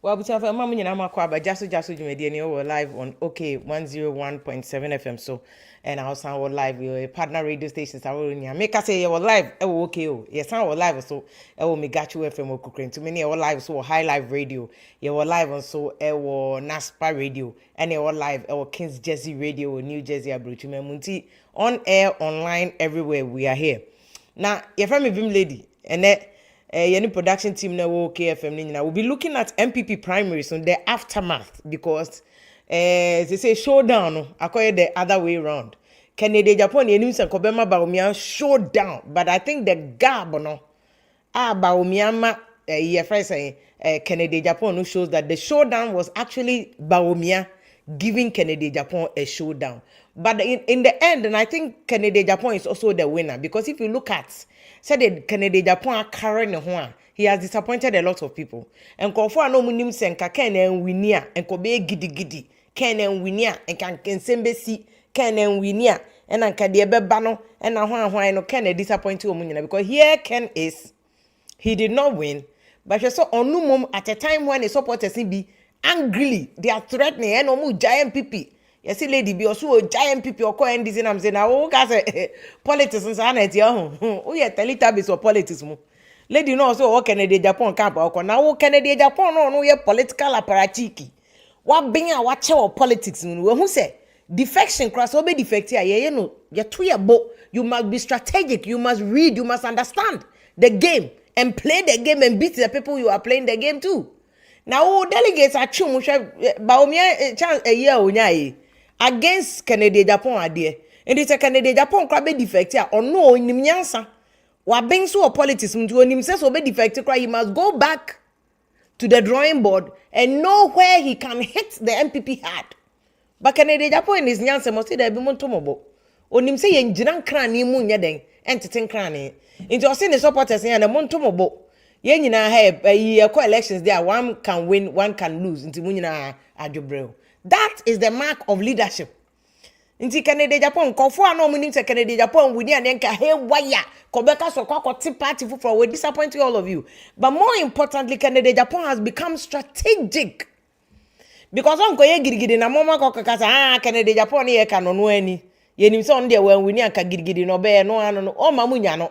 Well, we have a mammy and Amakwa, just we're live on OK 101.7 FM. So, and I also our live, we partner radio stations. I will make us say you're live. Oh, okay. Oh, yes, I will live. So, I will make you FM or Cochrane. To many our live, so High Live Radio. You were live on so our NASPA Radio, and you were live our Kings Jersey Radio, New Jersey, Abruchime Munti, on air, online, everywhere. We are here. Now, you're from a Vim lady, and that. Any production team na wo KFM ni nyina will be looking at NPP primaries on the aftermath because they say showdown no akoye the other way around. Kennedy Japan enim se kobema Bawumia showdown, but I think the gap no Bawumia ma your friend saying Kennedy Japan no shows that the showdown was actually Bawumia giving Kennedy Japan a showdown. But in the end, and I think Kennedy Japan is also the winner because if you look at said Kennedy Japan carrying one, he has disappointed a lot of people. And Kofu no munim senka ken en winia and kobe gidi ken en winia and can sembesi ken en winia and anka de bebano and na hwan no ken disappointed omunyina because here Ken is he did not win, but you saw onumum at a time when the supporters be angrily they are threatening and omu giant NPP. You see, lady, be also a giant people or coin this, and I'm saying, oh, guys, politics and sanity. Oh, yeah, Teletubbies or politics. Lady, no, so what Canada Japan camp or now Canada Japan, no, yeah, political apparatchiki. What being a watcher of politics? Who say defection cross over defective? Yeah, you know, you're too your boat. You must be strategic. You must read. You must understand the game and play the game and beat the people you are playing the game too. Now, delegates are chum, Bawumia chance a year unyai. Against Canada Japan idea. And it's a Canada Japan crab defective or no in Nyansa. What being so politics to himself so be defective, he must go back to the drawing board and know where he can hit the NPP hard. But Canada Japan is Nyansa must say there be montomobo. On him say yen jinan crani moon yadeng, entertain crani. Into us the supporters and a montomobo. Yen yina have a co-elections there, one can win, one can lose into Munina Ajobrel. That is the mark of leadership. Inti Canada Japan, Kofu no meaning to Canada Japan, we didn't enka hey wire, Kobeka so tea party for we disappointing all of you. But more importantly, Canada Japan has become strategic. Because onko ye girigidi na mama kokakasa Canada Japan ye kanono ani. Ye nim so ndie when we ni anka girigidi no be no ano o mamunya no.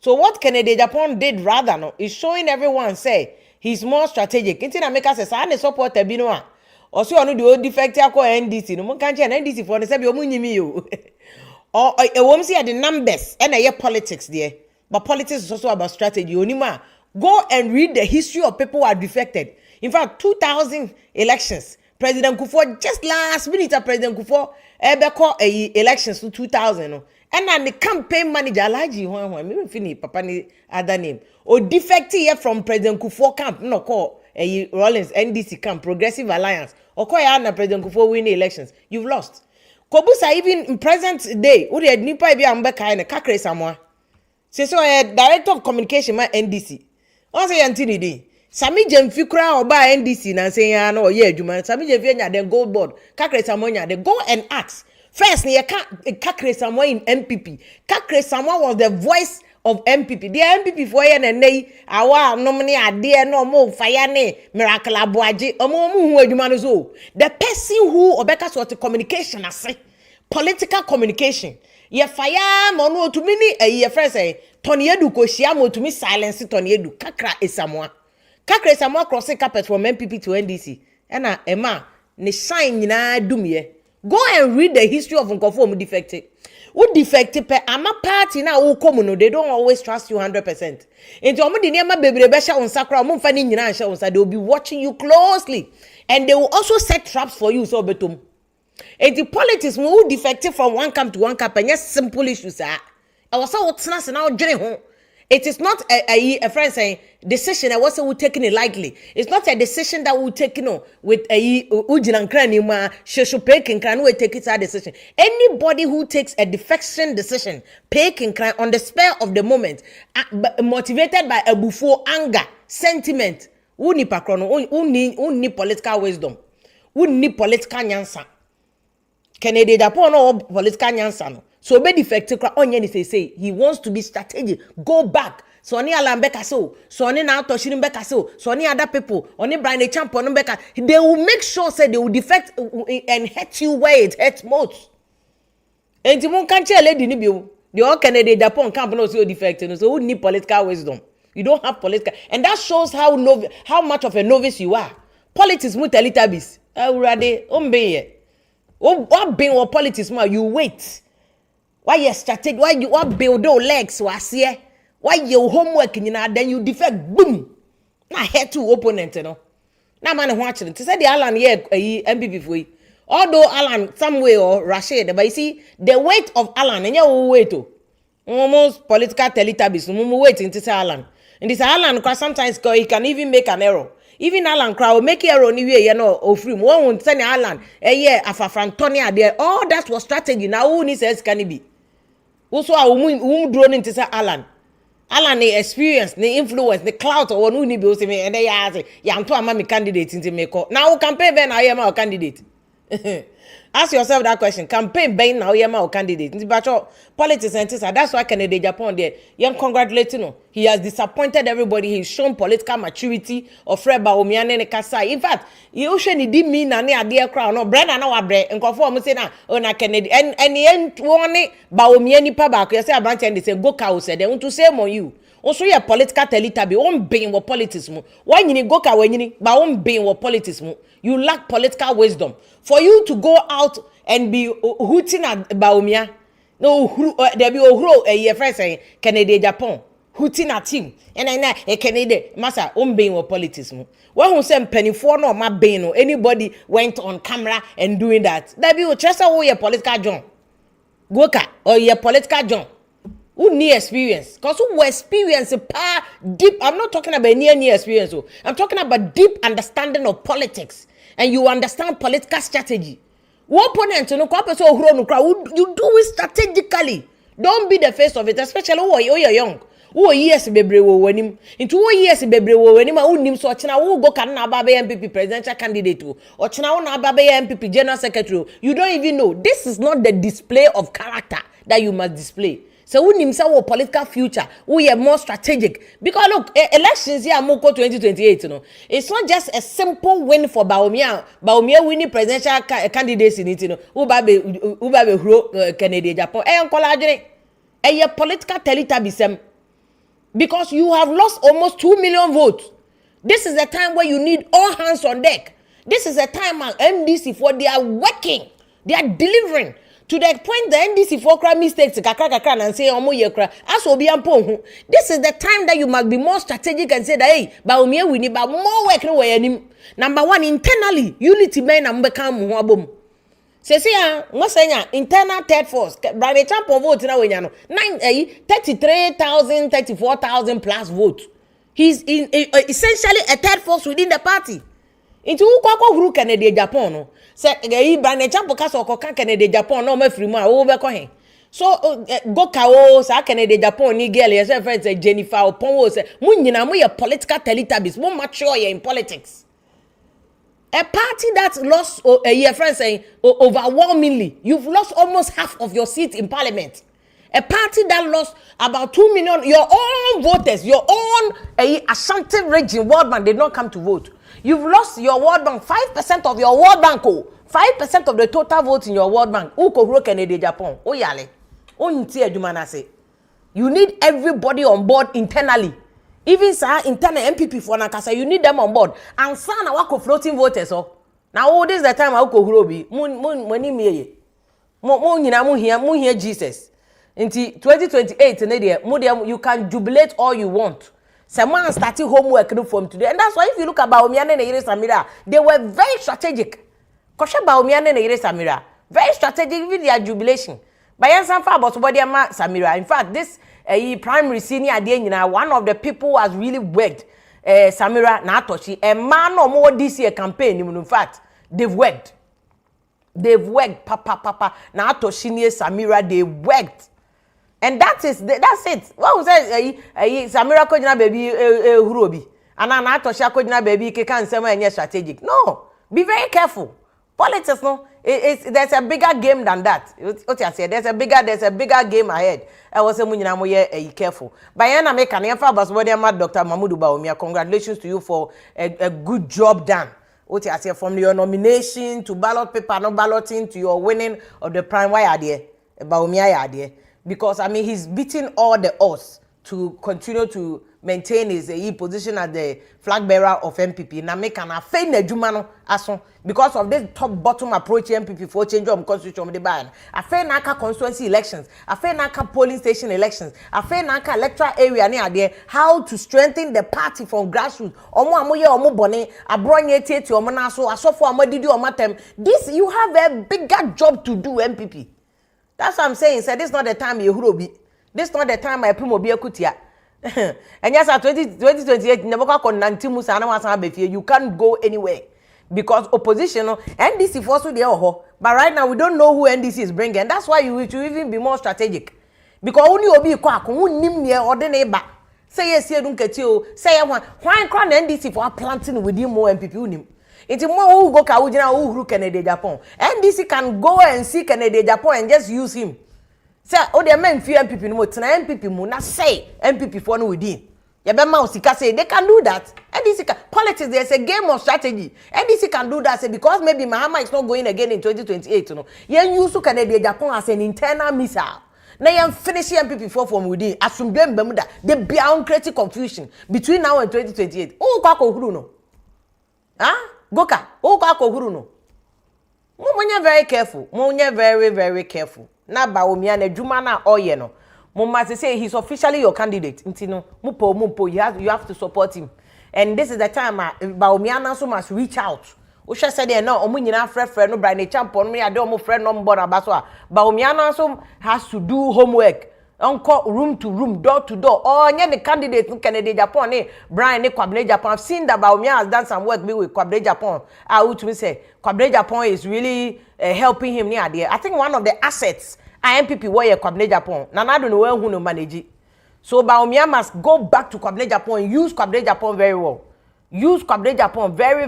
So what Canada Japan did rather no is showing everyone say he's more strategic. Inti na make us say na support bi no a also onu the old defect akọ NDC no mo kan che NDC for no say be omunyimi yo or e wom see the numbers and na politics there, but politics is also about strategy. Onima go and read the history of people who are defected. In fact 2000 elections President Kufuor just last minute President Kufuor elections to 2000 no and then the campaign manager Alhaji Hwan me finish papa ni other name o defected here from President Kufuor camp no call Rollins NDC camp Progressive Alliance or call ya na President Kufuor win the elections, you've lost. Kobusa even in present day who the nipa bi ambeka na kakre samwa say so director of communication ma NDC on say antini dey Sami Jemfi kura oba NDC na say ya na oye adwuma Sami Jemfi nya the gold board kakre samwa nya they go and ask first ne kakre samwa in NPP. Kakre samwa was the voice of NPP. The NPP for yen and nay awa nomini ade no mo fire ne miracle aboaje omo mu hu adwuma no so the person who obeka sort of communication ase political communication ye fire mo no to mini ye friend say Tony Edu ko hia mo to me silence Tony Edu kakra esamwa cross carpet from NPP to NDC na ema ne shine nyina dumye. Go and read the history of Nkofo defected. Who defected per ama party na who come no, they don't always trust you 100%. Into omo di niema bebrebe sha on sakra omo mfa ni nyina sha on sa, they will be watching you closely and they will also set traps for you so betum. And the politics who defected from one camp to one camp and yes simple issues are. I was so what's now dwene ho. It is not a friend saying decision that was taking it lightly. It's not a decision that we take with a ujinan ma shesho peking kran we take it a decision. Anybody who takes a defection decision, peking kran on the spur of the moment, motivated by a buffo anger, sentiment, uni pakrono, uni political wisdom, uni political nyansa. Canada Japan or political nyansa no. So be defective onye ni say he wants to be strategic. Go back. so oni Alan Beka so oni na Toshini Beka so oni other people oni Brian Champion Beka, they will make sure say they will defect and hurt you where it hurts most. And you won't catch a lady ni bio. The all Canada Japan camp no so defect, so who need political wisdom? You don't have political, and that shows how much of a novice you are. Politics mu telitabis. Already ombe. What being or politics ma you wait. Why you started? Why you what build those legs was here? Why your homework in then you defect boom. Na head to opponent no. Na man watching. To say the Alan here NPP for you. Although Alan some way or Rashid, but you see the weight of Alan and your weight to almost political teletubbies. No waiting to say Alan. And this Alan because sometimes he can even make an error. Even Alan crowd make error anyway, you know, or free. One won't send Alan a year after Frantonia there. All that was strategy. Now who needs else can it be? Also, I won't drone into say Alan. Alan the experience, the influence, the clout or one who need to me and they are I'm to a candidate into make now campaign Ben I am our candidate. Ask yourself that question. Campaign Ben now yema or candidate. But politics and that's why Canada Japan there. Young congratulating him. He has disappointed everybody. He's shown political maturity of Fred Bawumia and Kasai. In fact, he also didn't mean any idea crown. No bread and no bread. And conform say na on a Canada and the end one Bawumia ni pabak. You say a branch and they say go cow said they want to say on you. Also, your political telitabi on being what politics mo. Why you need go ka when you but on being what politics mo. You lack political wisdom. For you to go out and be hooting at Bawumia, no, there be a year first saying Canada Japan hooting at him, and I know a Canada massa on being what politics mo. When who send penny for no my being or anybody went on camera and doing that, there be a trust your political John. Go ka or your political John. Who need experience? Because who experience deep. I'm not talking about near experience. I'm talking about deep understanding of politics, and you understand political strategy. One opponent, you do it strategically. Don't be the face of it, especially who you're young. Who years bebre wo wanim. Into who years bebre wo wanim who nim so china who go can na babe NPP presidential candidate or china who na babe NPP general secretary. You don't even know. This is not the display of character that you must display. So who himself a political future, who are more strategic. Because look, elections here Moko 2028, you know. It's not just a simple win for Bawumia. Bawumia winning presidential candidates in it, you know. Ubabe Canada Japan. A political teletabism. Because you have lost almost 2 million votes. This is a time where you need all hands on deck. This is a time when MDC for they are working, they are delivering. To the point the NDC for crime mistakes kakra and say omo yekra as obi ampo. This is the time that you must be more strategic and say that hey Bawumia we need but more work no way. Number one, internally unity men na mbeka mo ho abom. Say mo senya internal third force Brian Champion vote na we nya no 33,000 34,000 plus vote. He's essentially a third force within the party. Into ukoko huru Canada Japan no say Brian Champion ka so okoka Canada Japan no ma free mu a wo be ko hen so go ka o sa Canada Japan ni girl yourself friend say Jennifer upon wo say mu nyina mu ye political teletabis mu mature in politics. A party that lost a year friend saying overwhelmingly you've lost almost half of your seats in parliament. A party that lost about 2 million, your own voters, your own Ashanti region world bank did not come to vote. You've lost your world bank, 5% of your world bank, 5% of the total votes in your world bank. Uko Canada Japan. Oh yale. You need everybody on board internally. Even sir, internal NPP for Nakasa, you need them on board. And sana wako floating voters. Now this is the time I uko hurobi. Muni miye. Mu here Jesus. Until 2028, you can jubilate all you want. Someone started homework from today. And that's why if you look at Bawumia and Samira, they were very strategic. Kosha Bawumia and Samira, very strategic with their jubilation. Bayan Sanfa about Samira. In fact, this primary senior one of the people who has really worked Samira Natoshi, a man or more this year campaign. In fact, they've worked. Papa. Natoshi near Samira, they worked. And that's it. What was that? Samira Kojina baby Hurobi. And Anatosha Kojina baby can say strategic. No. Be very careful. Politics, no, there's a bigger game than that. What I said, there's a bigger game ahead. I was saying, careful. But I make an effort, but Dr. Mahmoud Bawumia, congratulations to you for a good job done. What I said, from your nomination to ballot paper, no balloting to your winning of the prime. Why are there? Bawumia are there? Because I mean, he's beating all the odds to continue to maintain his position as the flag bearer of NPP. Now make an affair na jumano aso because of this top bottom approach NPP for change of constitution of the ban. Affair naka constituency elections, affair naka polling station elections, affair naka electoral area near there. How to strengthen the party from grassroots. Omo amoye omo bone abronye tete omo na so asofo amadidi omatem. This you have a bigger job to do NPP. That's what I'm saying. Say this is not the time you be. This is not the time my primo be akutia. And yes, at 2028, you can't go anywhere because opposition NDC force there. But right now we don't know who NDC is bringing. And that's why you should even be more strategic. Because only obi kwa who nim near or the neighbor. Say yes, you don't get you. Say why crown NDC for planting within more MPP unim. It's more who go Kaujina who Canada Japan. NDC can go and see Canada Japan and just use him. Say, oh, the men fear MPP no more. Tena MPP mo na say MPP for no within. Yabema usika say they can do that. NDC can politics. There's a game of strategy. NDC can do that. Say because maybe Mahama is not going again in 2028. No, yen use Canada Japan as an internal missile. Now yen finish MPP for from within. Assume them bemuda. They beyond creating confusion between now and 2028. Oh, kako huru no. Ah, Goka. Oh, kako huru no. Munye very careful. Munye very careful. Na Bawumia na juma na oye no. Mo must say he's officially your candidate. Ntino mupo you have to support him. And this is the time Bawumia na so must reach out. Usha said there no omu nyina frefre no Brian Champion me ade omu friend no mbona abaso a Bawumia na so has to do homework. Uncle room to room, door to door. Oh, yeah, the candidate in Canada, Japan, Brian, Kwabne Japan. I've seen that Bawumia has done some work with Kwabne Japan. I would say Kwabne Japan is really helping him near there. I think one of the assets MPP were Kwabne Japan. Nana don't know who no manage. So Bawumia must go back to Kwabne Japan and use Kwabne Japan very well. Use Kwabne Japan very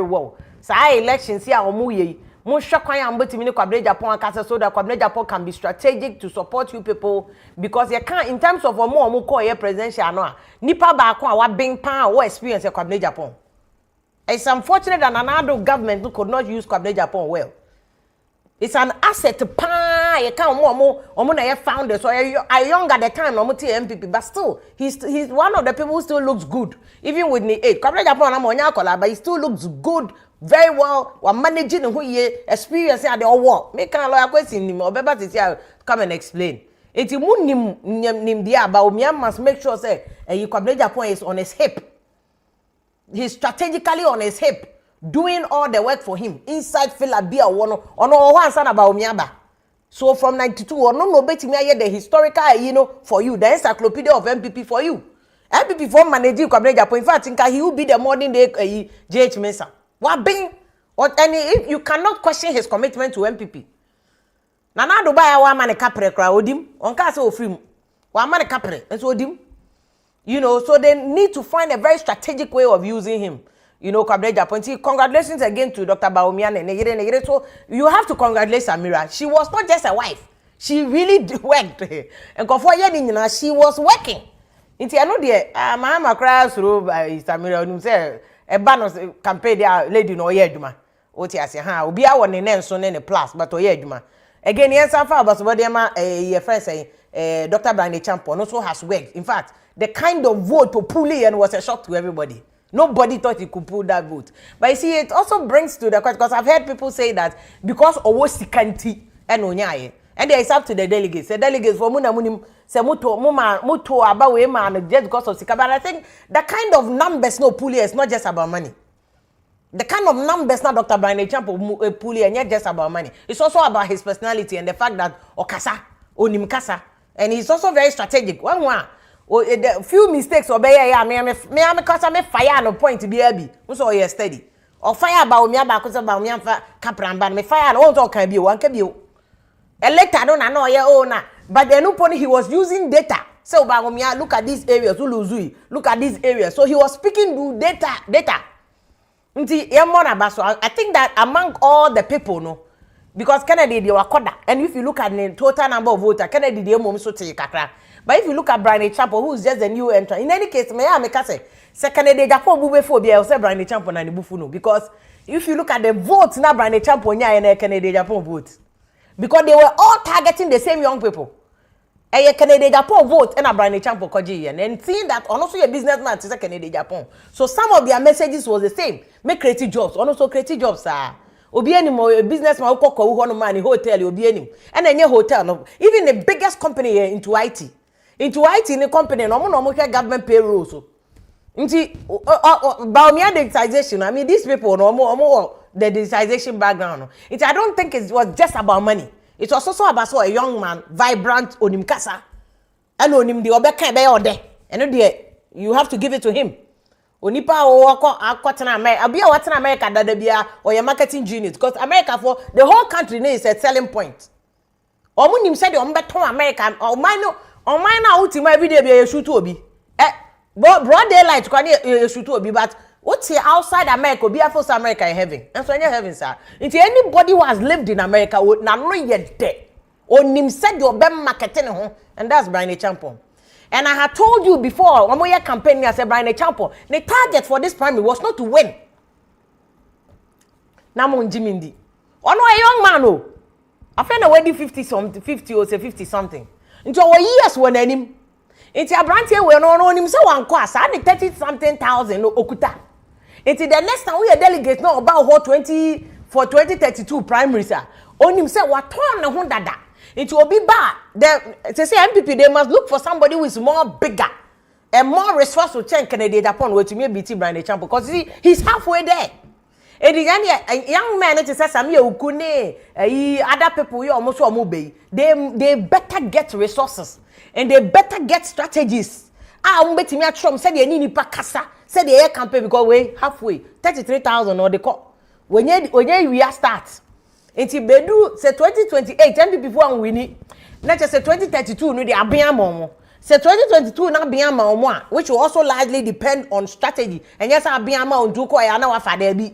well. So our elections here are muye. Mo shakwan amboti mini Kwabne Japan kasa so that Kwabne Japan can be strategic to support you people because you can't in terms of omo call your presidential no nipa ba ko wa bin pan or experience Kwabne Japan. It's unfortunate that another government could not use Kwabne Japan well. It's an asset to pan. You can't omo na founders so I young at the time omo MPP but still he's one of the people who still looks good even with the age. Kwabne Japan na monya kola but he still looks good. Very well, we're managing who ye experience at the war. Make a lawyer question him or better to come and explain. It's you nim dia Bawumia must make sure say Kwabne Japan is on his hip. He's strategically on his hip, doing all the work for him. Inside Philabia one son about Bawumia. So from 92 or no bet me the historical for you, the encyclopedia of MPP for you. MPP for managing Kwabne Japan. In fact, he will be the modern day JH Mensah. What being or any if you cannot question his commitment to MPP. Nana do buy one man a capre cry odim on castle free one man a capre and so odim. So they need to find a very strategic way of using him. Kwabne Japan. Congratulations again to Dr. Bawumia and so you have to congratulate Samira. She was not just a wife, she really worked. And for she was working. Inti I know the Mahama cries through Samira say a banner campaign there lady no yeduma. What you say, obi a won ne so ne plus but oyeduma. Again, yes, I found but your friend say Dr. Brian Champion also has worked. In fact, the kind of vote to pull in was a shock to everybody. Nobody thought he could pull that vote. But you see, it also brings to the question because I've heard people say that because owo sikanti and onyaye. And it's up to the delegates. The delegates for muna munim se muto about we man just because of sika. But I think the kind of numbers no pulley is not just about money. The kind of numbers now Dr. Brian Champo pulley and not just about money. It's also about his personality and the fact that okasa, onim kasa, and he's also very strategic. One the few mistakes obey me kasa me fire no point to be abi. So you steady. Or fire Bawumia ba ko about me kapran me fire no talk can be one can be. Elected don't know yeah but then upon he was using data. So Bawumia look at these areas, look at these areas. So he was speaking to data. Nti yemona baso. I think that among all the people no, because Kennedy they were quarter, and if you look at the total number of voters, Kennedy they mom so take kakra. But if you look at Brian Chapo, who is just a new entrant, in any case, me say Kennedy Japan bube phobia, say Brian Chapo na nibufu no, because if you look at the votes na Brian Chapo nya and Kennedy Japan vote, because they were all targeting the same young people. A Kennedy Japan vote and a Brian Chapo koji and seeing that also a businessman to say Kennedy Japan. So some of their messages was the same. Make creative jobs, also creative jobs are. Obi any more businessman who koko who man in hotel obi any and any hotel no even the biggest company here into IT in the company no government payroll so nti Bawumia digitization. I mean these people no more the digitization background no. I don't think it was just about money. It was also about so a young man vibrant onim kasa and onim the obeka be ode and you have to give it to him. Onipa akotena America abia watena America dada bia or your marketing genius because America for the whole country is a selling point. Omunim said the ombeton America or mine na ultima every day be shoot obi. Broad daylight kwani shoot obi but what's here outside America be for America in heaven. And so in heaven sir. If anybody who has lived in America would na no yet there. Onim said the obem marketing ho and that's Brian Champon. And I had told you before, one more year campaign, I said, Brian Champo, the target for this primary was not to win. Namon Jimindi. Oh, no, a young man, oh. I found already 50 something, 50 or say 50 something. Into our years when him. Into a branch here, we're not on him, so one class, I had 30 something thousand, no okuta. Into the next time we are delegates, no, about what 2032 primary, sir. On him, say, what turn the Honda. It will be bad. They say NPP, they must look for somebody who is more bigger and more resourceful. Change Kennedy Japan where to me BT Brian Champo because he's halfway there. And the young man, it says Samia Ukune, other people you almost move. They better get resources and they better get strategies. Bet me at Trump said they need Pakasa, said the air campaign because we halfway 33,000 or the call when we are start. Enti bedu say 2028 NPP for an wini na just say 2032 no dey abiama mo say 2022 na abiama mo a which will also largely depend on strategy and yes abiama on do ko ya na wa fada bi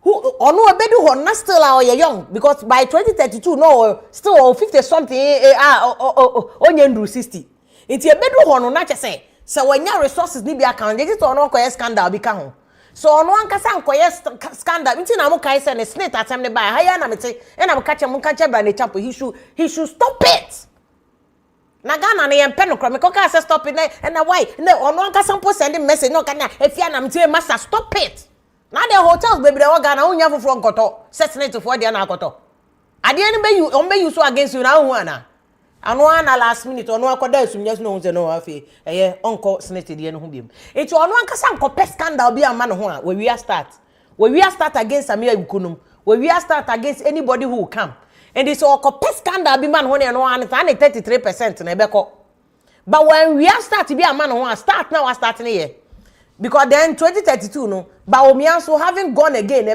who onu obedu ho na still are young because by 2032 no still 50 something onye ndru 60 enti ebedu ho no na say wanya resources ni bi account dey to no ko scandal bi ka ho. So on one kasa nkoye scandal nti na mo kai say ne snake atem ne buy haya na mete e na mo kache mo kache Brian Champo he should stop it. Na Ghana na yempe no kro me koka say stop it na why na on one kasa po send message no kana efia na mete master stop it. Na the hotels baby the Ghana unya foforo nkoto set net for dia na akoto. Ade ni be you on be you so against you na hu ana. Anu ana last minute onu akoda asumnya no hu no afi onko snake de no hu biem eti onu ankasa nko scandal bi ama no ho a we start against Samia Ukunum we start against anybody who will come and it's all scandal bi man ho ne no an 33% na ebeko but when we start bi ama no ho a start now start ne here because then 2032 no Bawumia so having gone again a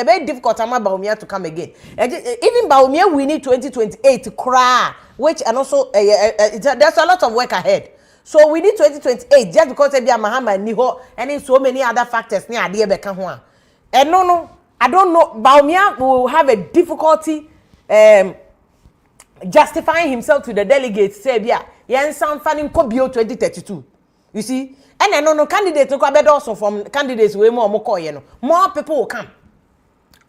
very difficult time Bawumia to come again even Bawumia we need 2028 cry which and also there's a lot of work ahead so we need 2028 just because be a Mahama ni ho and in so many other factors ni ade beka ho a and no I don't know Bawumia will have a difficulty justifying himself to the delegates say bia yen san fani nkobio 2032 you see and then no candidates no better also from candidates we more people will come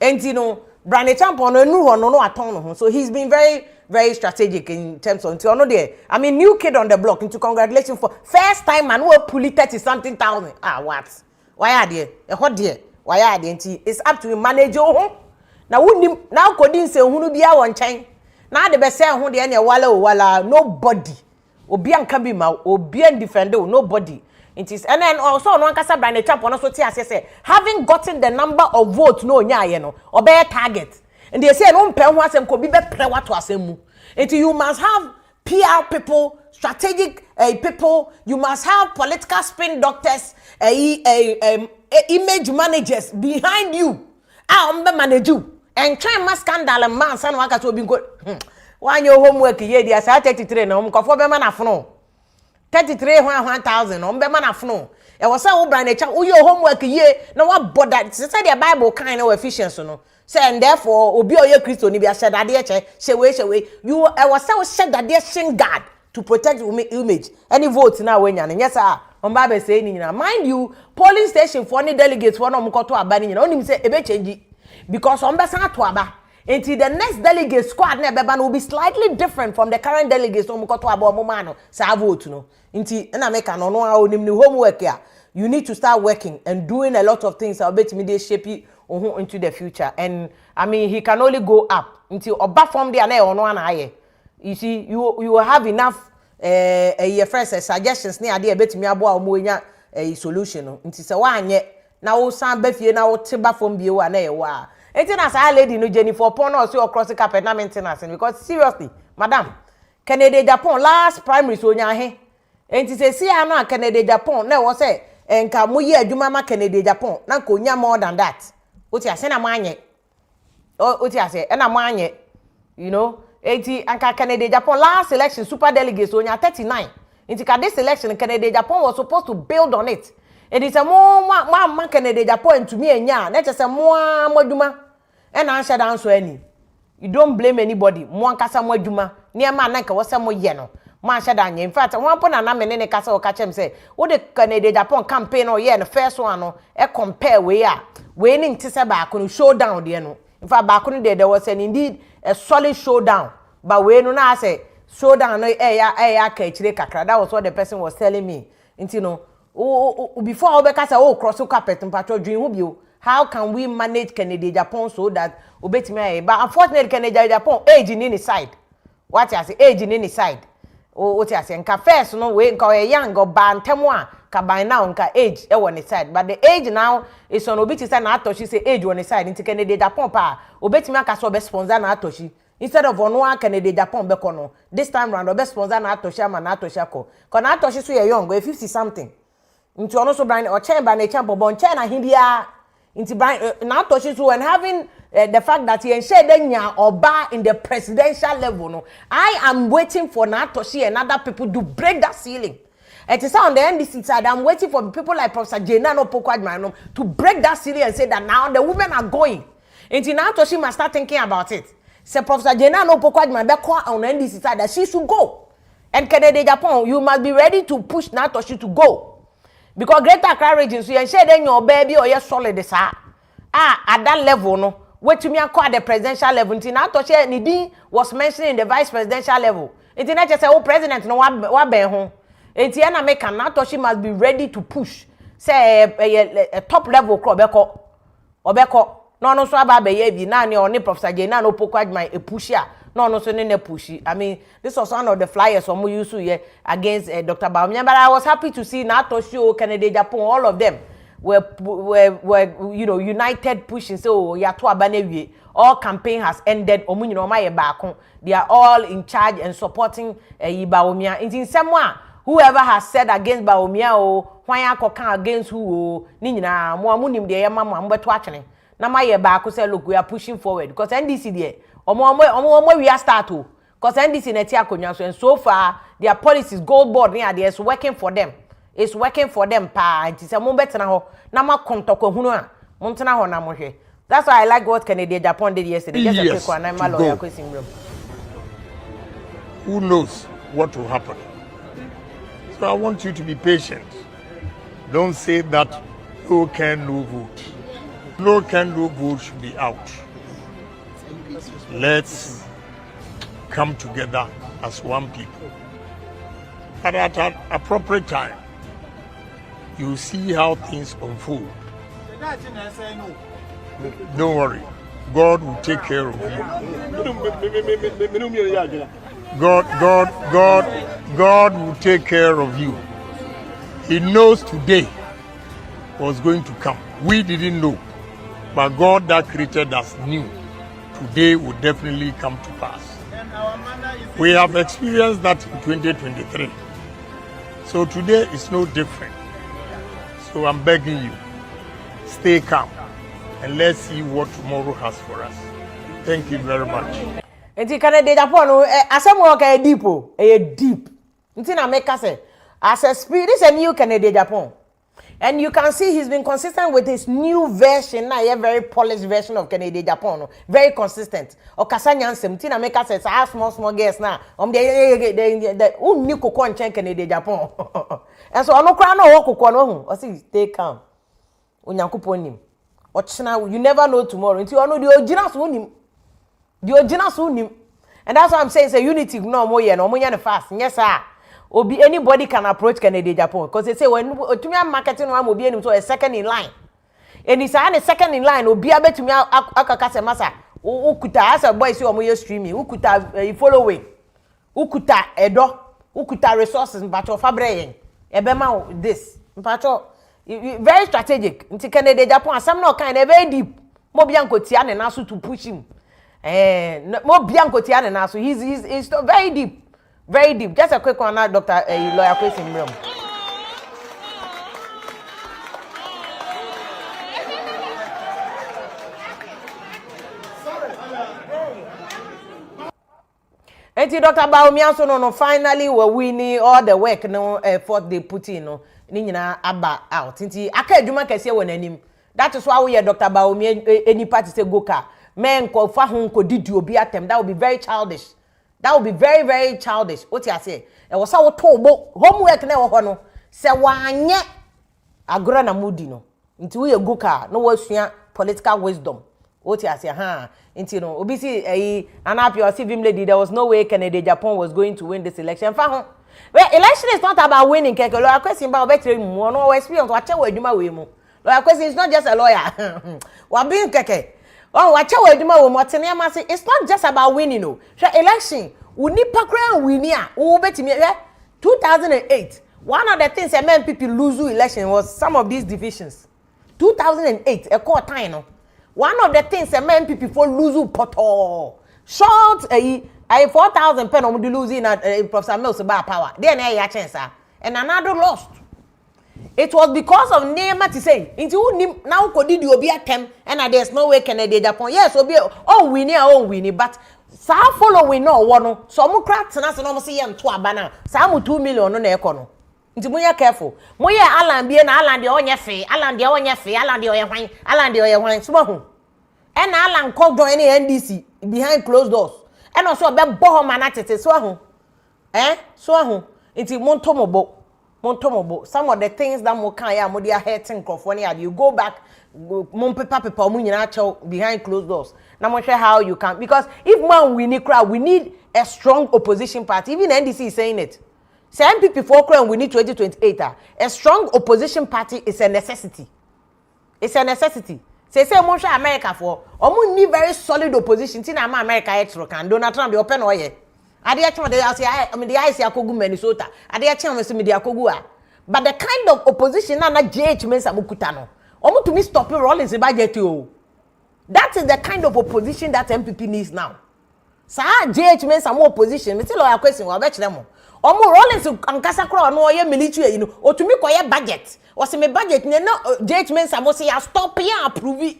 and you know Brian Champo no aton so he's been very very strategic in terms of until no there I mean new kid on the block into congratulations for first time man who pull 30 something thousand what why are there hot there why are there it's up to him manage ho na woni now coding say hunu bia won chen na de be say ho de na wala nobody obi anka bi ma obi and defend nobody. It is, and then also no ankasa Brian Champo no so tia say having gotten the number of votes no nya ye no obey target and they say no mpɛ ho asem ko bi be pre wato asem mu until you must have PR people strategic people you must have political spin doctors image managers behind you ombe manage you and try ma scandal and man san waka to bi go wan your homework ye dia sa 33 na mkofo be ma na fono 33,000 on be man afno e was say wo bran na cha wo your homework ye na wa bother say the Bible kind of efficiency no say and therefore obi oye Christo ni bi ahye dade che hyewe you e was say wo hye dade shin God to protect image any vote na we nya no yes sir on ba be say ni nyina mind you polling station for any delegates for no mkoto aba ni nyina onim say ebe change because on be san to aba until the next delegate squad na beba will be slightly different from the current delegates no mkoto aba omo ma no sa vote no until na make no no onim ni homework ya you need to start working and doing a lot of things that bet me dey shape you into the future and I mean he can only go up until oba from there na ono na aye you see you will have enough first suggestions ni ade bet me aboa omo nya solution no until se wa anye na wo san ba fie na wo te ba from bie wa na ye wa enti na sa lady no Jennifer upon us your cross carpet na maintenance because seriously madam Canada Japan last primaries onya he enti se si ano Canada Japan na wo say enka mo ye adwuma ma Canada Japan na ko nya more than that oti ase na mo anye oti ase na mo anye you know enti anka Canada Japan last election super delegates onya 39 enti ka this election Canada Japan was supposed to build on it. It is a more Canada Japan to me enya na chese mo adwuma e na answer down so any you don't blame anybody mo ankasa mo adwuma niema na nka wo se mo ye no mo answer down in fact one pon na me ne kasa o ka chem say wo the Canada Japan campaign o ye no first one no e compare we ni ntise ba ko no showdown de no in fact ba ko no there was an indeed a solid showdown but we no na say showdown no ya ka chire kakra that was what the person was telling me you know before obeka say cross carpet mpacho dream who bio how can we manage Canada Japan so that obetimi but unfortunately Canada Japan age in any side what I say age in any side what I say nka first no we nka young go ban temo a ka by now nka age e won the side but the age now is on obeti say na atoshi say age on the side into Canada Japan pa obetimi aka so be sponsor na atoshi instead of ono Canada Japan be kono this time round be sponsor na atoshi ama na atoshi ako ko na atoshi so ye young go 50 something into ono so brand or chain ba na champ bon chain na hindia into brand na atoshi so and having the fact that he ensured nya oba in the presidential level no I am waiting for Natoshi and other people to break that ceiling. It is on the NDC side I'm waiting for people like Professor Jena no Pokwadman to break that ceiling and say that now the women are going into Natoshi must start thinking about it. Say Professor Jena no Pokwadman be call on the NDC side that she should go and Canada Japan you must be ready to push Natoshi to go because Greater Accra region so you ensure your baby or your solid sa at that level no wait to me acquire the presidential level until now to share Nidi was mentioned in the vice presidential level. It's not just say oh president no wa ben ho. It's na make now to she must be ready to push. Say a top level club obeko. No so aba be ye bi na ne oni Professor Jay na no pokwadman e push ya. No so ne push. I mean this was one of the flyers from use here against Dr. Bawumia but I was happy to see now to show Canada Japan all of them. Were you know united pushing so ya to abanewie all campaign has ended omu nyina omaye baako they are all in charge and supporting Bawumia in someone whoever has said against Bawumia o hwan akoka against who ni nyina mo amunim de ye mama mbeto atwene na maye baako say look we are pushing forward because NDC there omo we are start o because NDC na ti akonwa so and so far their policies gold board near there is working for them. It's working for them pa nti se mo betena ho na ma kontoko hunu a mo ntena ho na mo hwe that's why I like what Canada Japan did yesterday just a quick one na ma lawyer question room who knows what will happen so I want you to be patient don't say that no can no vote should be out let's come together as one people but at an appropriate time you see how things unfold. Don't worry. God will take care of you. God will take care of you. He knows today was going to come. We didn't know. But God that created us knew. Today will definitely come to pass. We have experienced that in 2023. So today is no different. So I'm begging you, stay calm and let's see what tomorrow has for us. Thank you very much. Enti Canada Japan asem wo ka deep o, deep. Enti na make say as a spirit this a new Canada Japan. And you can see he's been consistent with his new version, now a very polished version of Kennedy Japan. Very consistent. Okasanya nsem na make us say small girls now. The new koko and Kennedy Japan. And so ono kra no koko no hu. O say stay calm. Onyankopon nim. Ochina you never know tomorrow. Until ono the original so nim. The original so nim. And that's why I'm saying say unity no more ye no more fast. Yes sir. Obi anybody can approach Kennedy Japan because they say when otumia marketing one obi enim so a second in line. And it's a second in line obi abetumi akaka se masa ukuta as a boy say omo ye streaming ukuta following ukuta edo ukuta resources mpacho fabre ebema this mpacho very strategic nti Kennedy Japan asam no kind very deep mo bia nkotia ne naso to push him mo bia nkotia ne naso he's very deep. Very deep. Just a quick one now, Dr. Lawyer question room. Eti Dr. Bawumia so no finally we winning all the work no effort they put in no ni nyina aba out. Nti aka adwuma kese won anim. That is why we hear Dr. Bawumia any party say go car. Men ko fa ho ko didi obi atem. That would be very childish. That would be very, very childish. What you say? It was our tobo homework na wo no. Se wanye agora na mudi no. Nti we go car no wasua political wisdom. What you say? Nti no obi si anapi or civil lady there was no way Kennedy Japan was going to win this election. Fa ho. Well, election is not about winning. Keke lawyer question ba obetire mu no experience wa che wa adwuma we mu. Lawyer question is not just a lawyer. Wa bin keke. Oh, watch out, it's not just about winning. No, election. We need pakra winning. We bet me 2008. One of the things that made people lose election was some of these divisions. 2008, a quarter time. One of the things that made people for lose poto. Short a 4,000 pen on the losing at Professor Mills about power. Then a chance, and another lost. It was because of Nema to say, into now could you be a temp and there's no way Kennedy Japan. Yes, will be oh winning, but some following no one. Some cracks and us and see and twabana. Some 2 million on the econo. Into Muya careful. Muya Alan be an Alan the onya fee, Alan the onya fee, Alan the oya wine, Alan the oya wine, small. And Alan called on any NDC behind closed doors. And also a bad bomb and at it, so so into Montomobo, some of the things that Mokaya Modia hating California, you go back, behind closed doors. Now, I'm sure how you can, because if man we need crowd, we need a strong opposition party. Even NDC is saying it. Say NPP for crowd, we need 2028. A strong opposition party is a necessity. It's a necessity. Say Monsha America for, need very solid opposition. Tina America can Donald Trump the open oye. The IC Akogu Minnesota. But the kind of opposition na JH Mensa Mukutano. To me stop Rollins budget you. That is the kind of opposition that MPP needs now. Sir JH Mensa more opposition. Me tell you a question wa bet them. Rollins ankasa kro no ye military you know. O to me koye budget. O se me budget no JH Mensa mo say stop here approve.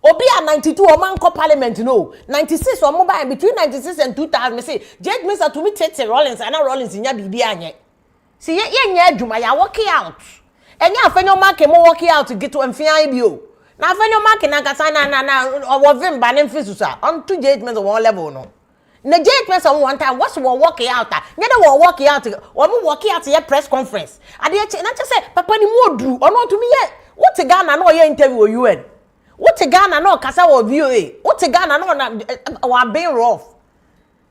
Obi at 92 or man co parliament no 96 or mobile between 96 and 2000 me say Judge Mr. to me Tete Rollins and Rollins in ya bibi anye see ye adwuma ya work out enya afenyo mark mo work out to get to mfian bio na afenyo mark na kasa na or vimba na mfisusa on to Judge Mr. one level no na Judge Mr. one time what's one work out nye dey work out or mo work out ye press conference ade na just say papa ni mo dru or no to me ye what Ghana no ye interview UN. What Ghana no kasa wo VOA. What Ghana no na wa being rough.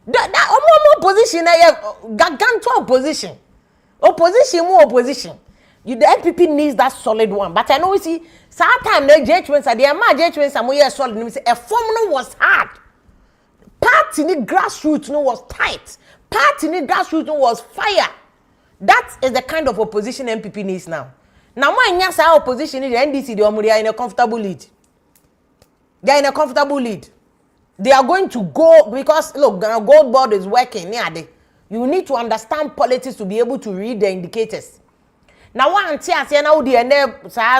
That opposition gargantuan opposition. Opposition. The NPP needs that solid one. But I know we see sometimes the judgments are there. My judgments are more solid. A formula was hard. Party in the grassroots no was tight. Party in the grassroots no was fire. That is the kind of opposition NPP needs now. Now when you say opposition in the NDC, they are in a comfortable lead. They are in a comfortable lead. They are going to go because look, gold board is working. You need to understand politics to be able to read the indicators. Now one tia say na udi ene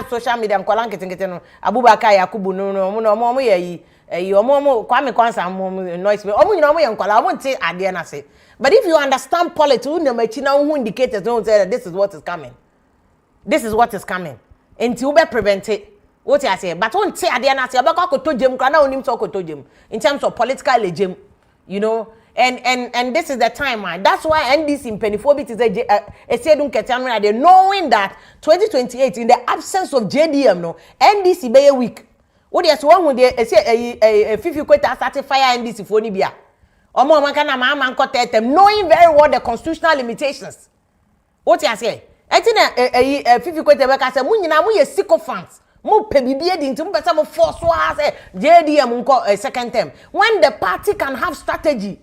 social media nkwala nkete no Abubakar Yakubu no ye Kwame Kwanza noise nyina ye nkwala nti ade na say. But if you understand politics, you know indicators don't say that this is what is coming. This is what is coming. enti wo be prevent it what I say but won say ade na say obekọ akoto jem kra na onim so akoto jem in terms of political legem you know and this is the time man. That's why NDC in peniphobic is a knowing that 2028 in the absence of JDM no NDC be a week what is one with a 50 quota certify NDC for Nibia omo man kana man them knowing very well the constitutional limitations what I say I think a 50 quota work say munyina mu ye sycophants mo pe bibie di nti mo pesa mo force so say JDM nko second term when the party can have strategy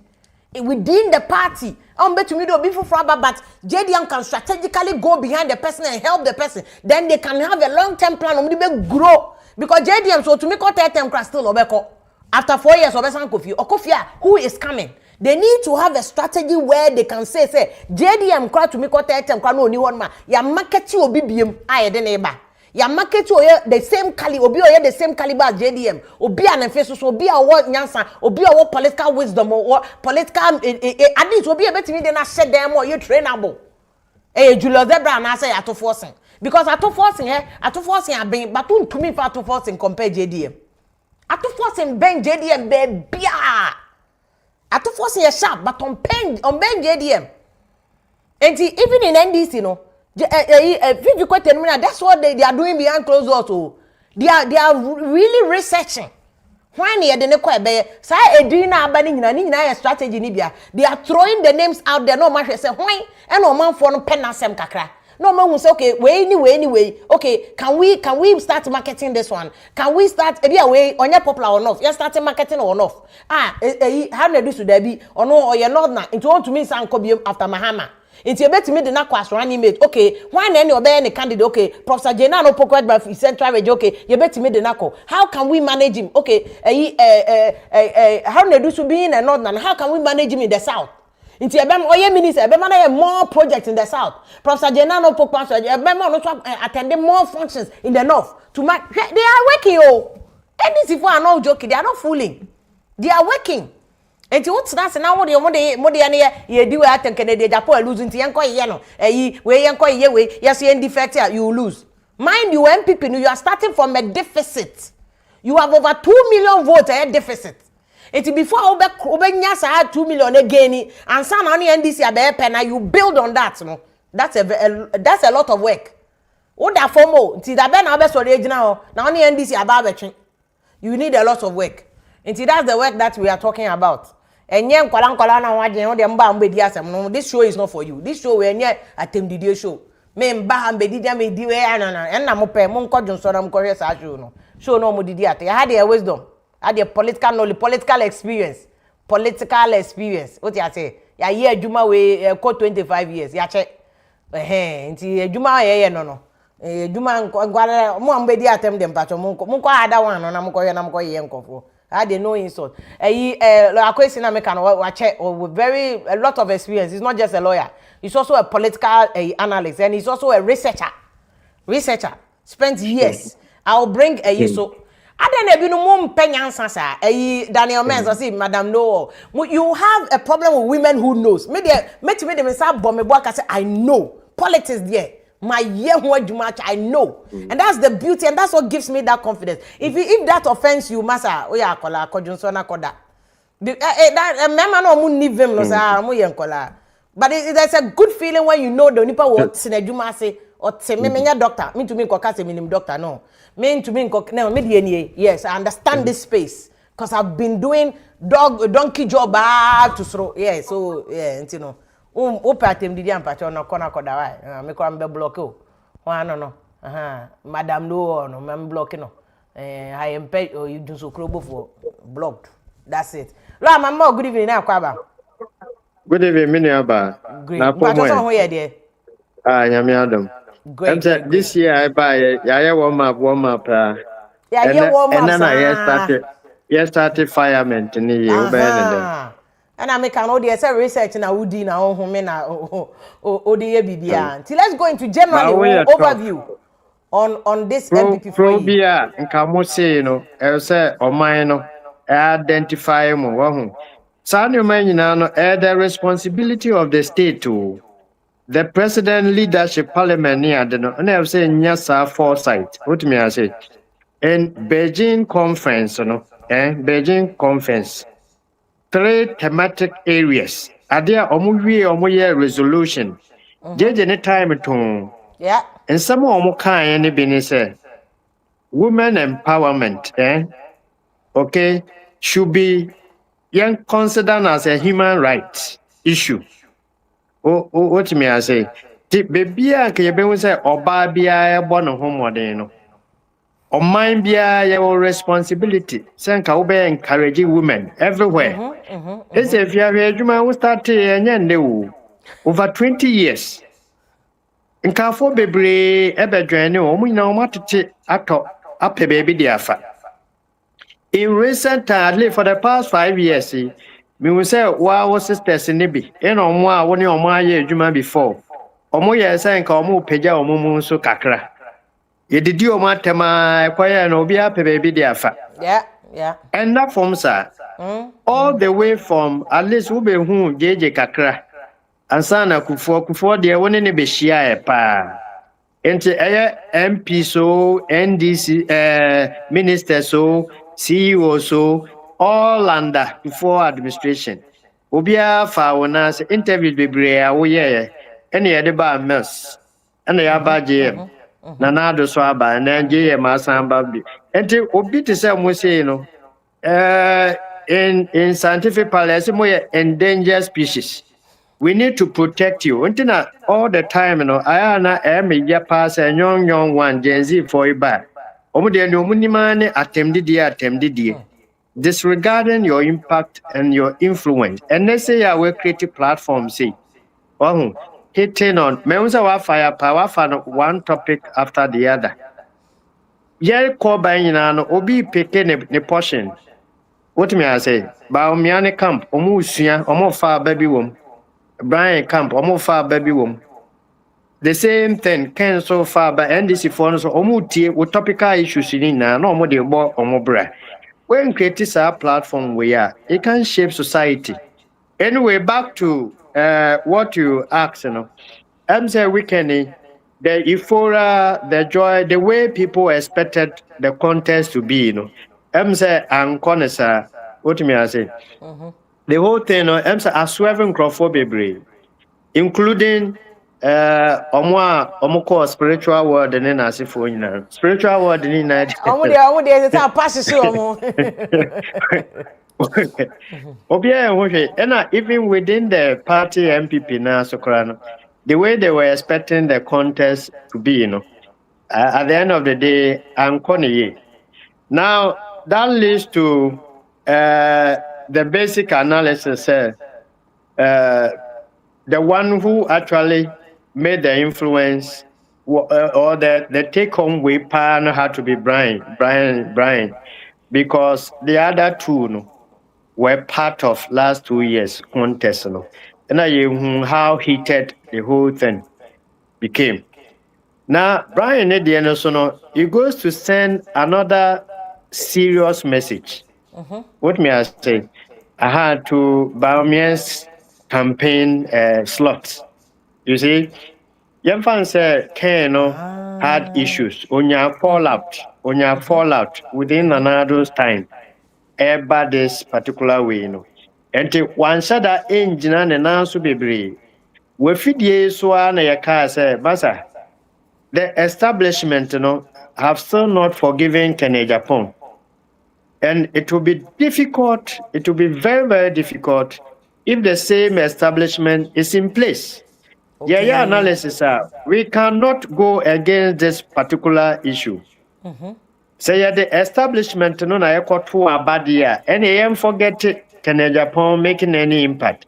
within the party betumi do be for but JDM can strategically go behind the person and help the person then they can have a long-term plan be grow because JDM so to make a term class still obeko after 4 years obesan Kofia who is coming they need to have a strategy where they can say JDM class to make a term class no ni one ma ya market you obi biem aye de neighbor ya market you the same caliber obi oye the same caliber as JDM obi an face so obi a what nyansa obi a what political wisdom or political at least obi e betimi dey na share them or you trainable Julius Zebra na say ato forcing because ato forcing abin but ntumi fa ato forcing compare JDM ato forcing ben JDM be bia ato forcing is sharp but on ben JDM and even in NDC no that's what they are doing behind closed doors. So they are really researching. When you de nekwa be say edina abani nyina strategy ni bia they are throwing the names out there no man say when e no man for no pen asem kakra no man who say okay way okay can we start marketing this one can we start e bia way onye popular or not you start marketing or not how na do so there be or no or you not na it want to mean san ko after Mahama. It's a bit me the na kwasro animate okay when any obey any candidate okay Professor Jena no pocket by central region okay you bet me the nako how can we manage him okay how na do so be in the north and how can we manage him in the south into ebem oye minister ebem na more projects in the south Professor Jena no pocket ebem no attending more functions in the north to they are working and this if are not joking they are not fooling they are working. Enti what's that now what the ye do at Kennedy Japan losing to yanko ye no we yanko ye we yes you defect you lose mind you NPP you are starting from a deficit you have over 2 million votes a deficit enti before obenya sa 2 million again and some on NDC abe pen you build on that no that's a lot of work what that formo enti da be na be so dey gina ho na on NDC aba betwe you need a lot of work enti that's the work that we are talking about. Enye nkwala na waje ho de mba mbedi asem no this show is not for you this show we enye atemdidie show me mba mbedi dia me di we na mo pe mo nkojo so na mo kohwe sa show no mo didi ate had a wisdom had a political knowledge political experience what you say ya ye adwuma we ko 25 years ya che nti adwuma ye no adwuma ngwala mo mbedi atem de mpacho mo ko ada wan no na mo kohwe na mo koye nkofo I didn't know insult. Akwesi make very a lot of experience. He's not just a lawyer. He's also a political analyst and he's also a researcher. Spent years. I'll bring so. I don't know no more Daniel Menz say Madam No. You have a problem with women who knows. Maybe them say I know politics there. My year much I know and that's the beauty and that's what gives me that confidence if that offends you masa oya kola kodunso na koda that member no mu ni vim no sa mu ye kola but there's a good feeling when you know the nipa what sinadwuma say or say me menya doctor me to me ko kase minim doctor no me to me ko no me de nie yes I understand this space because I've been doing donkey job to throw yeah so yeah you know patem didi ampacho no kona koda wa me ko ambe block o no Madam No no me block no I am pay or you do so krobo for blocked that's it la mama good evening na kwaba good evening me aba na pomo so ho ye de nyame adam great this year I buy ya warm up ya warm up and then I started fireman ni ye obey and I make an audience research na Udi na home na odi bibia. Till let's go into general overview on this NPP Probia nka mo say no e say oman no identify mo wa hu sa no man nyina no the responsibility of the state to the president leadership parliament near the no and I've said yes foresight. What me I say? In Beijing conference, Beijing conference, 3 thematic areas. Are there omu resolution? Jeje any time to Yeah. and some omu kind any business women empowerment, okay, should be young considered as a human rights issue. What me I say? Baby, I can say oba bia born home or mind bia your responsibility. Sanka obe encouraging women everywhere. It's if you have a juma who start over 20 years. In Carfor Bebre, Ebedreno, we know what to up a baby diafa. In recent time, for the past 5 years, me will say, wow, sisters in Nibi, and on one of my year juma before. Omoya saying, Kamu Peja or Mumu so kakra. Ye did you matema, acquire no be up a baby diafa. Yeah. And that from sir, all the way from at least Ube who JJ kakra. And sana kufo dear one in a beshia pa. Ente MP so NDC minister so CEO so all under before administration. Obia fa wona se interview bebre a wo ye ene ye de ba mess ene ya ba JM na na do so aba na JM asan ba bi. Ente obi te se mo say no in scientific policy mo ye endangered species. We need to protect you. Until all the time, I am a pass a young one, Gen Z for you back. Attempted. Disregarding your impact and your influence. And let's say I will create a platform, say, hitting on firepower for one topic after the other. Yeah, call by Obi picking a portion. What may I say? Bawumia camp, Omusia, far baby womb. Brian Camp, almost far baby womb. The same thing can so far by NDC phones or muti with topical issues in no more the more or more bra. When creating our platform we are, it can shape society. Anyway, back to what you asked, I'm saying weekend the euphoria, the joy, the way people expected the contest to be, I'm saying I'm connoisseur. What me I say? The whole thing, I'm saying I swearing Crawford including omo spiritual world and then as if spiritual world in Omo dey say pass so omo. And even within the party NPP now, the way they were expecting the contest to be, at the end of the day, I'm calling. Now that leads to the basic analysis. The one who actually made the influence or the take-home way pan had to be Brian, because the other two were part of last 2 years contest, and how heated the whole thing became. Now Brian at the end, he goes to send another serious message. What may I say? I had to Bawumia's campaign slots. You see, young fans said Kano had issues on your fallout within another's time. About this particular way, And one said that engine and answer be brave. We feed ye so on your car say, Massa, the establishment, have still not forgiven Kenya Japan. And it will be difficult, it will be very, very difficult if the same establishment is in place. Okay. Yeah, analysis, we cannot go against this particular issue. Say the establishment no na ekoto abadia and you forget Kenya Japan making any impact.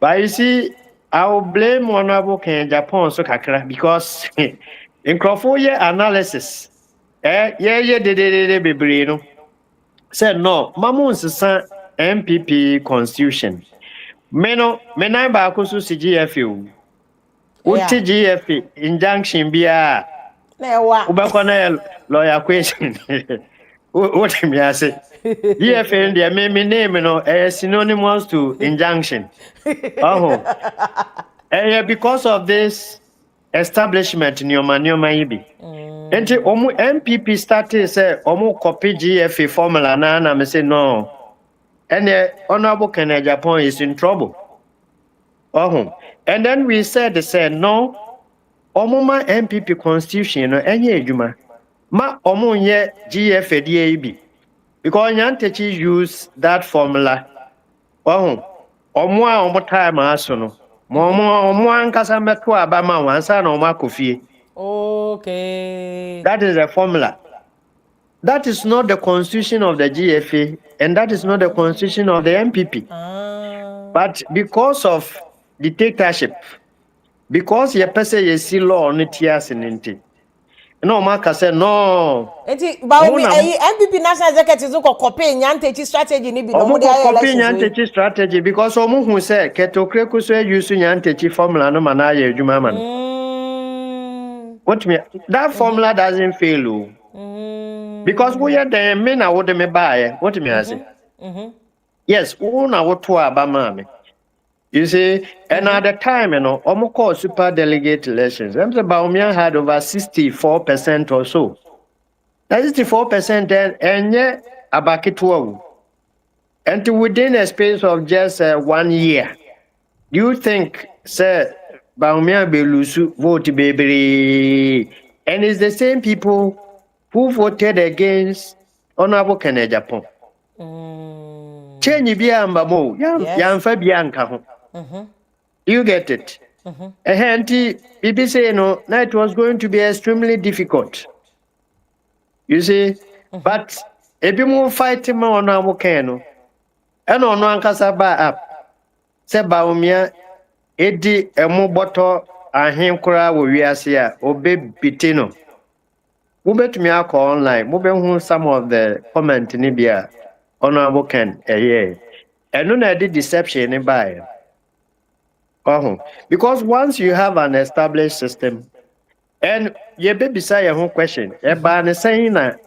But you see, I will blame Honorable Kenya Japan so kakra because in Crawford analysis, de said no, Mamun's NPP constitution. Mena ba kusu CGFU. Uti GFP injunction bia. Ubakona lawyer question. What me I say? GFN there me name synonymous to injunction. Because of this establishment in your ibi. And MPP started say omu copy GFA formula na me say no. And Honorable Kenneth Japan is in trouble. And then we said no. Omuma MPP constitution no enye adwuma. Ma omu nye GFA DAB. Because Nyantechi use that formula. Omu time aso no. Omu ankasa meto abama wansa na omu akofie. Okay. That is the formula. That is not the constitution of the GFA, and that is not the constitution of the MPP. But because of dictatorship, because your person you see law on it yes in no Mark said no. MPP national executive go copy Nyantechi strategy ni bi no mo dey copy Nyantechi strategy because omu hu say ketokreku so use Nyantechi formula no man aye adwuma man. What me that formula doesn't fail. Because we are the men I would me buy. What me I say? Yes, una what to abama. You see, and at the time, almost called super delegate elections. Bawumia had over 64% or so. That 64% then, and yet about 12. And within a space of just 1 year, do you think, sir, Bawumia be lose vote baby? And it's the same people who voted against Honorable Kenneth Japan. Change biamba mo, yam fabianka ho. You get it? And BBC, it was going to be extremely difficult. You see, but if you move fighting more on our volcano, and on one casaba up, say Bawumia, Eddie, a moboto, and him cry with Yasia, obey Bitino. Move me out online, move some of the comment in Libya, honorable Ken, a year. And no, I did deception in buy. Because once you have an established system, and you be beside your own question, about saying that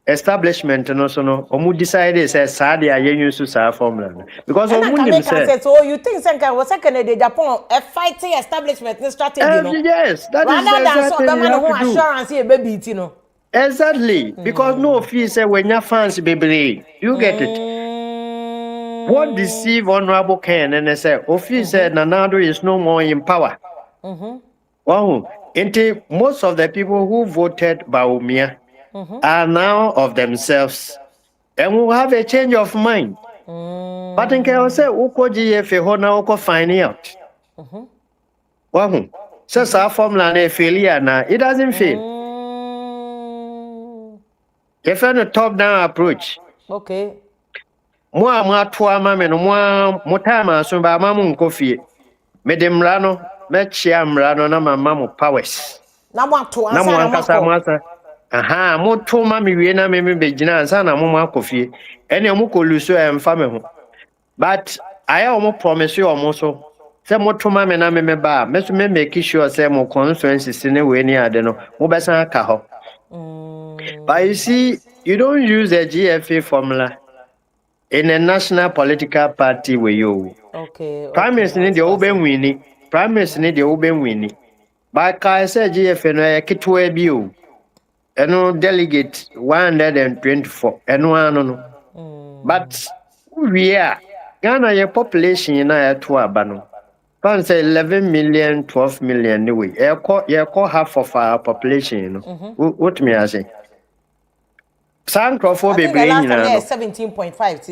establishment and also no, omu decided say Saudi are use to formula because omu say so you think Senka was second the Japan a fighting establishment strategy no? Yes, that rather is than so the man who assurance here baby it no. Exactly, because no fee say when you fancy baby, you get it. What deceive Honorable Ken and they say, Office said Nanado is no more in power. Most of the people who voted Bawumia are now of themselves and will have a change of mind. But in case say, Oko GFA, Hona Oko find out. So, our formula a failure now, it doesn't fail. If any top-down approach. Okay. Mwa tuwa mame no mutama so ba mamu nkofie medemra no mechia mra no na mama mu powers na mwato ansa mwasa mutu mame wie na me begina ansa na mu akofie ene mu koluso emfa me ho but aya omo promise you omo so se mutu mame na me ba meso me make sure say mo constituency ne we ni ade no mo besan aka ho but you see you don't use the GFA formula in a national political party with you. Okay. Primaries need the open winning. Primaries need the open winning. But I said GFN no kitwe biu. No delegate 124. No. But we are Ghana your population na to abano. Pan say 11 million, 12 million anyway. You call half of our population, What me I say? Sankrofo be bring 17.5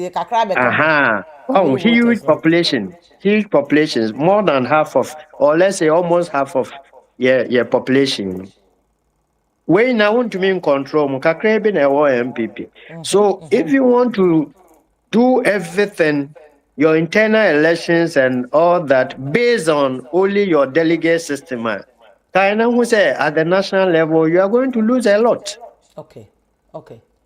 huge populations, more than half of, or let's say almost half of your population. We now want to mean control mukakre be na MPP. So if you want to do everything, your internal elections and all that based on only your delegate system, who say at the national level you are going to lose a lot. Okay.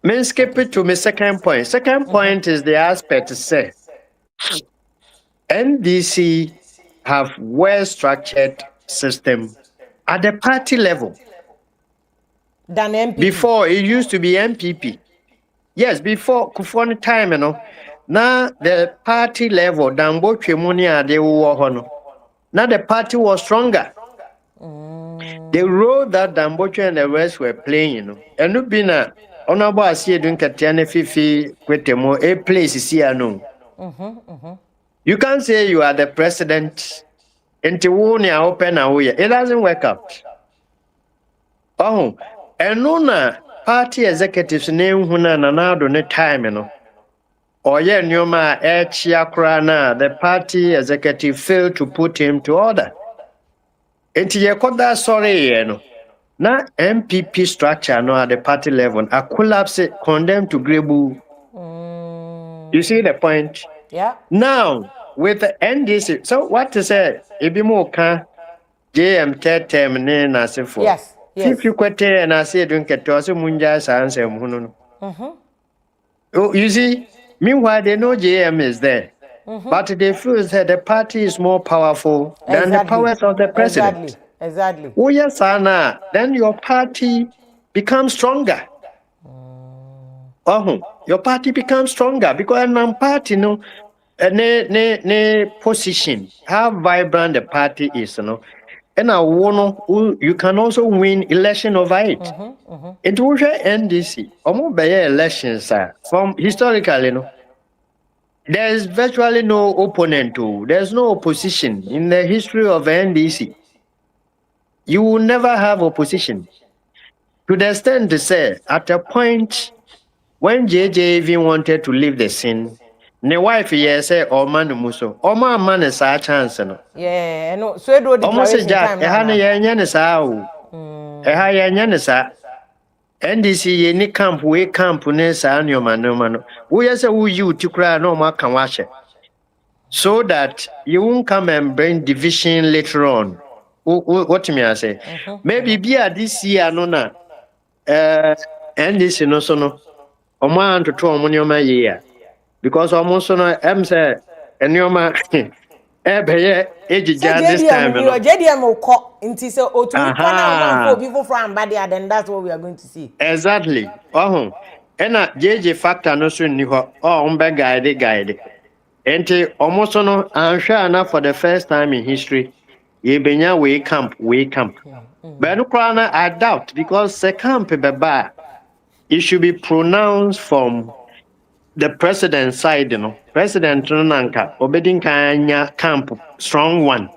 Me skip it to my second point. Second point is the aspect to say NDC have well-structured system at the party level. Than MPP. Before it used to be MPP. Yes, before Kufoni time, now the party level, Dambo Chemonia, they were Now the party was stronger. The role that Dambocho and the rest were playing, you know, and no bina honorable Asie doing Katiane Fifi Kwetemo a place is here no. You can't say you are the president and to open away. It doesn't work out. Oh, and no party executives name huna nanado ne time, you know. Or yeah, Nyoma Chiakrana, the party executive failed to put him to order. And to sorry, you know. Now NPP structure no at the party level, a collapse condemned to Grebu. You see the point? Yeah. Now with the NDC, so what to say? Ibimoka JM term name as for. Yes. If you quit and I say don't get to us munja answer. You see, meanwhile they know JM is there. But they feel that the party is more powerful than the powers of the president. Exactly. Oh yes, Anna. Then your party becomes stronger. Your party becomes stronger because non-party, no, position, how vibrant the party is, you know. And you can also win election over it. It will NDC. Elections from historically, you know. There is virtually no opponent to. There's no opposition in the history of NDC. You will never have opposition. To the extent to say, at a point when JJ even wanted to leave the scene, ne wife say Oma no muso. Oma man is a chance no. Yeah, no. So do declaration time now. Ehana yenya sa o. Eha yenya sa. NDC ye ni camp we camp ne sa anyoma no no. We say we you to cry no ma kan washe. So that you won't come and bring division later on. What me I say? Maybe be this year no na. NDC no so no. Oman to omo year. Because almost no say enyoma this time. You JDM will call into so to people from Badia, then that's what we are going to see. Exactly. And JJ factor no so ni ho guide. Enti almost no answer na for the first time in history. Ye benya we camp. But no crana I doubt because the camp beba it should be pronounced from the president's side, you know. President Nanka obedin kanya camp strong one.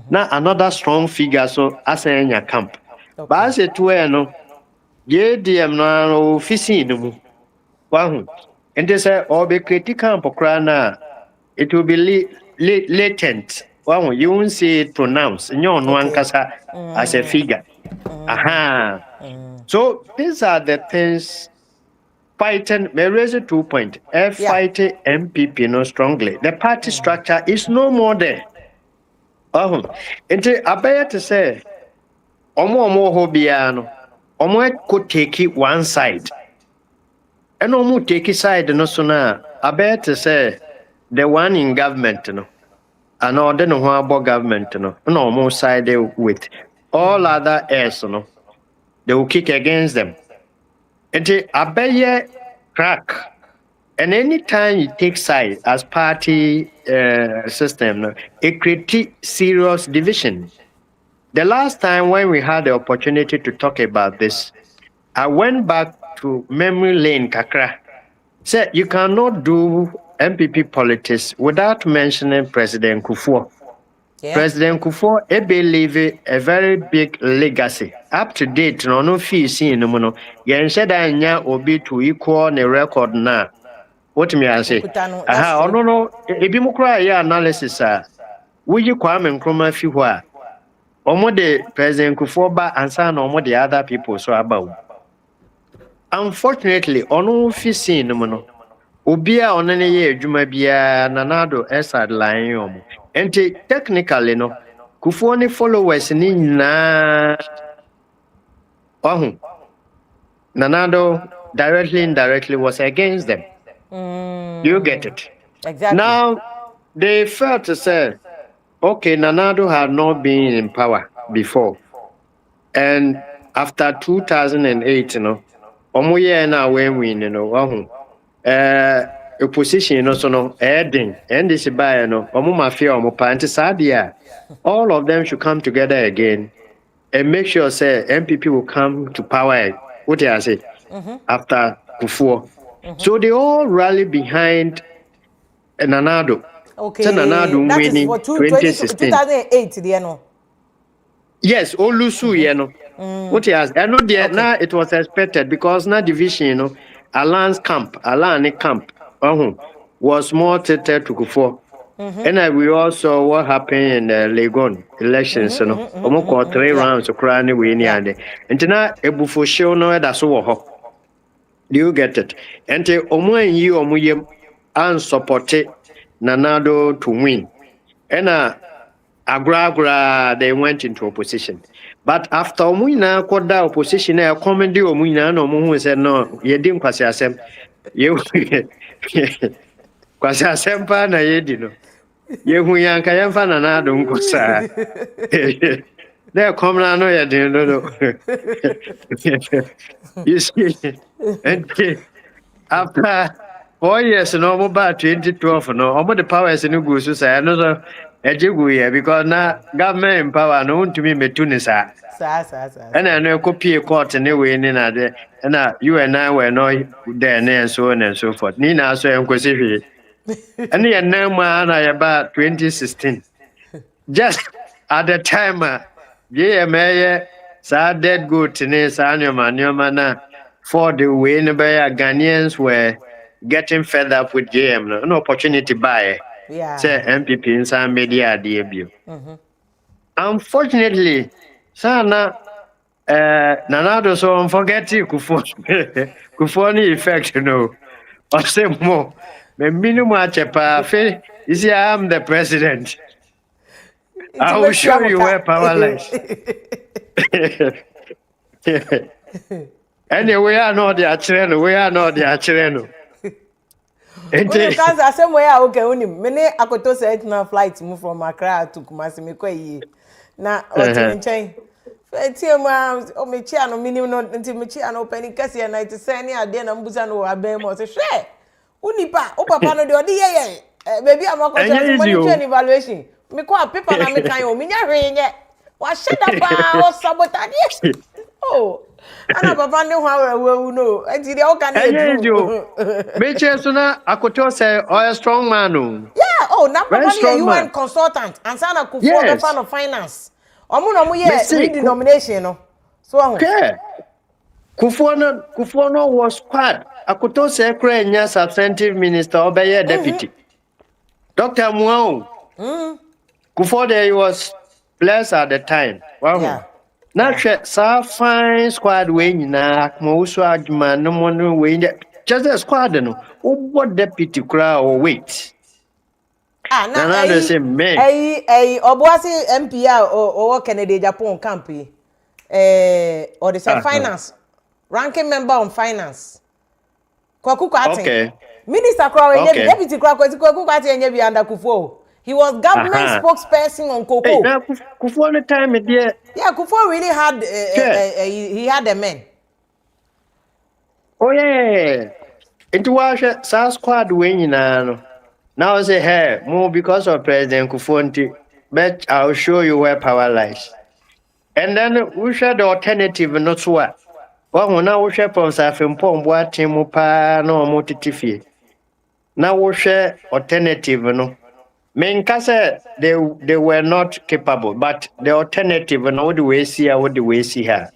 Now another strong figure so as a camp. But as it were no JDM no office no. And they say be critical crana it will be latent. You won't see it pronounced. As a figure. So these are the things fighting. May raise 2 point. Fighting NPP no strongly. The party structure is no more there. And I better to say, Omo hobiano. Omo could take it one side. And Omo take it side no sooner. I better to say the one in government, no. And all the no about government, no more side with all other heirs, no. They will kick against them. And a bear crack. And anytime you take side as party system, it creates serious division. The last time when we had the opportunity to talk about this, I went back to memory lane kakra. Said you cannot do NPP politics without mentioning President Kufuor. President Kufuor leave a very big legacy. Up to date, no fee seen no no. Yen said anya obi to equal the record na. What me I say? No. Ebi mo kra ya analysis we you Kwame Nkrumah fi ho a. Omo de President Kufuor ba ansa na omo the other people so about. Unfortunately, ono fee seen no no. Obia onene ye adwuma bia nanado esad line yomo. Enti technically no Kufuor ni followers ni na Nanado directly indirectly was against them. You get it. Exactly. Now they felt to say okay, Nanado had not been in power before. And after 2008, omo ye na when win, a position no so no heading and this by no omo mafia omo party sadia. All of them should come together again and make sure say NPP will come to power. What I say after Kufuor. So they all rally behind Nanado. Okay, So Nanado that is winning for 2016. 2008, the no. Yes, Olusu, you know. What he has, I know there now it was expected because now division, you know, Alan's camp, was more tilted to Kufuor. And we also what happened in the Legon elections, you know, almost 3 rounds of crying we near there. And now a buffo show no that's so. Do you get it? And the Omo and support Nanado to win. And Agra, they went into opposition. But after Omuina called the opposition, a comedy Omuina, no one said, no, you didn't pass yourself. You pass yourself, and I did know. You yank, I am fan and I don't go, sir. They're coming, I know you didn't know. You see, and after 4 years, no about 2012, no, all the powers in the goose, I know. Because now government in power no to me metunisa. And I know copy a court anyway in there. And you and I were not there and so on and so forth. Nina so inquisitive. And the name I about 2016. Just at the time, yeah, mayor, sad dead good to this annual for the way Ghanaians were getting fed up with JM. No opportunity buy. Yeah. Say NPP in some media debut. Unfortunately, Sana Nanado so unforgettable Kufuor effect, you know. Or say more. The minimum chepa you see, I am the president. I will show you where power lies. Anyway, I know the children, we are not the children. Because I say way okay only many akoto say na flight move from Accra to Kumasi me kwa yi na otin nchen tie ma o me chia no minim no nti me chia no pani kase na it say ni ade na mbuza no aben mo say hwe unipa o papa no de odi ye baby amakoto so money train evaluation me kwa paper na me kan o me nya hwe nye wa sheda pa o sabotage oh ana papa ne hwa we no enti de o kan e do me che so na akoto say a strong man no yeah oh na papa ne UN consultant and sana Kufuor the fan of finance omo no mo ye redenomination no so okay Kufuor no was squad akoto say kra nya substantive minister obeye deputy Dr. Muau Kufuor there he was blessed at the time wow yeah. Now, so fine squad wing na most man no one wing just a squad no what deputy crowd or wait. Now the same man. Obuasi MPR or Kennedy Japan camp or the same finance ranking member on finance. Okay. Minister crowd deputy crowd Kwaku under Kufuor. He was government spokesperson on Cocoa. Hey, now Kufuor the time there. Yeah, Kufuor really had he had a man. Oh yeah. It was a squad winning now. Now say hey, more because of President Kufuor. But I'll show you where power lies. And then we share the alternative not so what. Well, now we share from Safin what Timupa no Motitifi. Now we share alternative no. Menkasa they were not capable, but the alternative no the way see what the way see her.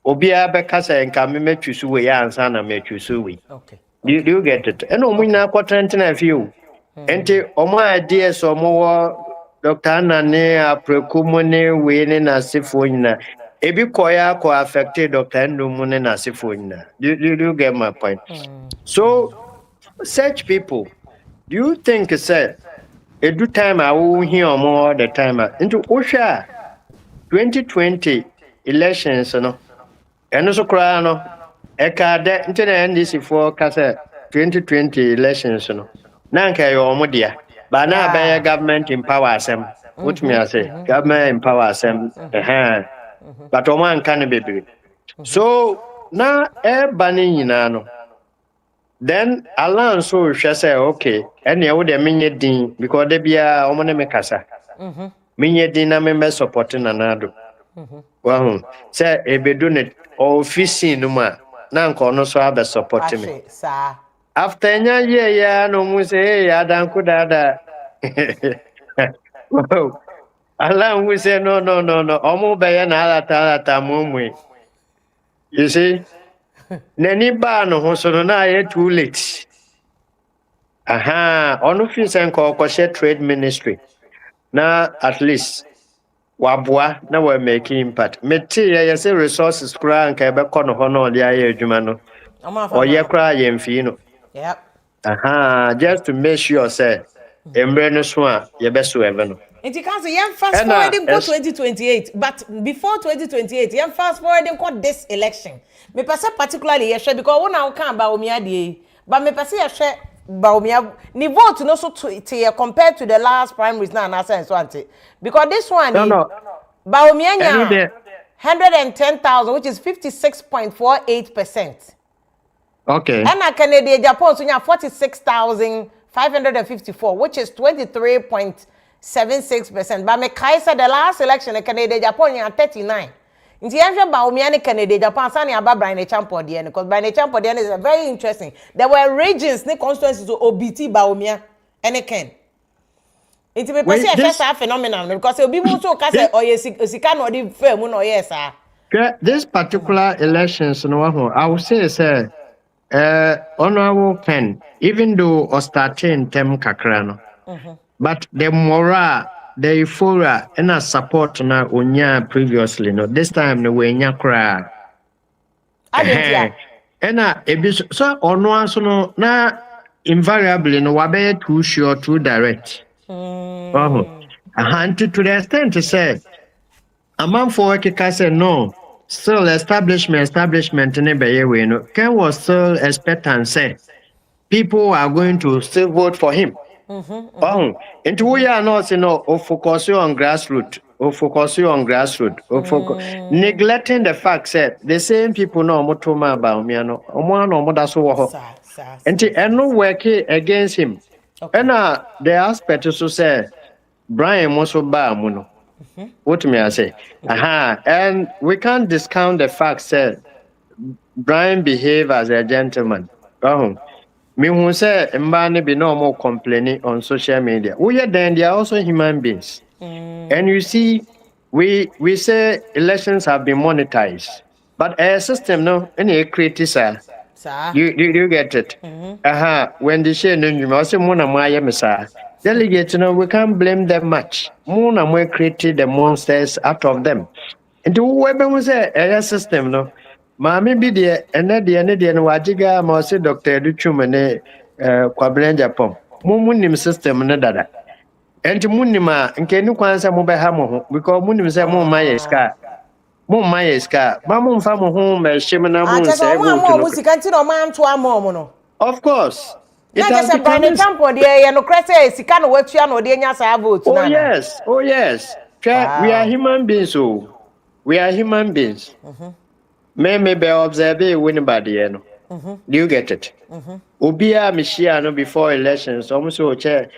Obia bekasa enka me choose we answer na me choose we. Okay. Do you get it? And omo na kwatrent na few. Enti omo idea so omo Dr. Anane apreku ne we ne na sefo nyina. Ebi koya ko affected Dr. Ndumu ne na sefo nyina. Do you get my point? So such people, do you think say every time I will hear more the time into Osha 2020 elections, no, and also cry no, Eka de into the NDC for Casa 2020 elections, no, Nanka your modia, but now by a government in power, Sam. What me I say, government in power, Sam, but Oman can be. So now, banning in ano. Then Alan so she say okay, and you would minye din because they be a omone me kasa. Minye din na me supporting anado. Well, say ebedu ne office no ma na nko no so abe support me. Ahwe sa. After nya ye ya no mu say hey adanku dada. Wow. Alan we say no. Omo be ya na alata mumu. You see? Nani ba no ho so no na ye too late. Aha, ono fi sen ko share trade ministry. Na at least wabua na we make impact. Meti ye say resources kura nka be kono ho no dia ye adwuma no. Or ye kura ye mfi no. Yep. Aha, just to make sure say embre no so a ye be so ebe no. It can say fast forwarding go 2028, but before 2028, fast forwarding go this election. Me pass particularly yes because when I can Bawumia dey, but me pass yes Bawumia ni vote no so to compared to the last primaries now na sense so ante. Because this one Bawumia nya 110,000 which is 56.48%. Okay. And na Canada Japan so nya 46,554 which is 23.76%. But me kaisa the last election Canada Japan nya 39. Nti yenhwe Bawumia ne Canada Japan sa ne aba Brian Champo de because Brian Champo de is very interesting. There were regions ne constituencies to OBT Bawumia and Ken. Nti me pese e say phenomenon because obi mu so ka say oye sika no de fair mu no yes ah. This particular elections no I would say honorable pen even though or starting tem kakra no. But the morale the euphoria and a support na onya previously no this time no we nya kra and so ono so no na invariably no wabe too sure too direct to the extent to say a man for ka say no still establishment in be we no can was still expectant say people are going to still vote for him. Into we are not focus on grassroots, neglecting the fact that the same people know motoma Bawumia no that's what and no work against him. And the aspect to say Brian Moso Bamuno. What may I say? And we can't discount the fact that Brian behave as a gentleman. Me who say mbani be no more complaining on social media. Then they are also human beings. And you see, we say elections have been monetized. But a system no any criticize. You get it? When they say no you must say mona maya mesa. Delegates we can't blame them much. Mona we created the monsters out of them. And whoever was a system no. Mami bi de ene de no wajiga ma se Dr. Educhuma ne Kwabena Japan. Munim system ne dada. Enti munim a nke ni kwansa mo be ha mo ho because munim se mo maye ska. Mo maye ska. Ma mo mfa mo ho ma hye na mo se go to. Musika nti no ma nto amom no. Of course. It has a Brian Champo de no krese sika no watua no de nya sa vote na. Oh yes. We are human beings we are human beings. May be observe anybody, you know. Do you get it? Ubia Mishia no before elections, almost chair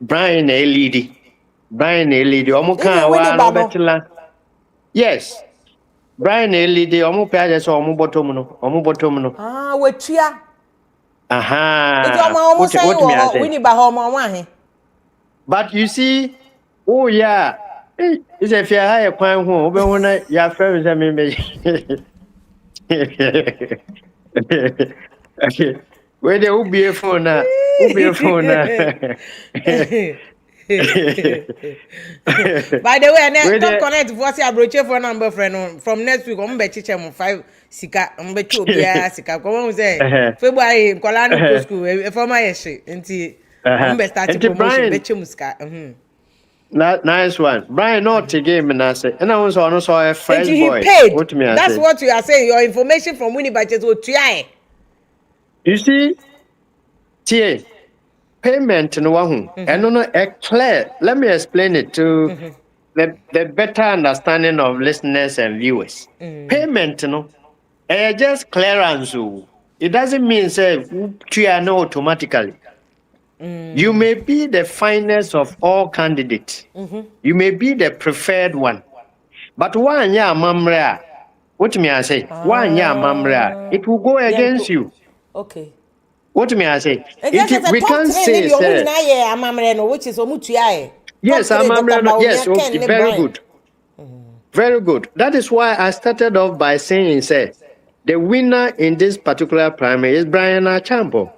Brian a lady. Yes. Brian a lady, omu paya so omu bottom no. Wetua. But you see, oh yeah. It's a fair higher point home, but when your friends are me. Where they will be a phone now. By the way, I don't connect what's your brochure for number friend from next week. I'm bet you 5 sika. I'm bet you sika. Come on, say February. Kolani school. For my issue, until I'm bet start promotion. Bet you muska. Nice one. Brian not to game and I say, and I also a fresh boy. Paid. That's what you are saying. Your information from Winnie Badges will try. You see, TA payment no one. And no clear. Let me explain it to the better understanding of listeners and viewers. Payment no just clearance. it doesn't mean say you know automatically. You may be the finest of all candidates. You may be the preferred one. But one year mamre, what me I say? 1 year mamre, it will go against you. Okay. What me I say? We can't say, sir. Which is Omutuae. Yes, yes, okay, very good. Very good. That is why I started off by saying, say, the winner in this particular primary is Brian Achampo.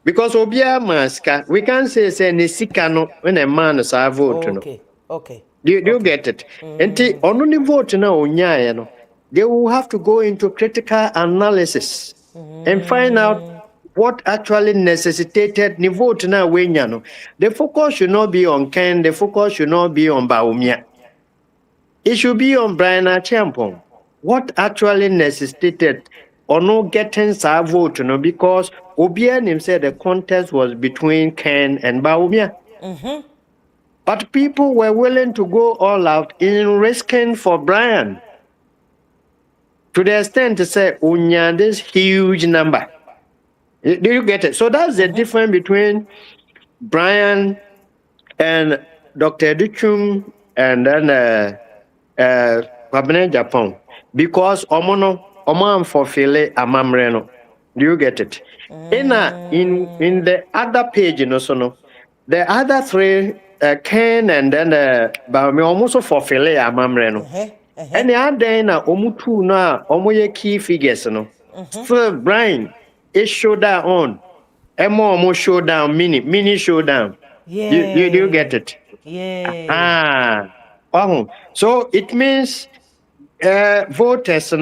Because Obia Maska, we can say Nisikano when a man is a vote. Okay, okay. Do you get it? And only vote now, they will have to go into critical analysis and find out what actually necessitated the vote now. The focus should not be on Ken, the focus should not be on Bawumia. It should be on Brian Achampong. What actually necessitated or not getting a vote, because Obianim said the contest was between Ken and Bawumia. But people were willing to go all out in risking for Brian. To the extent to say, Unya, this huge number. Do you get it? So that's the difference between Brian and Dr. Duchum and then Kwabene Japan. Because Oman fulfill Amamreno. Do you get it? In the other page, the other three, Ken and then Bawumia almost fulfill Amamreno. And the other na omutu na omoye key figures for Brian is showdown on more showdown mini showdown. Yeah. You get it? Yeah. So it means voters,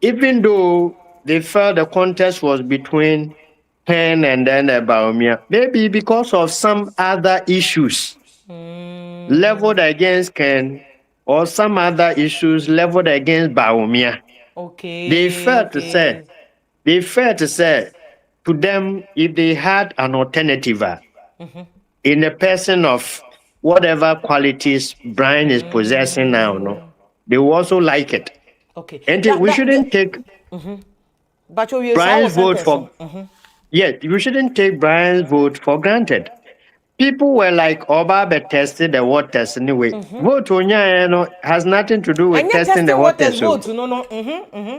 even though they felt the contest was between Ken and then Bawumia, maybe because of some other issues leveled against Ken or some other issues leveled against Bawumia. Okay. They felt to say to them, if they had an alternative in a person of whatever qualities Brian is possessing now, they will also like it. Okay. And we shouldn't take Brian's vote for yes, we shouldn't take Brian's vote for granted. People were like, Oba tested the waters anyway. Vote has nothing to do with testing the waters.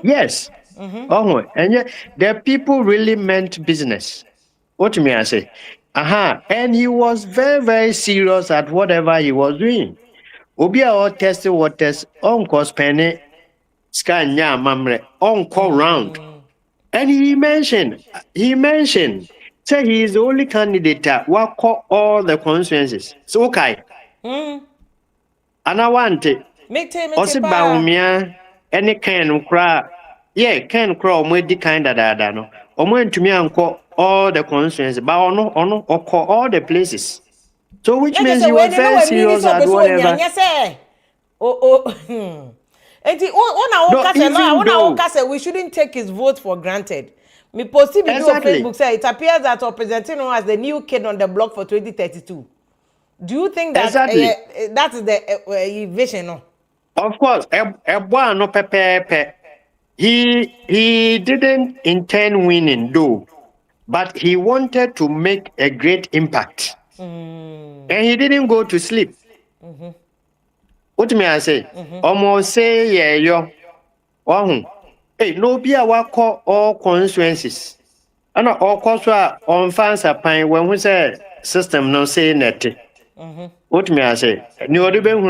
Yes. And yet, the people really meant business. What may I say? And he was very, very serious at whatever he was doing. Obia all tested waters, on spending scan ya mamre, on call round. And he mentioned, say he is the only candidate that will call all the constituencies. So okay. And I want it. Also Bawumia, any can cry. Yeah, can crawl with the kind of that. No, or went to me and call all the constituencies, but or call all the places. So which means you were very serious at whatever. We shouldn't take his vote for granted. Me posted video on Facebook say it appears that representing as the new kid on the block for 2032. Do you think that that is the vision? No? Of course, no pepe. He didn't intend winning though, but he wanted to make a great impact, and he didn't go to sleep. What may I say? Almost say yo. Hey, no be a call all constituencies. And all course on fans a pine when we say system no say net. What may I say? No, the ben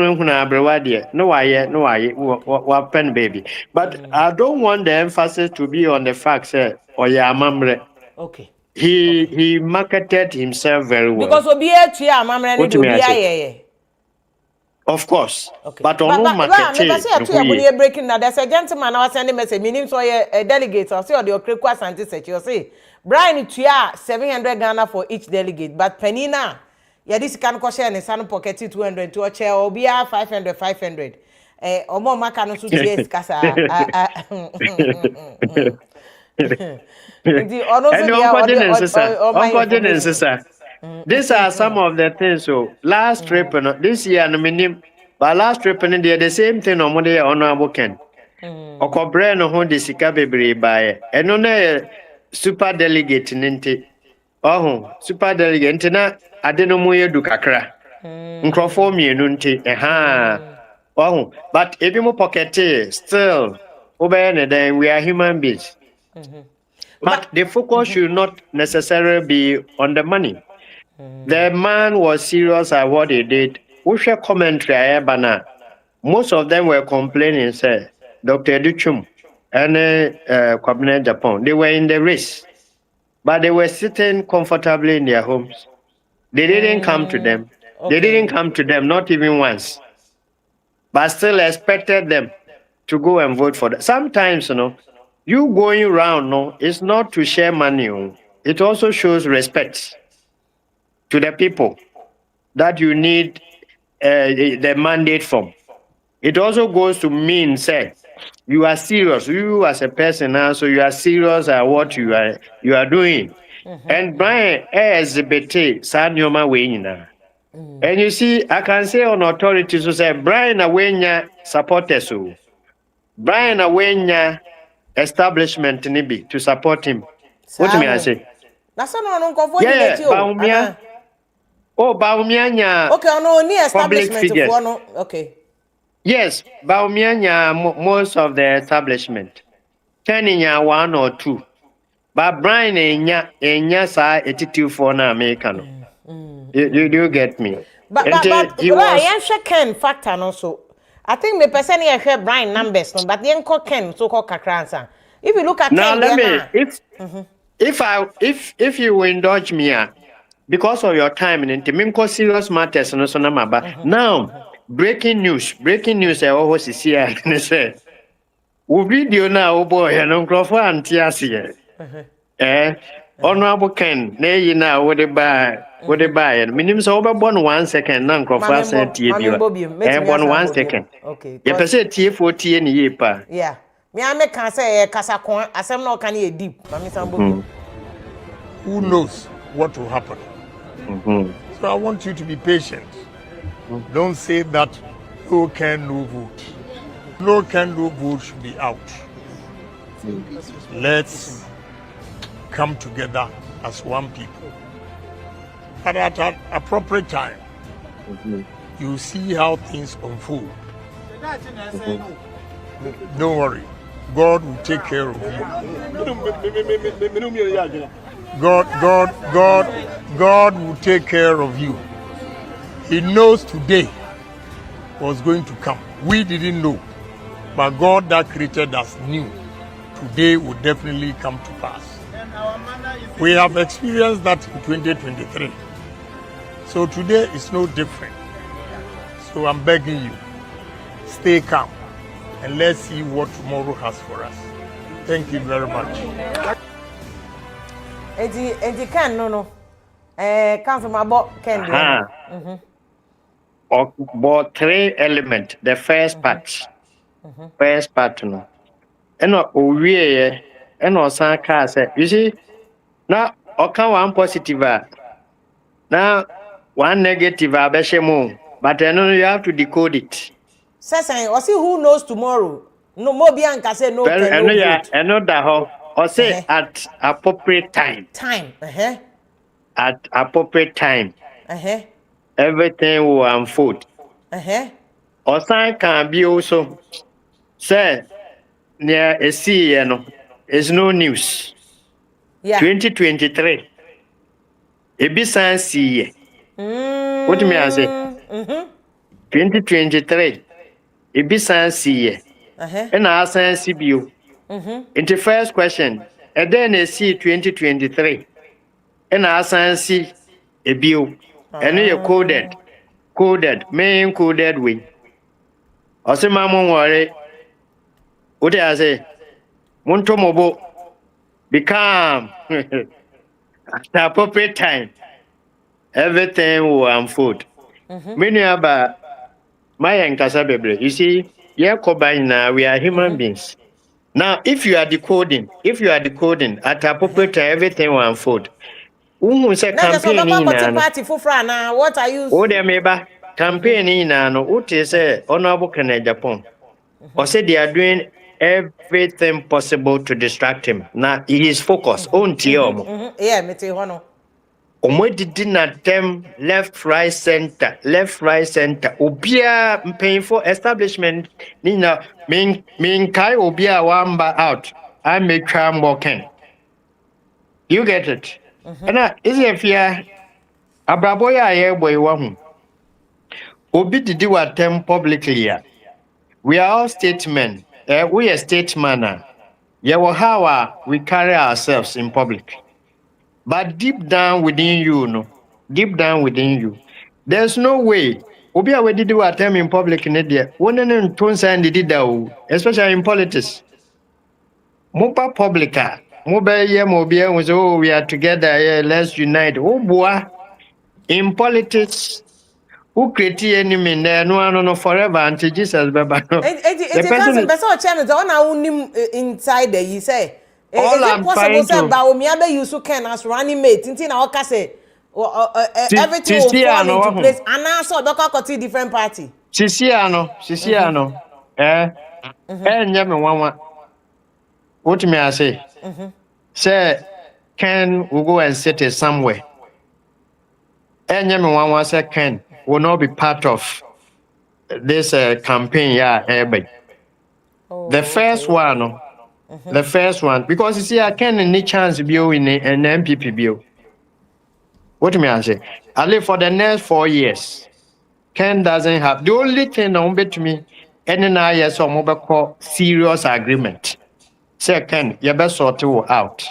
no, I pen baby. But I don't want the emphasis to be on the fact that mamre. Okay. He marketed himself very well. Because mamre of course, okay. But on marketing, breaking now. There's a gentleman I was sending message. Meaning so a delegate or say or the Okrekwa Santi you say Brian Tuya 700 Ghana for each delegate, but Penina, this can cost and San pocket 200 to a chair or be 500. Or more Macano to GS Casa. These are some of the things. So last trip, this year, but last trip, the same thing on Monday honorable Ken. Okobre no ho de sika bebre bae. Eno na super delegate ninte. Oh, super delegate nte na ade no mo yedu kakra. Nkrofo mienu nte. Oh, but ebi mo pocket still. Then we are human beings. But the focus should not necessarily be on the money. The man was serious at what he did. We share commentary, Bana. Most of them were complaining, say, Dr. Duchum and Kwabene Japan. They were in the race, but they were sitting comfortably in their homes. They didn't come to them. They didn't come to them, not even once. But still expected them to go and vote for them. Sometimes, you going around, it's not to share money. It also shows respect to the people that you need the mandate from. It also goes to mean, say, you are serious. You as a person now, so you are serious at what you are doing. And Brian exhibit Sanyoma Wayna. And you see, I can say on authority to say Brian Awenya supporters. Brian Awenya establishment nibi to support him. What do I say? That's no go yeah, Bawumia. Oh, Bawumia nya. Okay, no ni establishment for no. Okay. Yes, Bawumia nya most of the establishment. 10 nya 1 or 2. But Brian nya sa attitude for na American. You get me? But I am Ken factor also. I think the person here share Brian numbers, no, but then call Ken so called Kakransa. If you look at now, Ken, if you will indulge me, because of your time and intimate serious matters, no so now breaking news. I always see and say, "We video now, oh boy, and Uncle and Tiasi." Honorable Ken, nay, you now what they buy. And minimum so over 1 second, Uncle Fast and T1 1 second. Okay, you per se T40 and yepa. Yeah, me I make can say Casacon, as I'm not can eat deep. Who knows what will happen? So I want you to be patient. Don't say that no can, no vote. No can, no vote should be out. Let's come together as one people. But at an appropriate time, you see how things unfold. Don't worry. God will take care of you. God will take care of you. He knows today was going to come. We didn't know. But God that created us knew today would definitely come to pass. We have experienced that in 2023. So today is no different. So I'm begging you, stay calm and let's see what tomorrow has for us. Thank you very much. Edi Ken no. Council about Ken. About 3 elements. The first part. First part no. Eno owie eno san ka say, you see, now oka one positive now one negative abeshemu, but you have to decode it. Say or see who knows tomorrow. No more Bianca say no. Or say at appropriate time. At appropriate time. Everything will unfold. Or sign can be also say near a sea, it's no news. Yeah. 2023. It be sign see. What do you mean I say? 2023. It be sign see. And I say CBU. In the first question, and then I see 2023. And I say a bill. And you coded, main coded way. Also, my mom worry. What I say? Montomobo, be calm. At the appropriate time, everything will unfold. Many about my Ankasa, you see, now we are human beings. Now, if you are decoding, at the appropriate time, everything will unfold. Who say campaigning now? What are you? Oh, there may be campaigning now. What is Honorable Kennedy Japan? Or say they are doing everything possible to distract him. Now he is focused on Tiomo. Yeah, me too. Hono. Did not them left, right, center. Obia painful establishment. Nina mean kai obia wamba out. I make tram walking. You get it? And is it fear? Abraboya air boy one. Obi did you attempt publicly. We are all statesmen. We are statesmen. Yeah, how we carry ourselves in public. But deep down within you, there's no way. Obi already do attempt in public in India. One and two sign the did especially in politics. Mopa publica. Mobile was we are together, let's unite. Oh boy. In politics, who create enemy there? No, forever until Jesus. The person channel on our inside there. You say, all is it possible say Bawumia be use Ken as running mate? Inti na oka say everything will fall into place. And now so doka koti different party. Sisiano. Nyame wanwa. What may I say? Say Ken will go and sit somewhere. Nyame wanwa say Ken will not be part of this campaign. The first one. The first one, because you see, I can't any chance be in an NPP bill. What may I say? I live for the next 4 years. Ken doesn't have the only thing on bet me any years or mobile call serious agreement. Say Ken, you better sort you out.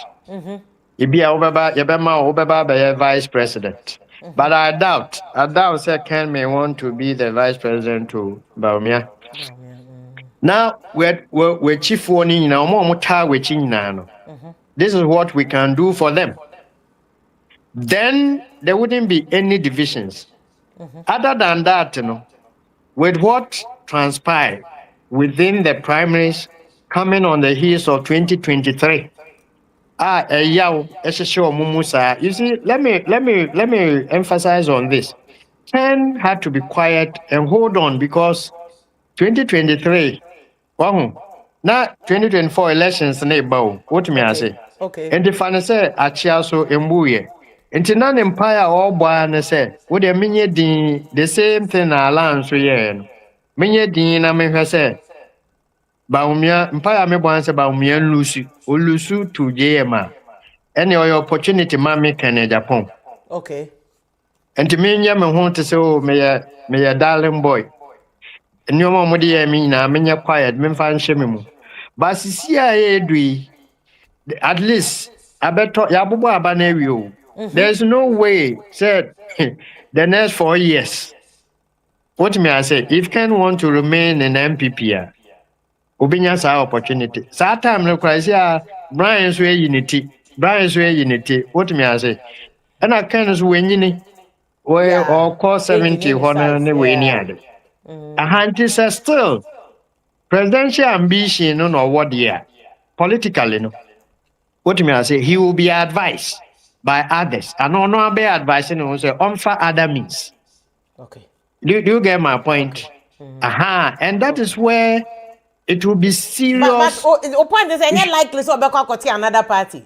You be a vice president. But I doubt say Ken may want to be the vice president to Bawumia. Now we're chief warning now. This is what we can do for them. Then there wouldn't be any divisions. Other than that, with what transpired within the primaries coming on the heels of 2023. You see, let me emphasize on this. Ken had to be quiet and hold on because 2023. Wow. Now 2024 elections neighbor. What may I say? Okay. And the final say Achiaso Embuye. And non empire all boy say, would a minye the same thing allowance yen. Minye din I may say. Bawumia empire me boy say Bawumia Lusu to JMA. Any opportunity mammy can Japan. Okay. And to me, me want to say, oh, may a darling boy. No more dear me now, me quiet, me fan shame. But see, at least I bet Yabuba Abanerio. There's no way, said the next 4 years. What may I say? If Ken want to remain in MPP, Obinyas our opportunity. Satam no crisis, Brian's way unity. What may I say? And I can't win or call 70 100 way near. It is still presidential ambition, no, what year? Politically, no. What may I say? He will be advised by others. And no be advising on say for other means. Okay. Do you get my point? And that is where it will be serious. But point is any likely so be another party.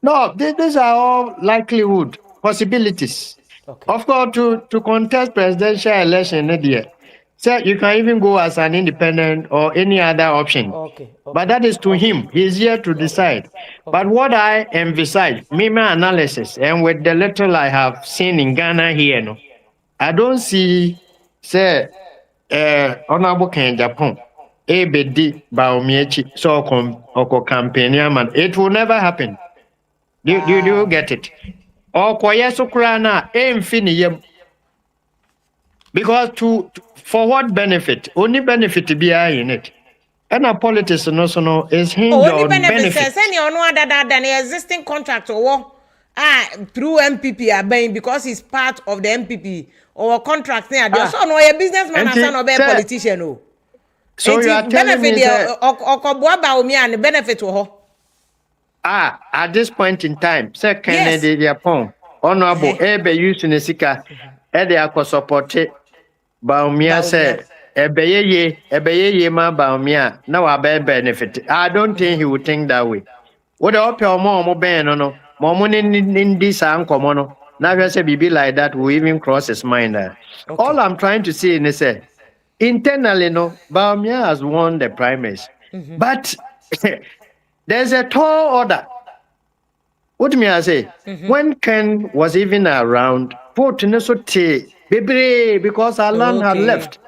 No, these are all likelihood, possibilities. Okay. Of course, to contest presidential election in India, so you can even go as an independent or any other option. Okay. But that is to him. He's here to decide. But what I emphasize, my analysis, and with the little I have seen in Ghana here, I don't see, say, Honorable Ken Japan, ABD Bawumia, so campaign, man. It will never happen. Do you get it? Or Kwayasukrana aim because for what benefit? Only benefit to be in it. And our politics no is hinged on benefit. Any on other than the existing contract or through NPP because he's part of the NPP or contract there. So no a businessman and son of a politician. So you are telling me that Bawumia and the benefit to her. At this point in time, say Kennedy Japan, Honorable Ebe using the Sika, Edia support Bawumia say ebeye ma Bawumia na wa be benefit. I don't think he would think that way. What the opio mo ben no mo in this ankomo no. Now I say be like that will even cross his mind. All I'm trying to say is say internally no Bawumia has won the primaries. But there's a tall order. What me I say? When Ken was even around, vote no so baby because our land had left.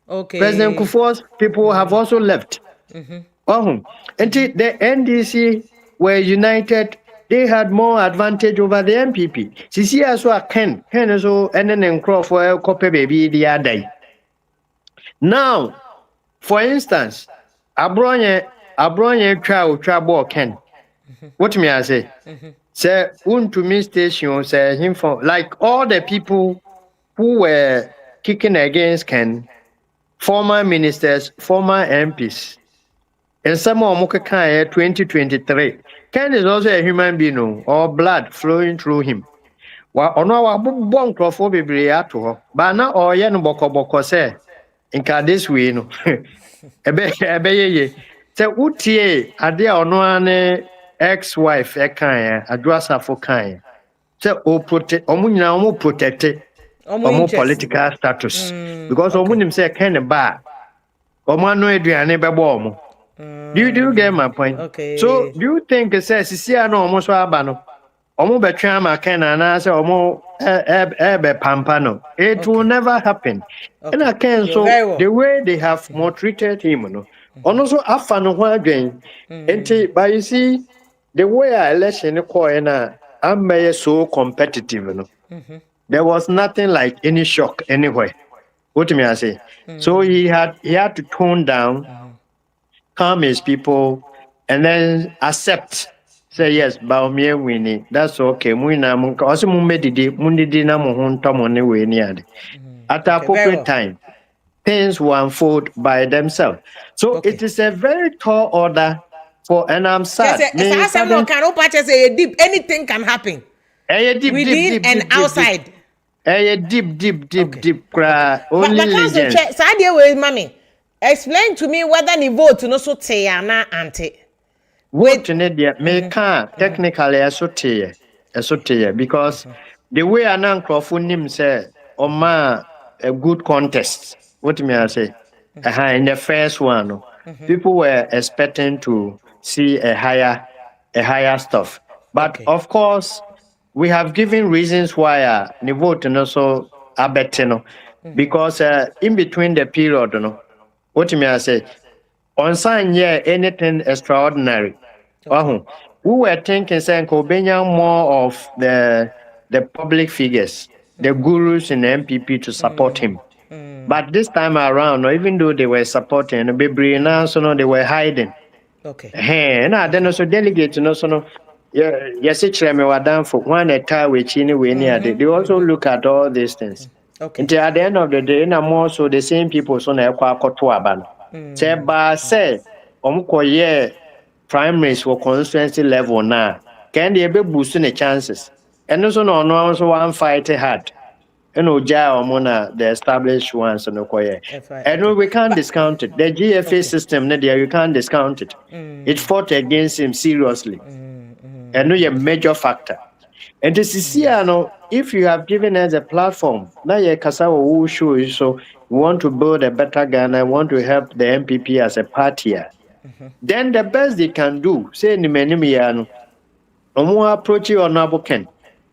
President Kufuor's people have also left. And the NDC were united. They had more advantage over the NPP. Sisi also Ken so and then for copy baby the other day. Now, for instance, Abronye twa Ken. What me I say? Say to me station say him for like all the people who were kicking against Ken, former ministers, former MPs, and some of them 2023. Ken is also a human being or blood flowing through him. Ono wa bon crofo bebre ato ho ba na oye no bokoboko say nka this way no ebe ye say utie ade ono ane ex-wife kan adwasafo kan say o protect omunyina omo protect omo political status because omunim say Ken ba omo anu aduane bebo omo. Do you get my point? So do you think say sisia no omo so aba no omo betwa ma Ken na say omo ebe pampa no it will never happen. And I can so the way they have maltreated him no also afa no ho adwen enti but you see the way our election call na am so competitive no there was nothing like any shock anywhere. What me I say? So he had to tone down, calm his people, and then accept. Say yes, Bawumia winning. That's okay. Also mundidi na muhunta money winning. At appropriate time, things will unfold by themselves. So it is a very tall order for, and I'm sad. Anything can happen. Within and outside. Deep cry. Only legends. Mommy, explain to me whether the vote no so teyana ante. Vote me can't technically esote because the way an uncle nim say a good contest. What me I say? In the first one, people were expecting to see a higher stuff. But of course, we have given reasons why the vote and also abetino because in between the period, what me I say? On sign anything extraordinary. We were thinking saying more of the public figures, the gurus in the NPP to support him. But this time around, even though they were supporting, they were hiding. And then also delegates, yes, for one attack which they also look at all these things. Until at the end of the day, more so the same people so say primaries for constituency level now. Can they be boosting the chances? And also one fight hard. The established ones and we can't discount it. The GFA system, you can't discount it. It fought against him seriously. And a major factor. And this is if you have given us a platform, now you will show you so we want to build a better Ghana, want to help the NPP as a party. Then the best they can do, say in the approach Honorable Ken.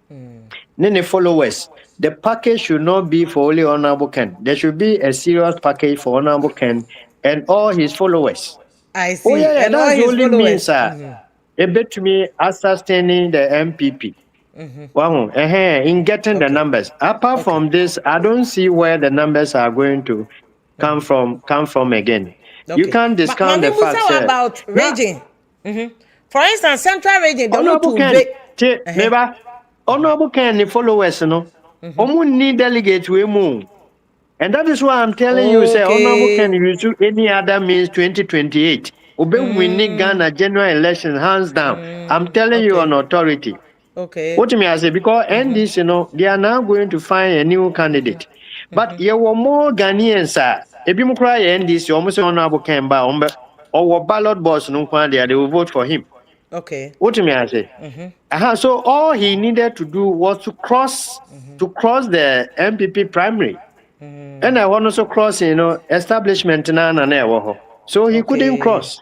Then the followers. The package should not be for only Honorable Ken. There should be a serious package for Honorable Ken and all his followers. I see. And that's all his means, a bit to me sustaining the MPP. In getting the numbers. Apart from this, I don't see where the numbers are going to come from again. You can't discount the fact about region. For instance, Central region, they want to Honorable Ken, the followers, need delegates we move. And that is why I'm telling you, say, Honorable Ken, if you do any other means 2028, we need Ghana general election, hands down. I'm telling you on authority. What do I say? Because NDC, they are now going to find a new candidate. But there were more Ghanaians, ebi mu kura NDC almost honorable Kemba or ballot box no they will vote for him. Okay. What me I say? So all he needed to do was to cross the NPP primary. And I want also cross, establishment na. So he couldn't cross.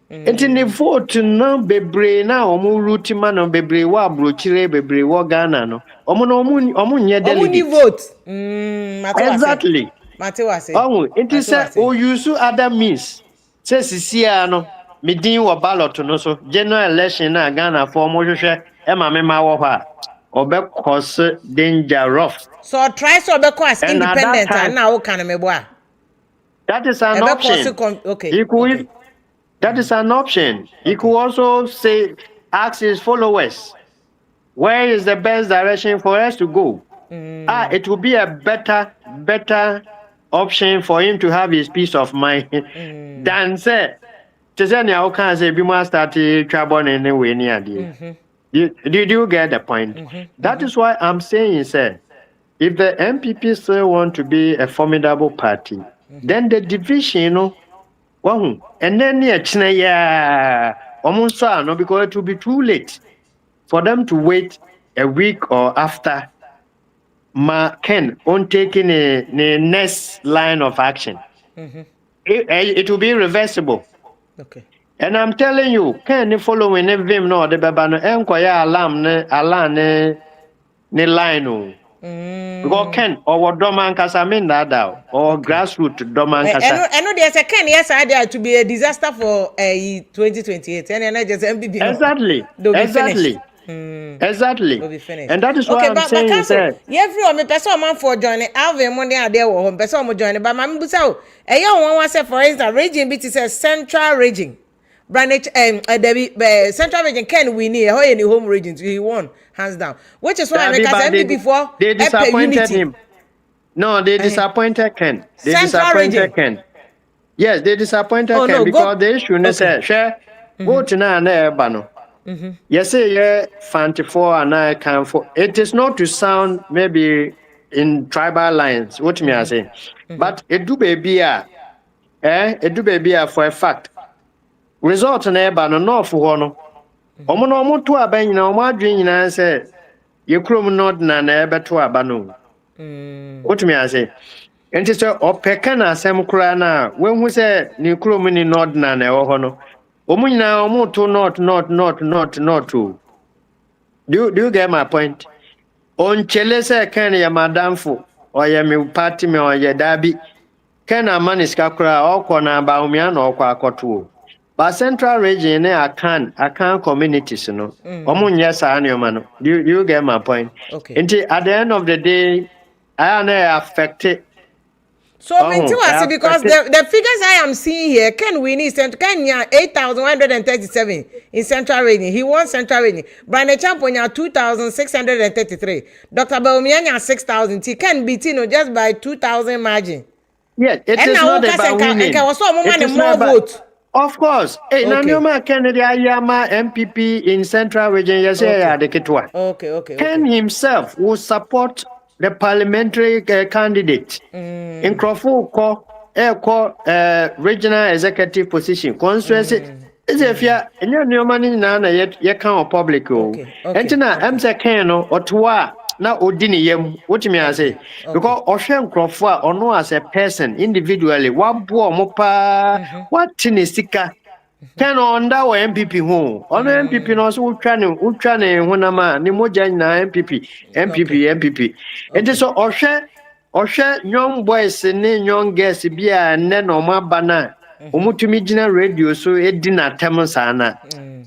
And in the vote no bebre na omu route man no bebre wa brochire bebre wa Ghana no. Omu nye delegate. vote. Exactly. It is use other means. Says sia no me din wo ballot no so general election na Ghana for mo hwehwe e ma me ma wo ha cause dangerous. So try so be as independent and now can me boa. That is an option. Okay. That is an option. He could also ask his followers, where is the best direction for us to go? It will be a better option for him to have his peace of mind than say, "Tizania can say we must start trouble anyway near the." Did you get the point? That is why I'm saying, sir, if the NPP still want to be a formidable party, then the division, and then no, because it will be too late for them to wait a week or after Ken on taking the next line of action. It will be reversible. Okay. And I'm telling you, Ken following him no the babano enquire alarm ne line. Go Ken or Doman Casamin or grassroots Doman Casa. I know there's a Ken, yes, idea to be a disaster for 2028. And I just MPP. Exactly. Exactly. And that is why I'm saying that. Everyone, me person man for joining Alvin Monday are there or person mo join, but I'm busao. A young one say for instance, region BT says central region. Branch central region Ken we need any home region he won hands down, which is why I make us before they disappointed him. No, they disappointed Ken. They disappointed Ken. Yes, they disappointed Ken because they shouldn't say share vote na bano. Yes, yeah, Fanti4 and I can for it is not to sound maybe in tribal lines, what me I say, but it do baby for a fact. Result na eba no for no. Omo no omo to aban na omo adwen na say ye krom no na ebe to aba no. What me I say? Enti so opeka na asem kura na when hu say ni krom ni nod na ewo ho no. Omo nyina omo to not to. Do you get my point? On chele say kan ya madamfo or ya me party me or ya dabi. Kan amanis ka kura okọ na Bawumia na okọ akoto. But central region I can communities no. Omo nya sa anyoma no. Do you get my point? Okay. Until at the end of the day I am affected. So because the figures I am seeing here, Ken Winnie Kenya 8,137 in central region. He won central region. Brian Champonya 2,633. Dr. Bawumia 6,000. He can beat just by 2,000 margin. Yes, it is not about winning. It is more vote. Of course. Hey, Nanyoma Kennedy Ayama MPP in Central Region, yes, okay. Ken himself will support the parliamentary candidate in Crawford regional executive position. Constituency is if you are no money now, you can't public. And now I'm saying, or to na odini yem what me I say because Ocean Crawford or no as a person individually what bo mo pa what tinisika can on that MPP home on MPP no so trying hunama ni moja na MPP it is so Oshe young boys ne young girls bia ne no mabana omutumi gina radio so edina temsana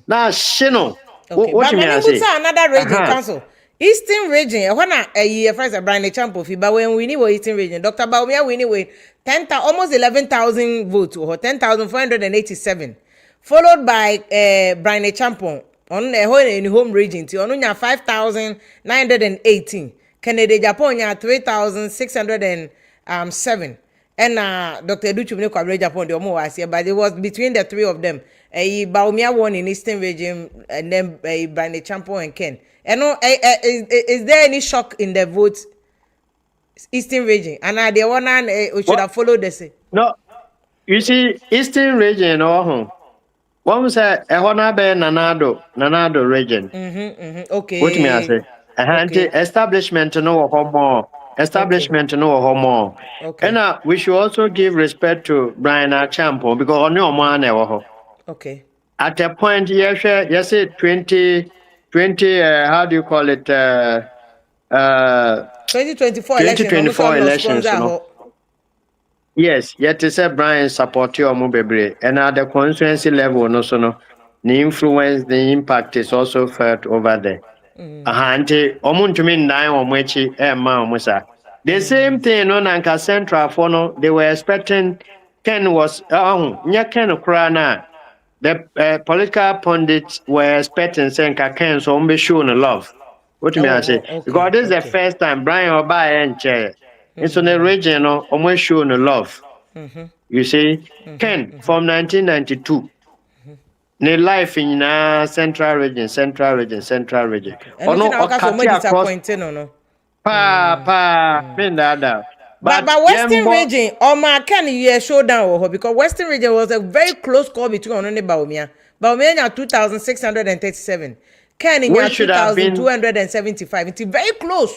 na shino what me I say another radio council Eastern region, when a year first Brian Champo, but when we need Eastern region, Dr. Bawumia we need 10,000 almost 11,000 votes or 10,487, followed by Brian Champo on the whole in home region to Onunya 5,918, Kennedy Japonia 3,607, and Dr. Educhumne Kwabre Japan the Omo was here, but it was between the three of them. Bawumia won in Eastern region, and then Brian Champo and Ken. And is there any shock in the votes Eastern region? And the one should have followed the same. No, you see, Eastern region, oh, one say, a Honabe Nanado region. What me I Okay. say? A handy Okay. establishment no homo, Okay. establishment no homo. And Okay. we should also give respect to Brian Achampo because on your man, Okay. at a point, yes, 20, how do you call it? 2024 election, almost 2024 almost elections, you know. Squanza. Yes, yet to say Brian support your mobile, and at the constituency level, no, so no, the influence, the impact is also felt over there. Ahante, omuntumi nine omwechi ma omusa. The same thing on Anka Central for no, they were expecting Ken was nya Ken Krana. The political pundits were expecting Senka Ken so be shown love. What do I say? Because Okay. this is the Okay. first time Brian Oba and chair. It's on the region, almost shown love. You see, Ken from 1992. Ne life in central region. And Ono nothing I can so okati across disappointing no. mean that. But Western region, my can you showdown because Western region was a very close call between Ono and Bawumia. Bawumia now 2,637. Ken in we should have been 2,275. It's very close.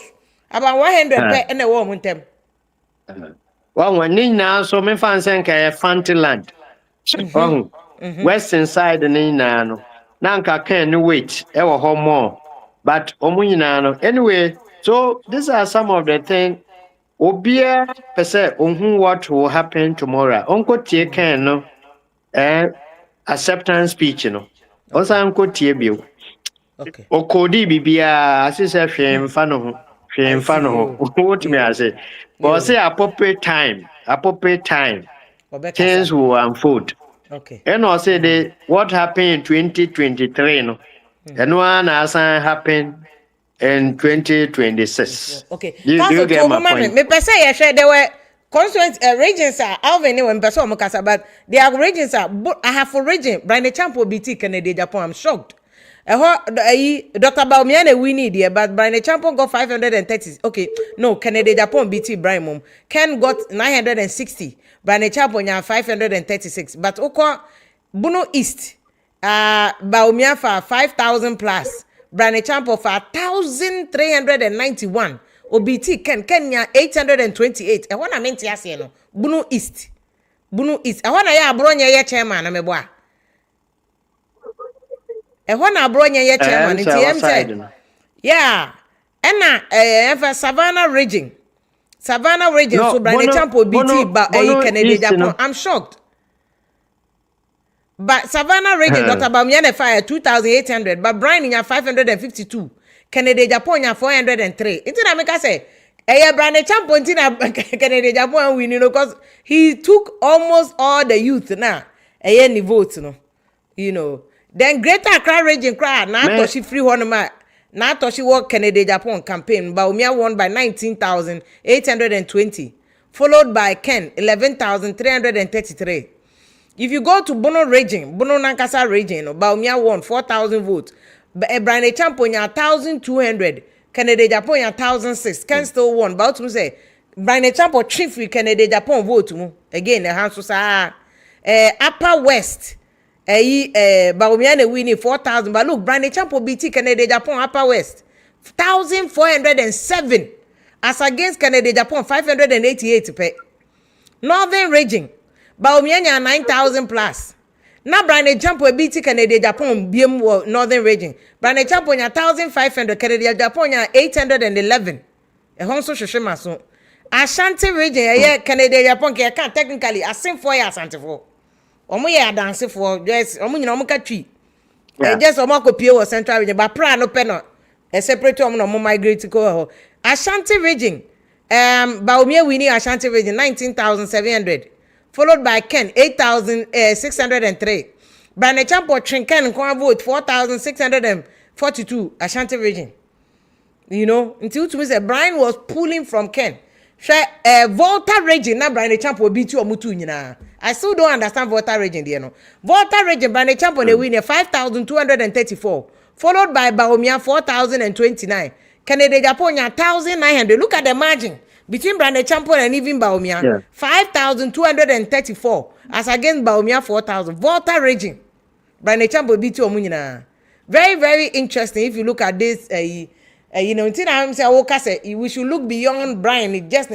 About 100 per and a woman them. one now so me fan senka fancy land. Western side nina no. Nanka Ken wait ever home more. But no. Anyway, so these are some of the things. Obia pese what will happen tomorrow. Uncle tie Ken no acceptance speech no. Also uncle tie bio. Okay. Okodi bibia asise hwemfa no what me I say? But say appropriate time. Things will unfold. Okay. And also what happened in 2023 no. And one as happened in 2026. Okay. You get my point? Me pese ye share there were constituent regions are Alvin when person mukasa but their regions are I have for region Brian Champo BT Canada Japan. I'm shocked. Dr. Bawumia na winnie there but Brian Champo got 530. Okay. No, Canada Japan BT Brian mom. Ken got 960. Brian Champo nya 536. But Oko Buno East Bawumia for 5,000 plus. Brian Champo for 1,391. OBT Kenya 828. I want to mean to no. Bunu East. I want to ya abronya ye chairman na meboa. I want to abronya ye chairman in TM. Yeah. Ena Savannah region. No, So Brian Champo BT but Canada Japan. I'm shocked. But Savannah region, Dr. Bawumia fire 2,800, but Brian in 552. Canada Japan 403. Into that make I say, Brian Champo in Canada Japan win, because he took almost all the youth now. Any votes, Then Greater Accra region cry now she free one ma. Now she work Canada Japan campaign. Bawumia won by 19,820, followed by Ken 11,333. If you go to Bono Nankasa region, Bawumia won 4,000 votes. Brian Champo 1,200. Canada Japan 1,006. Ken still won. But to say, Brian Champo chief with Canada Japan vote. Again, the hands was Upper West. Bawumia winning 4,000. But look, Brian Champo BT Canada Japan Upper West 1,407 as against Canada Japan 588. Northern region. Bawumia 9,000 plus. Now Brian Champo BT Canada Japan BM Northern region. Brian Champo 1,500. Canada Japan 811. A home social shema. Ashanti region Canada Japan can't technically I sing for Ashanti for. Omo dance for just omo ka twi. Just omo ko pie central region but pra no peno. A separate omo migrate ko. Ashanti region. Bawumia winning Ashanti region 19,700. Followed by Ken 8,603. Brian Champo Trinken vote 4,642 Ashanti region. Until to me say Brian was pulling from Ken. Volta region na Brian Champo beat you omutu nyina. I still don't understand Volta region there Volta region Brian Champo they win 5,234. Followed by Bawumia 4,029. Canada Japan 1,900. Look at the margin. between Brandon Champion and even Bawumia, Yeah. 5,234 as against Bawumia 4,000. Volta raging. Brandon Champion beat you omunina. Very, very interesting if you look at this. You know, we should look beyond Brian. It just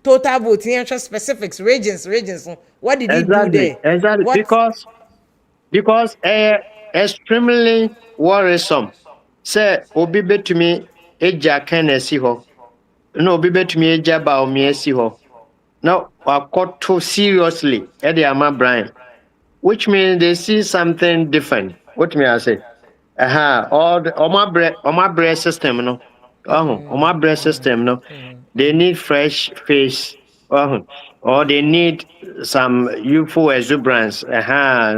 total voting, specifics, regions. What did he do there? Exactly. What? Because extremely worrisome. Say obi betumi eja Kennedy ho. No obi betumi eja Bawumia si ho. Now wakoto seriously Eddie Ama Brian. Which means they see something different. What may I say? All the my breast system, no. My breast system, no. They need fresh face. Or they need some youthful exuberance.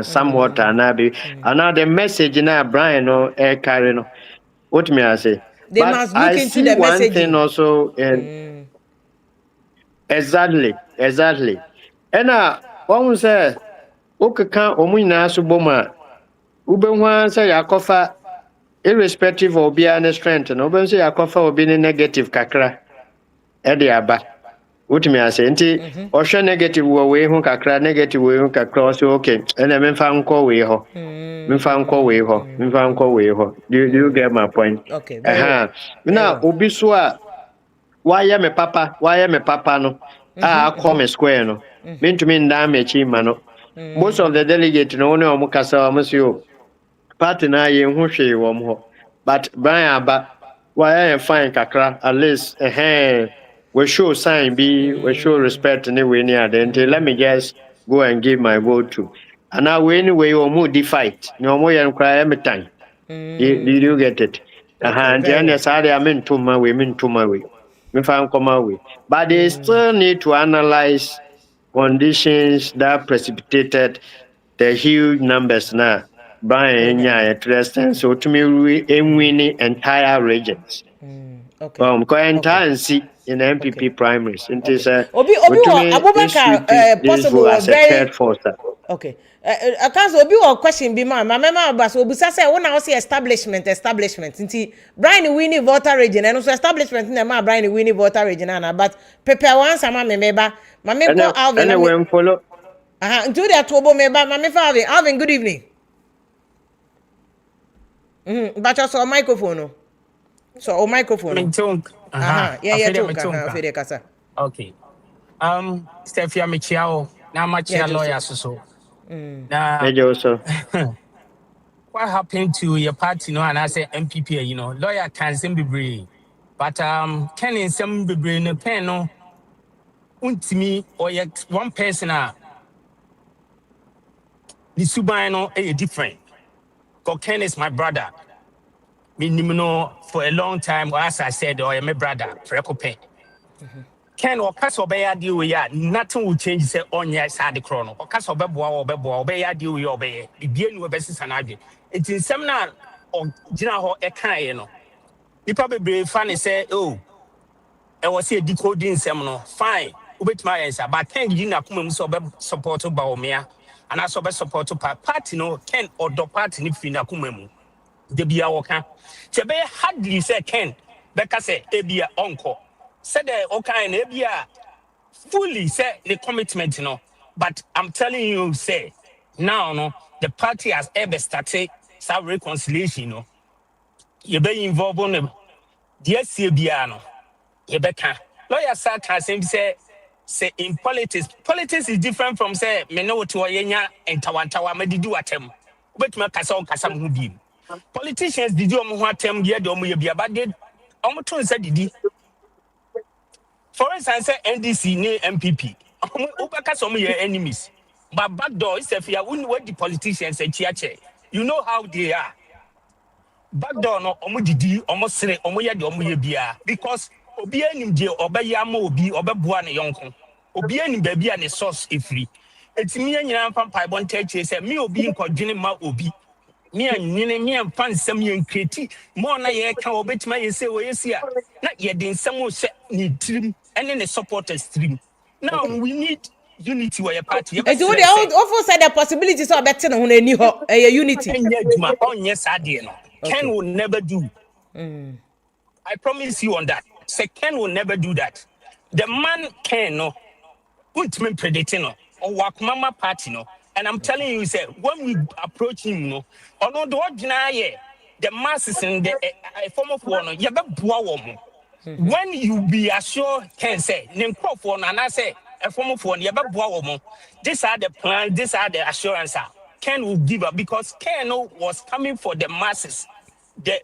Some water and another message in Brian no air carry no. What may I say? They But must look I into see the one messaging. thing also. Exactly. And one say. Okeka omu nyinaa so bom a wobɛhu a sɛ yɛakɔfa irrespective of obiara ne strength no wobɛhu sɛ yɛakɔfa obi ne negative kakra ɛde aba wotumi ase nti ɔhwɛ negative wɔ wei ho kakra negative wei ho kakra ɔsɛ okay ɛna memfa nkɔ wei hɔ do you get my point? Okay, very well. Na obi so a wayɛ me papa no a akɔ me square no mentumi ndaa m'akyi ma no. Most of the delegates no only omukasa omusio party na ye hu hwe wom ho but Brian Aba why fine kakra at least we show sign be we show respect anyway near then let me just go and give my vote to and now we anyway omu di fight no omu yen cry every time. Did you get it? And then sorry I mean to my way me fan come away but they still need to analyze conditions that precipitated the huge numbers now Brian to the extent so to me winning entire regions. Entire in NPP primaries. It is Obi Abubakar possible as a third force. Okay. I can't obi or question be man. My mama bas obi say when I see establishment nti Brian winning voter region and also establishment na ma Brian winning voter region na but prepare one sama me meba ma me go Alvin anyway follow into that to meba ma me for Alvin good evening. But also a microphone no. So a microphone. Yeah, kasa. Okay. Stefia Michiao, now my chair lawyer so. What happened to your party, no, and I say NPP, you know, lawyer can be brave. But can in some be brave no pen no to me or one person the subino a different. Because Ken is my brother. Me know for a long time, as I said, or my brother, Frekope. Ken or Casobea deal with ya, nothing will change say on your side the chrono. Or Casobeboa or Beboa, obey deal with your bay. The being with basis and idea. It's in seminar or General Ekano. You probably be funny say, oh, I was here decoding seminar. Fine, with my answer, but Ken Gina come so support to Bawumia, and I saw support to party no Ken or the party if you kumemu. The be our can. Chebe hardly say Ken, Becca say, Ebia uncle. Said the okay, Ebia fully say the commitment, you know. But I'm telling you, say, now, no, the party has ever started some reconciliation, you know. You be involved on them. Dear Sibiano, you better. Lawyer Saka say in politics is different from say, me know to Yenya and Tawantawa, me do at him. But my Casson Casam who be. Politicians did you want them yet, but did almost said did. For instance, NDC near NPP. Ubaka some your enemies. But backdoor is if you wouldn't what the politicians say chiache. You know how they are. Backdoor no omudidi almost say omoya de omoye bia because obi anim je obaya ma obi obeboa ne yonko. Obi anim baby and source ifri. Etimi anyina mfa pai bon tache say me obi nkodwene ma obi. Me anyine me mfa nsam ye nkreti mo na ye ka obetima ye say oyesi a na ye de nsam o hye ne tirim ene ne supporters stream. Now we need unity where your party. And do they also said the possibilities of better than any unity. Ken will never do. I promise you on that. Say Ken will never do that. The man can no, ultimate predicting no, or work mama party no. And I'm telling you, say when we approach him, no, or no, the ordinary, the masses in the form of one, you have a when you be assured, can say, name for and I say, a form of one, you have a these are the plans, these are the assurance. Ken will give up because Ken was coming for the masses. The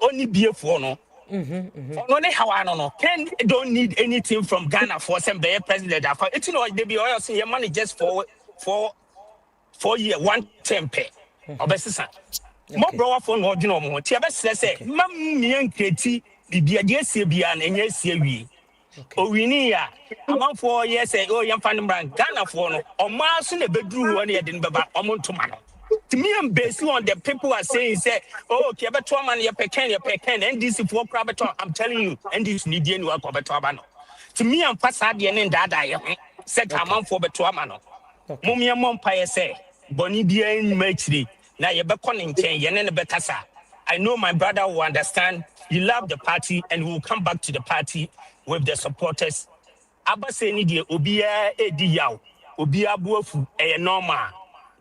only beer for no. Only how I don't know. Ken don't need anything from Ghana for some bear president. It's they be all see your money just for 4 year, 1 term pay. Obesisa. More brower for no do no more. Tia best say, Mam me and Katie, be a DSCB and NSCB. Oh, we need among 4 years, say, oh, young fan brand Ghana for no, or Mars in the bedroom when he didn't be amount to man. To me, I'm based on the people are saying, say, oh, Kiabaton, your pecan, and this is for private. I'm telling you, and this Nidian work of a Tobano. To me, I'm Passadian and Dada, set a month for Betuamano. Mumia Mompire say, Bonnie Bien Merchly, now you're back on in Ken, Yanan Betasa. I know my brother will understand. You love the party and will come back to the party with the supporters. Abba say, Nidia, Obia, Ediao, Obia Buofu, a normal.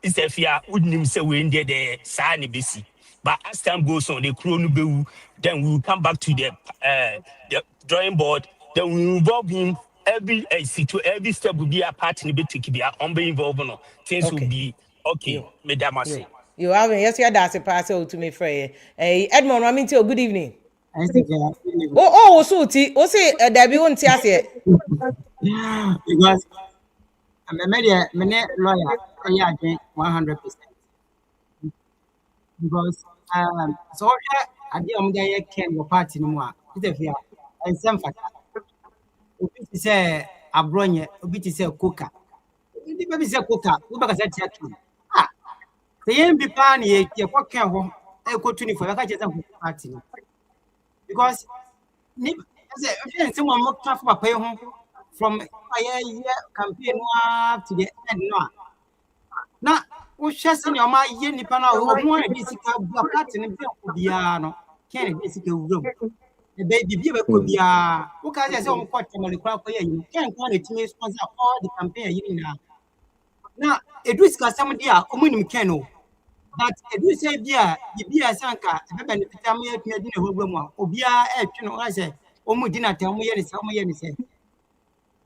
It's if you wouldn't say we in the Sani BC. But as time goes on, the Kronu Bewu, then we will come back to the drawing board. Then we will involve him every step will be a part in the bit to be involved. Things will be okay. Madam, I say. You have yes, yeah, that's a parcel to me, Frey. Hey, Edmond, I mean, good evening. Oh, so say there be one tears here. Because I'm a media lawyer, I agree 100%. Because so I didn't get your party no more. It's a and some fact. Obi say abronye, obi say coca. Obi say coca, obi say chicken. The yen be pan ye what can ho e ko tuni for ka chesa party. Because someone more tough pay home from a year campaign to the end. Now, what's just in your mind? Yenny Pana, who wanted this black in the piano, can't basically room. The baby could be a who can just own quite a crowd for you. Can't want it to me sponsor all the campaign you know. Now, it was some dear, Omunum Keno. But if you say, dear, the beer sanka, the benefit of me at dinner, Obia, you know, I say, Omudina tell me any say.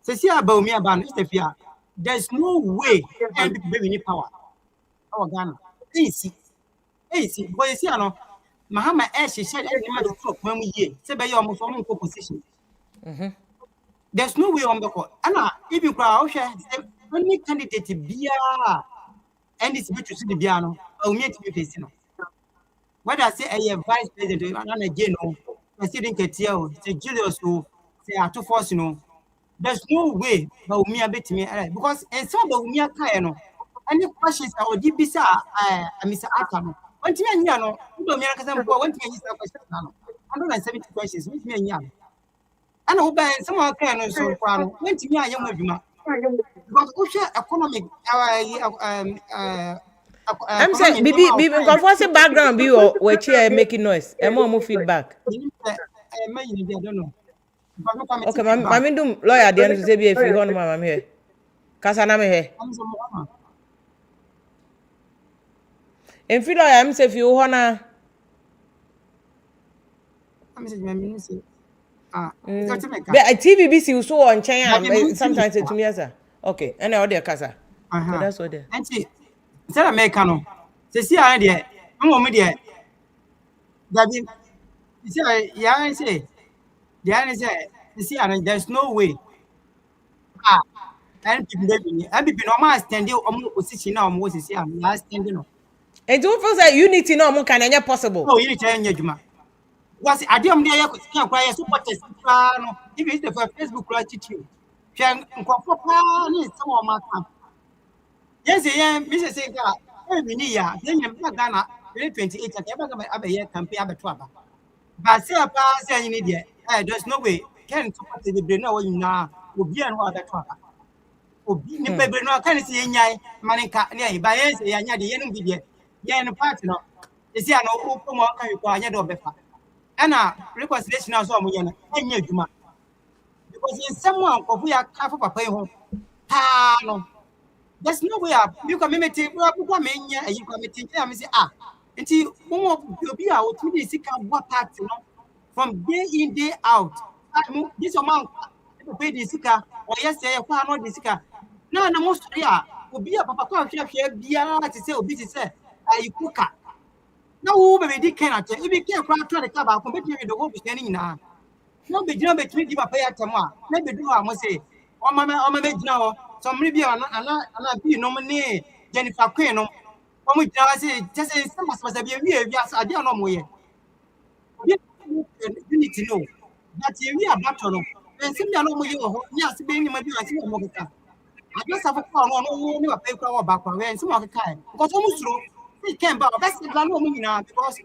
Says Bawumia ban is the fear. There's no way and baby power. Our Ghana. Easy. But you see, I know, Mahama Ash said, I talk when we hear, say by your most position. There's no way on the court. Anna, if you cry, when we candidate beer. And it's good to see the piano. I'll meet you facing. What I say, I am vice president, and again, President Ketio, say Julius, who say, I to force, there's no way Bawumia bet me, because and some Bawumia Kayano, and the questions are Dibisa, Mr. Atam. One to me, Yano, American, one to me, 170 questions with me, young. And I hope someone can so far, went to me, I am because economic I'm saying be comfortable background be or chair making noise and more feedback. I don't know. Okay, I'm doing lawyer the end to say if you want I'm here. Kasana me here. In feel lawyer I'm say if you wanna but TVBC so on China sometimes to me sir. Okay, and now there casa. So that's what there. And see, instead of Americano, see, I there, I'm there. That you see, yeah, say, the answer say, you see, there's no way. And NPP normal standing on position now, Moses, I'm last standing. And don't feel like unity no more can any possible. Oh, you tell me, Juma. Was I don't know you can supporters. If it's the Facebook gratitude. Can incorporate some of my camp. Yes, Mrs. Sega, every year, then you Ghana, 28 at every year campaign about trouble. But say a pass in India, there's no way. Can support the brain now, will be an other trouble. Obi ni bebe no kan si nyai manika ne ba yen se yanya de yen bi de yen part no esi ana o ko mo kan ko anya do befa ana reconciliation so mo yen anya adwuma because in someone of we are careful papa home. No. There's no way you can make it. You can make it. I say until one be out to this what party from day in day out. This amount pay the sika or yesterday not the sika. No, no most yeah. Will be a papa here be to say obi say you cook. Now who baby cannot if you can't try to cover completely the whole standing now. No be no between give a pay at tomorrow. Maybe do I must say oh mama now. Somebody be an be nominee Jennifer Queen. We just say some must be yes, I don't know more. You need to know that we are back on. And some are no yes, being in my view. I just have a call on no paper or back when some of the kind. Because almost true, they can't buy that's the plan now because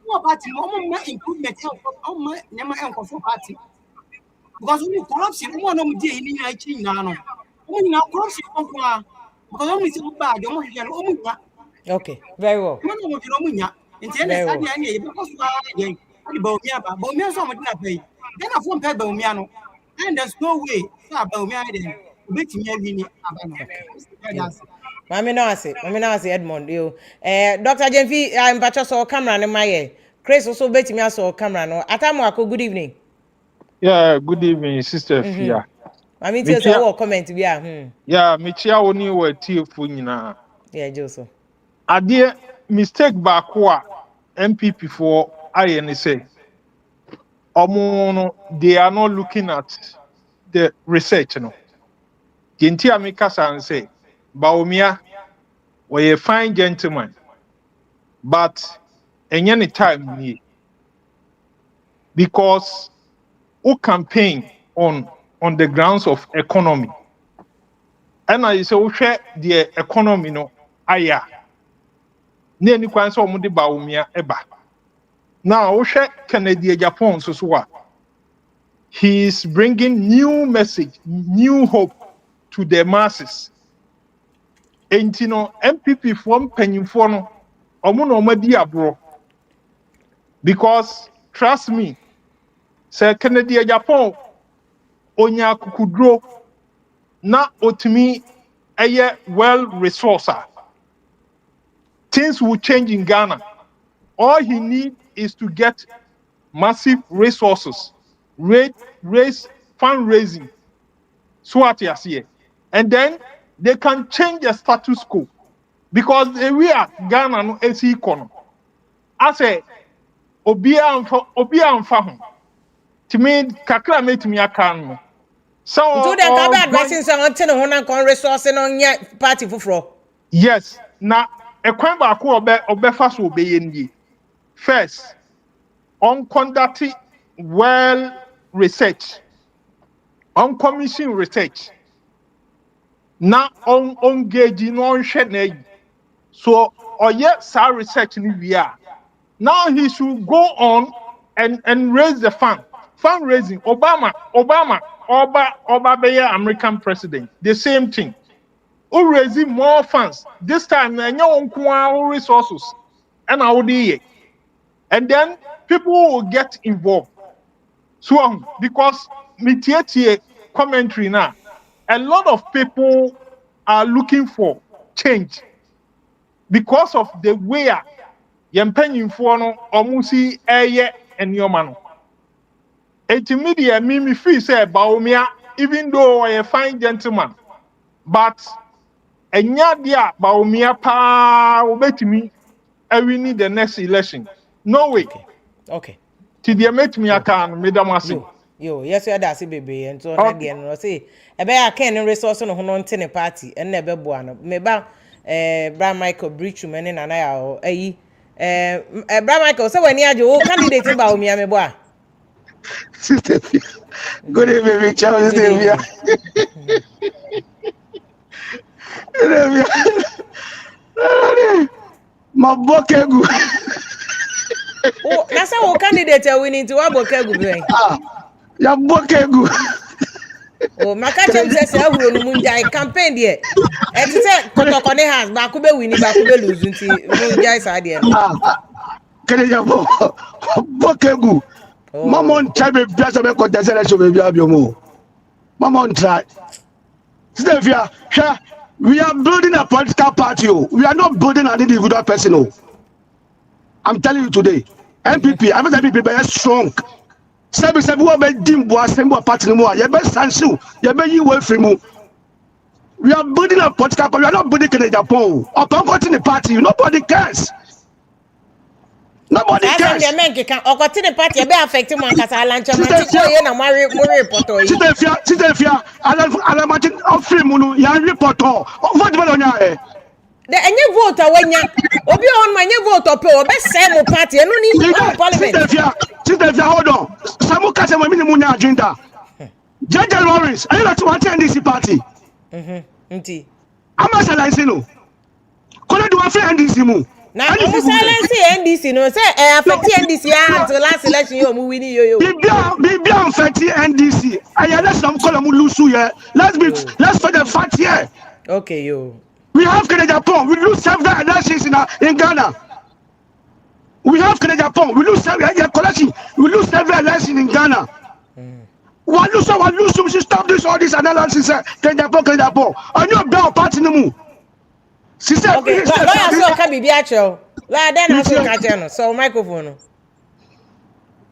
more party, more improvement on my uncle for party. Because we corruption, one of the in now. Okay, very well. And there's no way. Mami no ase Edmond yo. Dr. Jemfi I'm patcho so camera no maye. Chris also betimi aso camera no. Atamu ako good evening. Yeah, good evening, Sister Fia. Mami tell say what comment bi a. Yeah, me chia woni wa tiefo nyina. Yeah, Joso. Ade mistake back wa NPP for aye say. Omo no they are not looking at the research no. Genti amika san say Bawumia we a fine gentleman. But any time ni because who campaign on the grounds of economy. And I say we share the economy no aya. Ne ni kwan so mo de Bawumia eba. Now we share Canada Japan so he is bringing new message, new hope to the masses. And you know, MPP from Penyimfo no omo no madi abro. Because trust me, say Canada Japan onya kukudro na otimi eye well resourcer. Things will change in Ghana. All he need is to get massive resources, raise fundraising, so what you see, and then they can change the status quo because we are Ghana no AC economy. I say, obia anfa to me kakra metimi aka so do dem ka be advising say on ten ho na kon resource no nya party fufuro. Yes, na ekwan ba ko obefa so obeye ndi. First, on conducting well research, on commission research, na on engaging on share. So, or yet, sa research ni we are. Now he should go on and raise the fundraising. Obama, Oba be American president. The same thing. Who raising more funds this time? No resources, and I would. And then people will get involved. So, because me commentary now, a lot of people are looking for change because of the way yempanyim for no omusi eye and your man. Media me feel say Bawumia, even though I a fine gentleman, but enya dia Bawumia pa obetimi we need the next election. No way. Okay. Till they make me a can, Madam Asi. Yo, yes, you are that baby, and so again, no say, a bear can resource on a ten party, and never buano. Maybe Bram Michael Breachman and I are Bram Michael, so when you are candidate about me, I'm a boy. Sister, good evening, Charles. My bokegu. Oh, that's how candidate we need to have bokegu. Ya bokegu. Oh, Makacha says I will munjai campaign there. And to say Kotokone has Bakube winning Bakube losing munjai side. Can you bokegu? Mamon chabe biasa be contest election be biabiomo. Mama try. Sister Fia, we are building a political party. We are not building an individual person. I'm telling you today. NPP, I mean NPP very strong. Sebi wo be dimbo asembo party no more. You be sansu, you be you way free. We are building a political party. We are not building in Japan. Upon continue party, nobody cares. Nobody cares. As men can continue party be affecting man kasa lancha man ti ko ye na mo report yi. Sister Fia, ala Martin of free munu ya report. Vote be onya eh. The any vote awanya. Obi on my vote ope o be say mo party enu ni parliament. Sister Fia, hold on. Samu kase mo minimum agenda. Jaja Lawrence, are you not to attend this party? Nti. Ama silence no. Kono do afre NDC mu. Na o silence NDC no say affect NDC until last election you mu win yo. Bibia affect NDC. Aya let's some call mu lusu here. Let's for the fact here. Okay yo. We have Canada Japan. We lose several elections in Ghana. We have Canada Japan. We lose several collection. We lose several elections in Ghana. One lose, we should stop all this analysis. Canada Japan. I know about party no more. Sister, okay, lawyer so can be actual. Lawyer then also catch so microphone.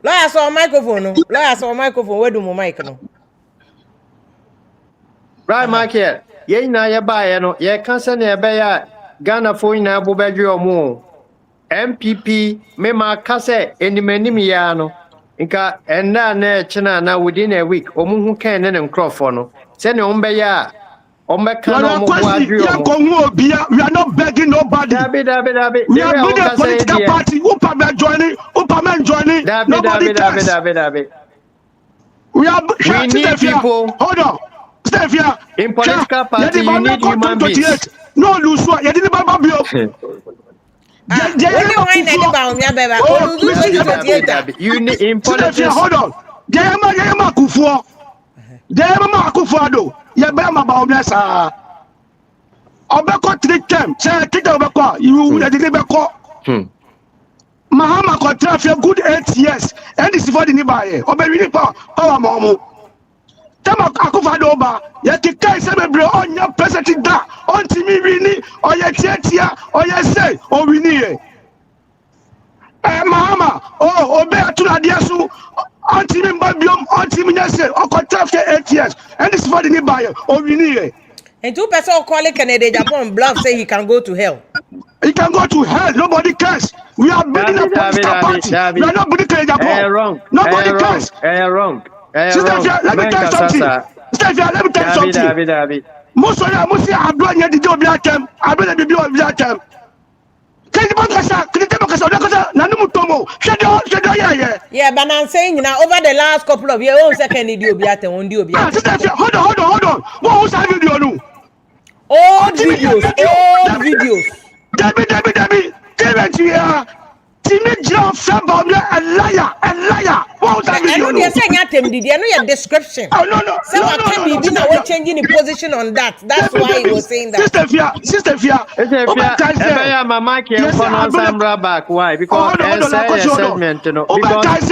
Lawyer so microphone. Lawyer so microphone. Where do my mic no? Right, Michael. Ye na ye buy no. Ye cancer ne be ya Ghana for na bo bedwe omo. NPP me ma kase enimanim ya no. Nka enda na chena na within a week omu hu kan ne nkrofo no. Se ne ombe ya omeka no mo adwe. We are not begging nobody. Dabi. We are building a political party. Upa joining. Nobody cares. Dabi. We need people. Hold on. Stay here. In political party, you need human beings. No, lose what? You didn't buy bio. You need in politics. Hold on. Jayama Kufuor do. Yabama Bawumia sa. Obeko 3 term. Say take obeko. You didn't beko. Mahama contract for good 8 years. And this is for the nearby. Obedi power momo. Tama Akufo-Addo oba ye kika isebebere onya president da ontimi wini oye tietia oye say o wini e Mahama obe atulade so ontimi mbabiom ontimi nyese okota for 8 years and this for the nearby o wini e and 2 person call Canada Japan bluff say he can go to hell. He can go to hell. Nobody cares. We are building a political party. We are not building Canada Japan. Nobody cares. Wrong. Sister Fia, let me tell you something. Sister Fia, let me tell you something. Dabi. Musi ablo nya didi obi atem, ablo bibi obi atem. Kedi bakasa, nanu mutomo. Shedo ye. Yeah, but I'm saying now over the last couple of years, own second idi obi atem, ondi obi atem. Sister Fia, hold on. What was that video no? Old videos. Dabi. Give here. Timmy John Bawumia a liar. What was that video? You're saying I know your description. Oh no. Someone can be now changing the position on that. That's why he was saying that. Sister Fia. Mama can't pronounce back. Why? Because segment, no. Because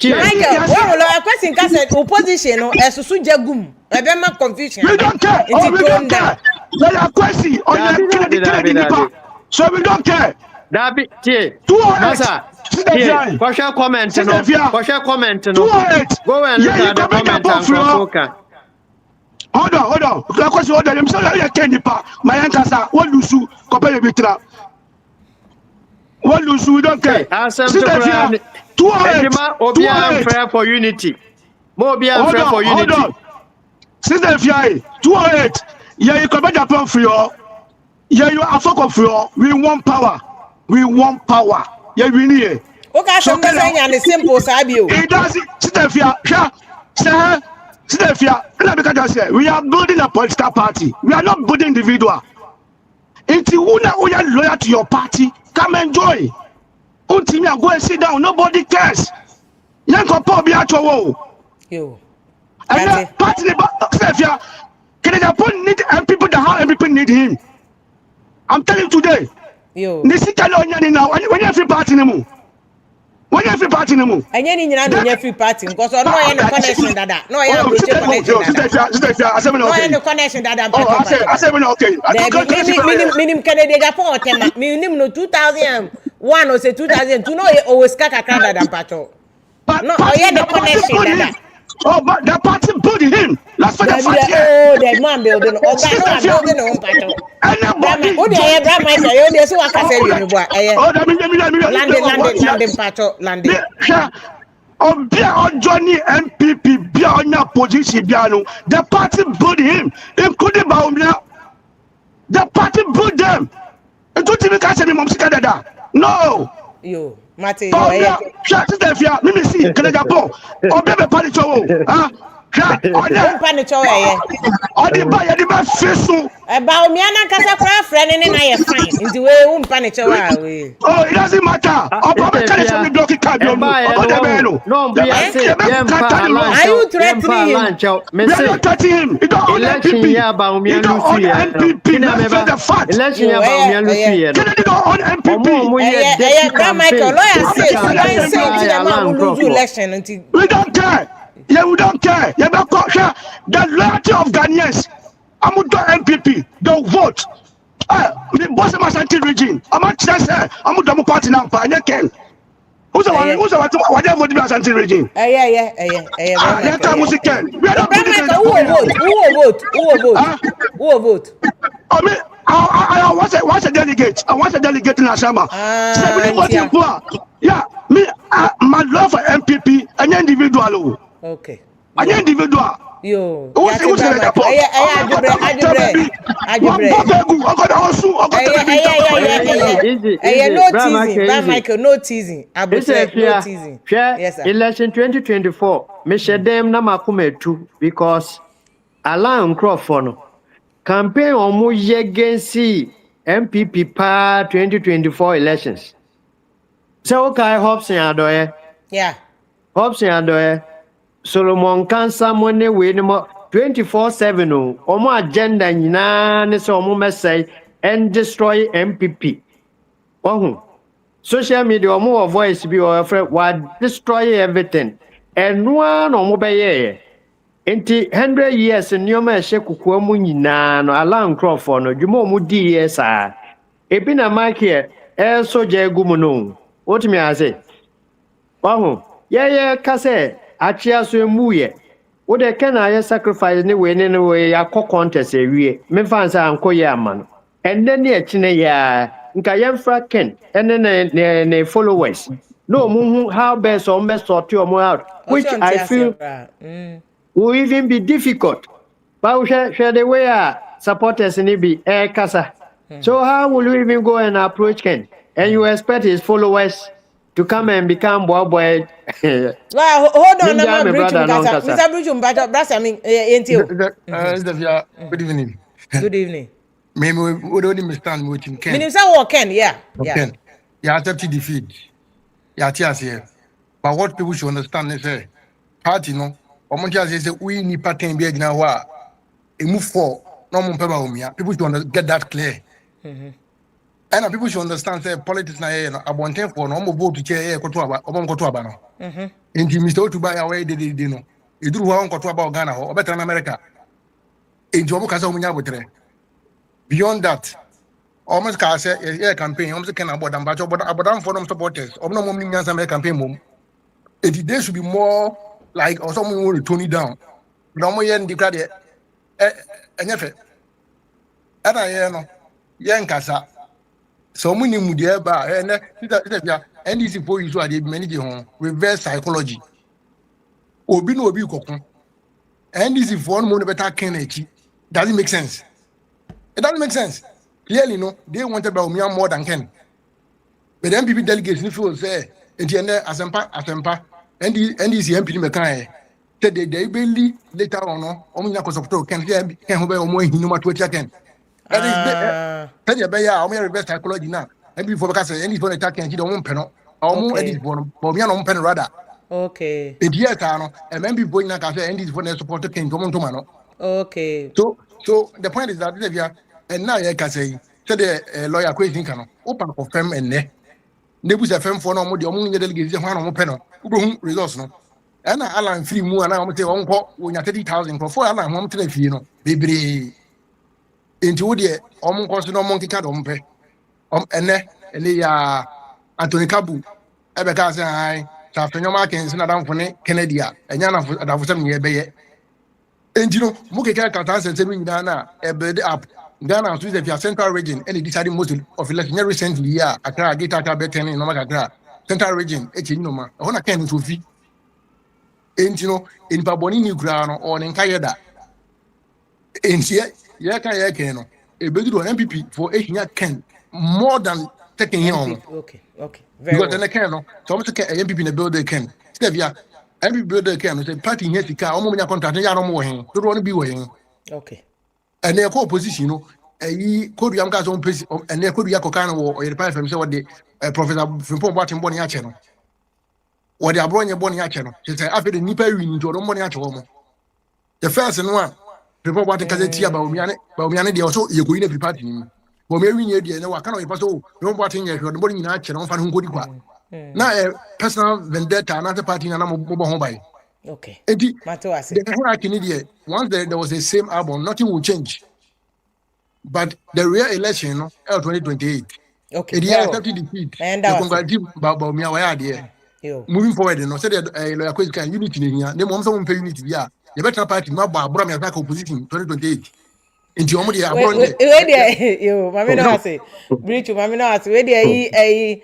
Michael, a question can say opposition no esusu jagum. Ebema confusion. We don't care. We don't care. There are questions on the so we don't care. Dabi, Masa, question comment no. Go and look at the comment and confoca. Hold on. The question order them say you can nipa. My ankasa, what do you compare bitra? What do you don't care? Sister 208. Obi prayer for unity. More be prayer for unity. Hold on. Sister Fia 208. Yeah, you compare Japan for you. Yeah, you are focused for you. We want power. Yeah, we need it. Okay, so saying the simple sabio. It does it. Sister Fia, let me say, we are building a political party. We are not building individual. If you are loyal to your party, come enjoy. Until you go and sit down, nobody cares. You can be at your wall. You. And the party, Sister Fia, Canada need and people that have people need him. I'm telling you today. Yo. Nisika lo nyani now when you free party nemu. When you free party no more. Enye ni nyina no nya free party because no ye no connection dada. No ye approach connection dada. No ye no connection dada. Oh, I say okay. Minim Canada Japan tema. Minim no 2001 or say 2002 no ye always kaka dada mpacho. No, ye the connection dada. Oh, but the party bullied him. Last for the fight. Oh, that man building. Oh, God, no, building on pato. Oh, they have my say. Oh, they so I can say you boy. Oh, landing pato, landing. Oh, Bia Johnny NPP, Bia on your position, Biano. The party bullied him, including Bawumia. The party bullied them. And don't even catch any mom Canada. No. Yo, Mate, shut it down. Let me see. Can I go? Oh, baby, party show. Ah, panicho the buyer, the man face so. Bawumia na kasa kwa friend ni na ye fine. Inti we panicho wa we. Oh, it doesn't matter. Oh, Baba can you me block it card you. No, are you threatening him? We are not threatening him. You don't own NPP. You don't own NPP. That's the fact. Election ya Bawumia Lucy. Kennedy don't own NPP. Michael, lawyer say election until we don't care. Yeah, we don't care. Yeah, the loyalty of Ghanaians. I'm with the NPP. They'll vote. The boss of my Santi region. I'm not just I'm with the party now. I can't. Who's the one? Who's the one? Whatever vote in my Santi region. Yeah. That time was again. Who will vote? I mean, I was a delegate. I was a delegate in Asama. Yeah, me, my love for MPP, an individual. Okay. An individual. Yo. Michael, no teasing. No teasing. Yes, sir. Election 2024. Me share them na makumetu because Alan Crawford campaign omu against MPP pa 2024 elections. So okay, Hobson Adoye. Yeah. Hobson Adoye. Solomon Kansa money we no 24/7 omo agenda nyina ne so omo message and destroy MPP. Oh, social media omo voice be or friend what destroy everything. And one omo be ye. Enti 100 years nyoma ehye kokwa mu nyina no Alan Crawford no dwuma omo di yes a. Ebi na mark here soja egu mu no. What me I say? Oh, yeah, kase achia so emuye. Wo de ken aye sacrifice ne we yakọ contest ewie. Me fan say anko ye ama no. Enne ne ekine ya nka yemfra ken enne ne followers. No mu how best or best sort you out, which I feel will even be difficult. But we share the way supporters ni be kasa. So how will you even go and approach Ken? And you expect his followers to come and become boy. Well, hold on, I'm Mr. Bridge, that's I mean, good evening. Good evening. Maybe we don't understand what you can. Minister Ken, yeah. You accept defeat. Yeah, here. But what people should understand is a party, no. Omonja say we need party be na wa. A move for no more Bawumia. People should get that clear. And people should understand say politics na here no abonten for no vote to chair koto aba obon koto aba no. Enti Mr. Otuba ya we dey no. Eduru ho koto aba Ghana ho obetra na America. Enti omo kasa omunya botre. Beyond that, almost can say campaign almost can about them but about for them supporters. Omo no mum nyansa campaign mum. They should be more like or someone will tone it down. No more yen declare enyefe. Ana ye no yen kasa. So many mudia ba and this for you so they manage home reverse psychology. Obi no obi kokun. And this is for one better Kennedy. Does it make sense? It doesn't make sense. Clearly, no, they wanted Bawumia more than Ken. But the NPP delegates if you say asempa and this MPP mekan said they barely later on no omunya ko support Ken ho be omo hinu ma to Ken. That is tell you be ya omo reverse psychology now. And before because any for attack Ken don't peno. Omo edit born Bawumia no peno rather. Okay. E dia ta no e member boy na ka say NDC for support Ken to mo no. Okay. So the point is that and now you can say the lawyer question can open confirm and Nebus FM for no more the only delegates one on panel. Who results no. And Alan free mu and I'm tell uncle when you're 30,000 for 4 Alan one to the you know. Baby into the no monkey cat on pay. And they Anthony Kabu. Ebeka say hi. After your markings na down for Kennedy and yana that was 7 year be. And you know, Mukeka Katan said me Ghana a bed up. Ghana to the central region and decided most of election recently yeah Accra get at better in Accra central region etinoma ona ken to fi entino in Paboni New Ground or in Kayada entie ya kan ya ken no e be do NPP for 8 year ken more than taking him on okay very because then ken no so much ken NPP na build they ken Stevia NPP build they ken say party here sika omo nya contract ya no mo hen to do no bi wo hen okay and the opposition no could you am gas on place and there could you can or the prime from say what the Professor Frimpong Boatin Boni Acheno or the Abronya Boni Acheno she said after the nipa win to Boni Achomo the first and one Frimpong Boatin Kazetia Bawumia they also you go in every party but me win here no can not pass oh Frimpong Boatin here the Boni Acheno fan who go di kwa now a personal vendetta another party na mo home by okay once there was the same album nothing will change. But the real election, 2028. Okay. It is accepted defeat. And the congratulative Bawumia why there. Moving forward, no said lawyer can unity in here. The mom some pay unity. Yeah, the better party, my Bawumia attack opposition 2028. Into your money, yo, Mammy no say, Bridge, Mammy no say, where there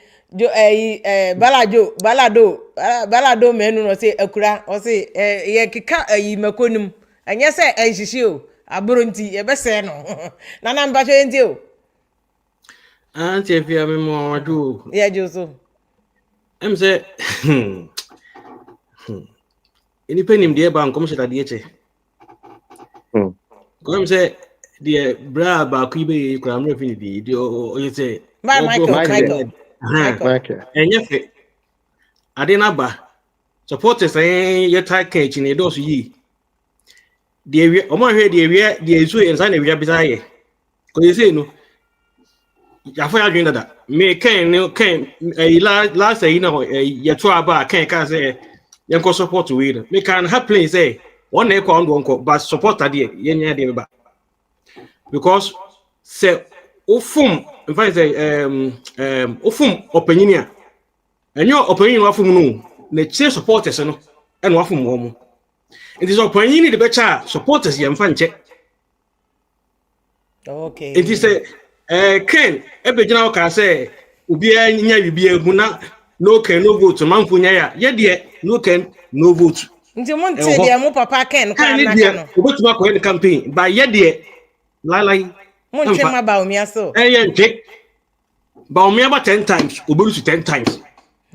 balado menu no say akura or say ye kika makonum and yes say shishio aburunti e be say no na na mba hwe nti o anti efia me mo wadu yeah joso em say ini penim de ba nkom shita de eche ko em say de bra ba ku ibe kura mre fini di o you say Michael enyefe ade na ba supporters ye take chi ne do so yi de wi o mo hwe de wi de esu ensa na wi bisa ye ko ye say no ya fo ya dwen dada me ken last say na ye to aba ken ka say ye ko support we me can happily say one na ko ndo but supporter de ye nya de ba because say ofum in fact say ofum opinion and your opinion wafum no na che supporters no and wafum wo mo it is opinion the better supporters ye mfa nche okay it is ken ebegina ka say obi anya bibi egu na no ken no vote manfu nya ya ye de no ken no vote nti mo nte de mo papa ken kwa na no obetuma ko the campaign by ye de lai mo nche ma Bawumia so ye nche Bawumia ba 10 times oberu 10 times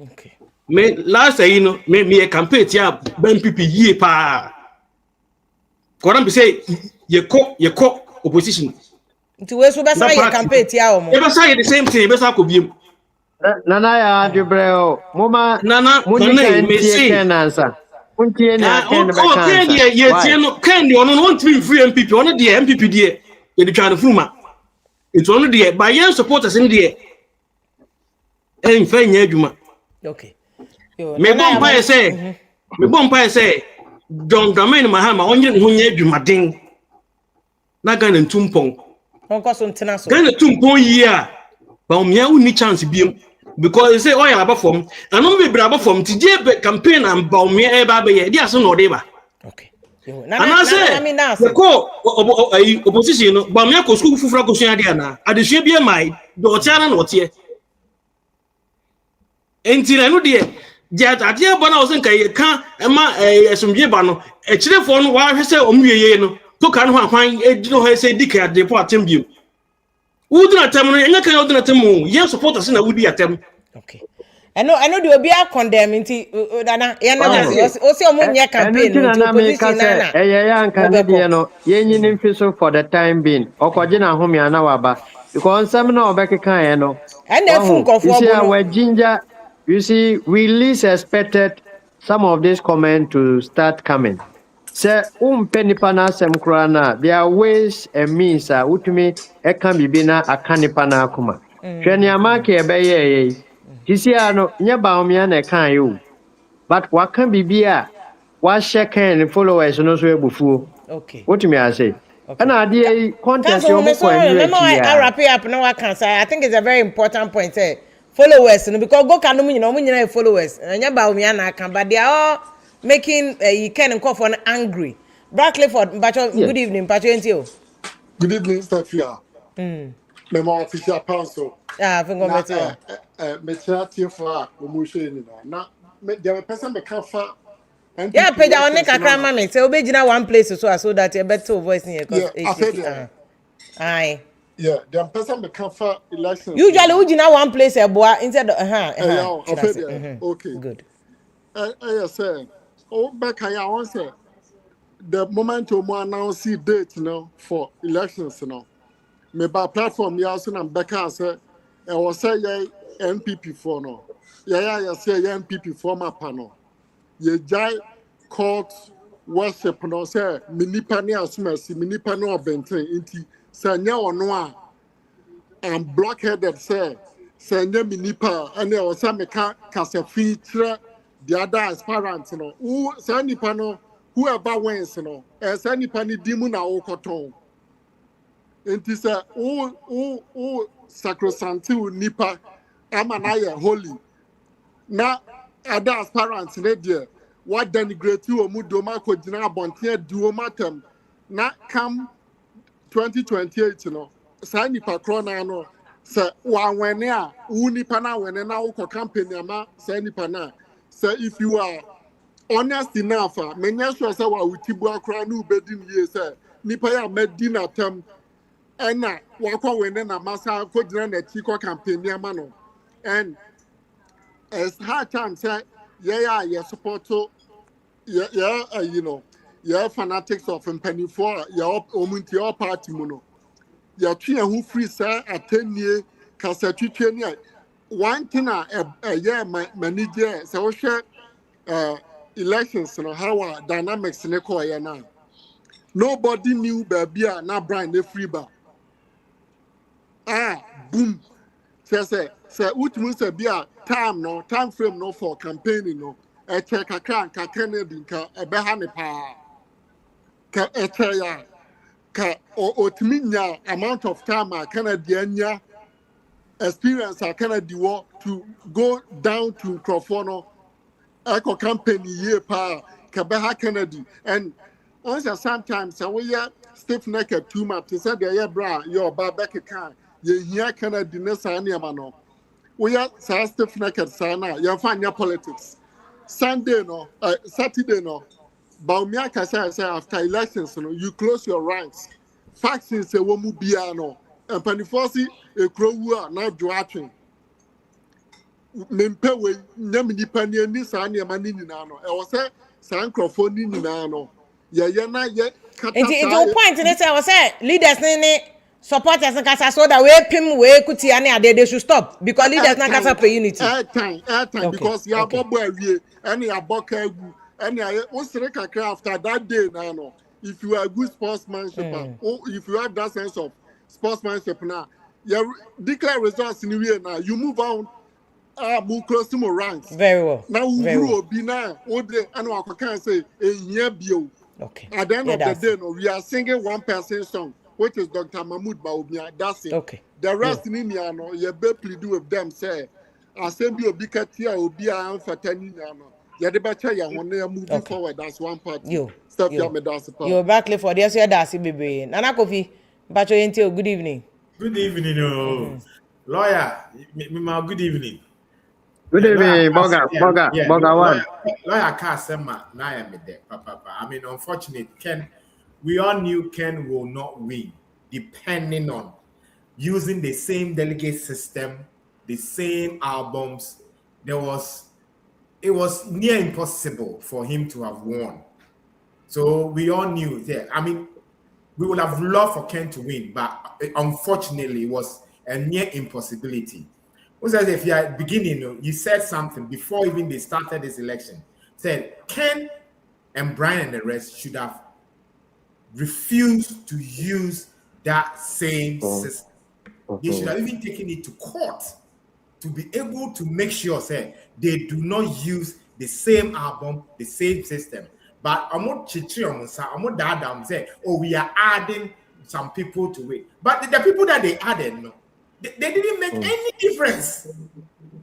okay me last year no me campaign tia NPP yie pa koran be say ye ko opposition nti we so be say ye campaign tia o mo e be say the same thing e be say ko biem nana ya dubreo moma nana me see kenansa untie na ken be kansa ken ye tie no ken ono no want to free NPP ono de NPP de ye de twa no fuma it's ono de by your supporters in de en fa nya adwuma okay me bompa say John Dramani Mahama onye ho nya adwumaden na Ghana ntumpon onko so ntena so Ghana tumpon yi a Bawumia uni chance biem because say oil abafom anom be bra abafom ti je campaign and Bawumia e ba be ye dia so no de ba okay na say ko opposition no Bawumia ko school fufura ko sua dia na adesua bi mai do tiana no tie entire no de ade bona o sen kai ka ma esumdie ba no ekirefo no wa hwese omwieye no to ka no hwan edino ho se dika de po atem bio udina tem no enye kan udina tem ye supporters na wudi atem okay I know the obi a condemn nti dana ye na o se omo nye campaign nti opposition na ya nka de no ye nyini mfiso for the time being okoje na homia na waba because some na obekeka ye no and the fun kofo ginger. You see, we least expected some of this comment to start coming. Say, penipana semkrana. There are ways and means. Utumi, can be bina a canipana kuma. Shania marke ebeye. Hisia no nye Bawumia na kan yo. But what can be beer? What share can followers no so ebufuo. Okay. What me I say? And Okay. I dey contest Council, your me mo so kwa remember I anywhere. wrap it up now. I can say I think it's a very important point. Followers, because go can no followers. And you Bawumia na can, but they are all making you can call for an angry. Brad Clifford, Yes. good evening, Pacho. Good evening, Stefia. Memo official council. Ah, I Na think me chat for promotion na. Me the person me can fa yeah, NPP page on elections kakra na. mama say obejina one place so that you better voice in here Yeah, cause I said aye. yeah, the person me can fa elections Usually na. ujina one place boa instead of Yeah, I that's said it. okay. Good. I say oh back I want say the moment we announce the date now for elections now. Me ba platform ya so na beka say e wo say ye NPP for no ya say ye NPP for mapa no ye jai court worship no say me nipa ne asomasi me nipa ne obenten nti say nya ono a am blockheaded say nya me nipa ene wo say me ka kasafi kire the other aspirant no who say nipa no whoever wins no say nipa ne dimu na wo koton. Nti sɛ wo sacrosanct wo nipa ama na yɛ holy na ada aspirant ne deɛ wa denigrate wɔ mu dom akɔgyina abɔnten adi wɔ mu atam na kam 2028 no saa nipa korɔ no ano sɛ wɔanwɛne a wo nipa no anwɛne na wokɔ campaign ama saa nipa no a sɛ if you are honest enough a menyɛ sure sɛ wɔawoti bua koraa ne wobɛdi no yie sɛ nipa yɛ a madi n'atam ɛna wakɔ wɛne na masa kɔgyina n'akyi kɔ campaign nneɛma no and it's hard time sɛ yɛyɛ a yɛ support yɛ fanatics of mpanimfoɔ a yɛ ɔmo nti yɛ party mu no yɛtwe yɛn ho firi sɛ atɛnnie kasatwitwe ne a one thing a ɛyɛ m'ani gye sɛ wohwɛ elections no how a dynamics ne kɔɔyɛ no a nobody knew baabi a na Brian ne free ba. Boom. Say ultimate say be a time frame no for campaigning no. Check a crank a Kennedy ka a behane pa ka ya ka otiminya amount of time a Canadian experience a Kennedy war to go down to Crawford echo campaign year pa ka beha Kennedy and also sometimes we stiff necked too much. He said the bra your back can ye here Kennedy ne sa nneɛma no we are stiff necked sana you find your politics Sunday no Saturday no Bawumia kasa say after elections no you close your ranks factions say wo mu bia no empanifosi ekrowu a na dwoatwe mempe we nyam nipa ne ani saa nneɛma ne nyinaa no ɛwɔ sɛ saa nkurɔfoɔ ne nyinaa no yɛyɛ na yɛ kata saa It's point ne say say leaders ne supporters in kasa so that we pim we kuti ane they should stop because leaders na kasa per unity. Airtime because ya bobo awie and ya boka egu and ya usere kakra after that day now no if you are good sportsmanship if you have that sense of sportsmanship now you declare results in the way now you move on move close to more ranks Very well. now Very well. be now what day and I can say a bio. Okay. At the end of the day, no, we are singing one person song, which is Dr. Mahmoud Bawumia. That's it. Okay. The rest in India, no, you better do with them. Say, I send you a big cat here, will be a for 10 years. You the better you when they are moving forward. That's one part. Step your medals. You're back for this year. That's it, baby. Nana Kofi, Bacho Yentio, good evening. Good evening, lawyer. Good evening. Good evening, Boga one. Lawyer Kasema, now I'm there, Papa. I mean, unfortunately, we all knew Ken will not win, depending on using the same delegate system, the same albums. It was near impossible for him to have won. So we all knew that. I mean, we would have loved for Ken to win, but unfortunately, it was a near impossibility. If you are beginning, you said something before even they started this election. Said Ken and Brian and the rest should have refused to use that same system. They should have even taken it to court to be able to make sure say they do not use the same album, the same system. But I'm not say, oh, we are adding some people to it. But the people that they added, no, they didn't make any difference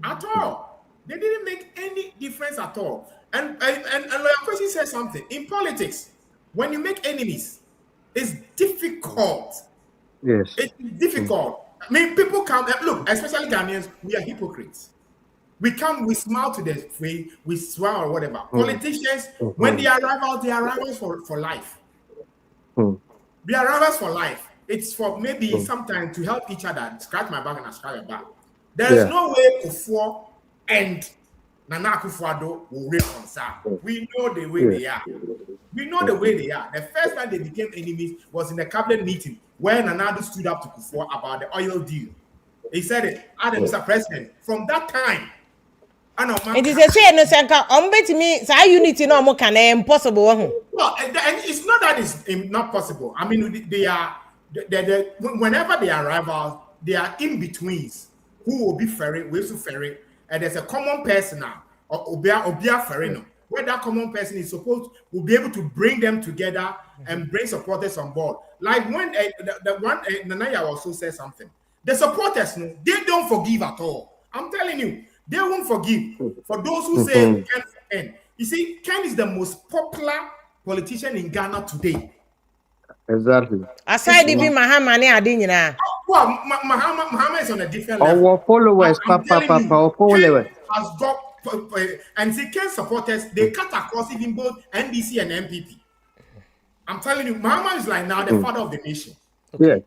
at all. They didn't make any difference at all. And Lawyer Kwesi said something. In politics, when you make enemies, it's difficult. Yes. It's difficult. I mean, people come, look, especially Ghanaians, we are hypocrites. We come, we smile to the face, we smile or whatever. Politicians, when they are rivals for life. They are rivals for life. It's for maybe sometimes to help each other, scratch my back and I scratch your back. There is no way Kufuor and Nana Akufo-Addo will reconcile. We know the way they are. We know the way they are. The first time they became enemies was in the cabinet meeting where Nana stood up to Kufuor about the oil deal. He said it, Mr. President. From that time, it is a shame, no senka. Bet me, say unity no more can impossible. Well, and it's not that it's not possible. I mean, they are whenever they are rivals, they are in betweens who will be ferry, will be ferry, and there's a common person now, or obia ferry no. Where that common person is supposed will be able to bring them together and bring supporters on board. Like when the one Nanaya also said something. The supporters, no, they don't forgive at all. I'm telling you. They won't forgive. For those who say Ken. You see, Ken is the most popular politician in Ghana today. Exactly. Aside even Mahama ne ade nyina. Well, Mahama is on a different level. Our followers, our followers. Has got, and see, Ken supporters, they cut across even both NDC and NPP. I'm telling you, Mahama is like now the father of the nation. Yeah.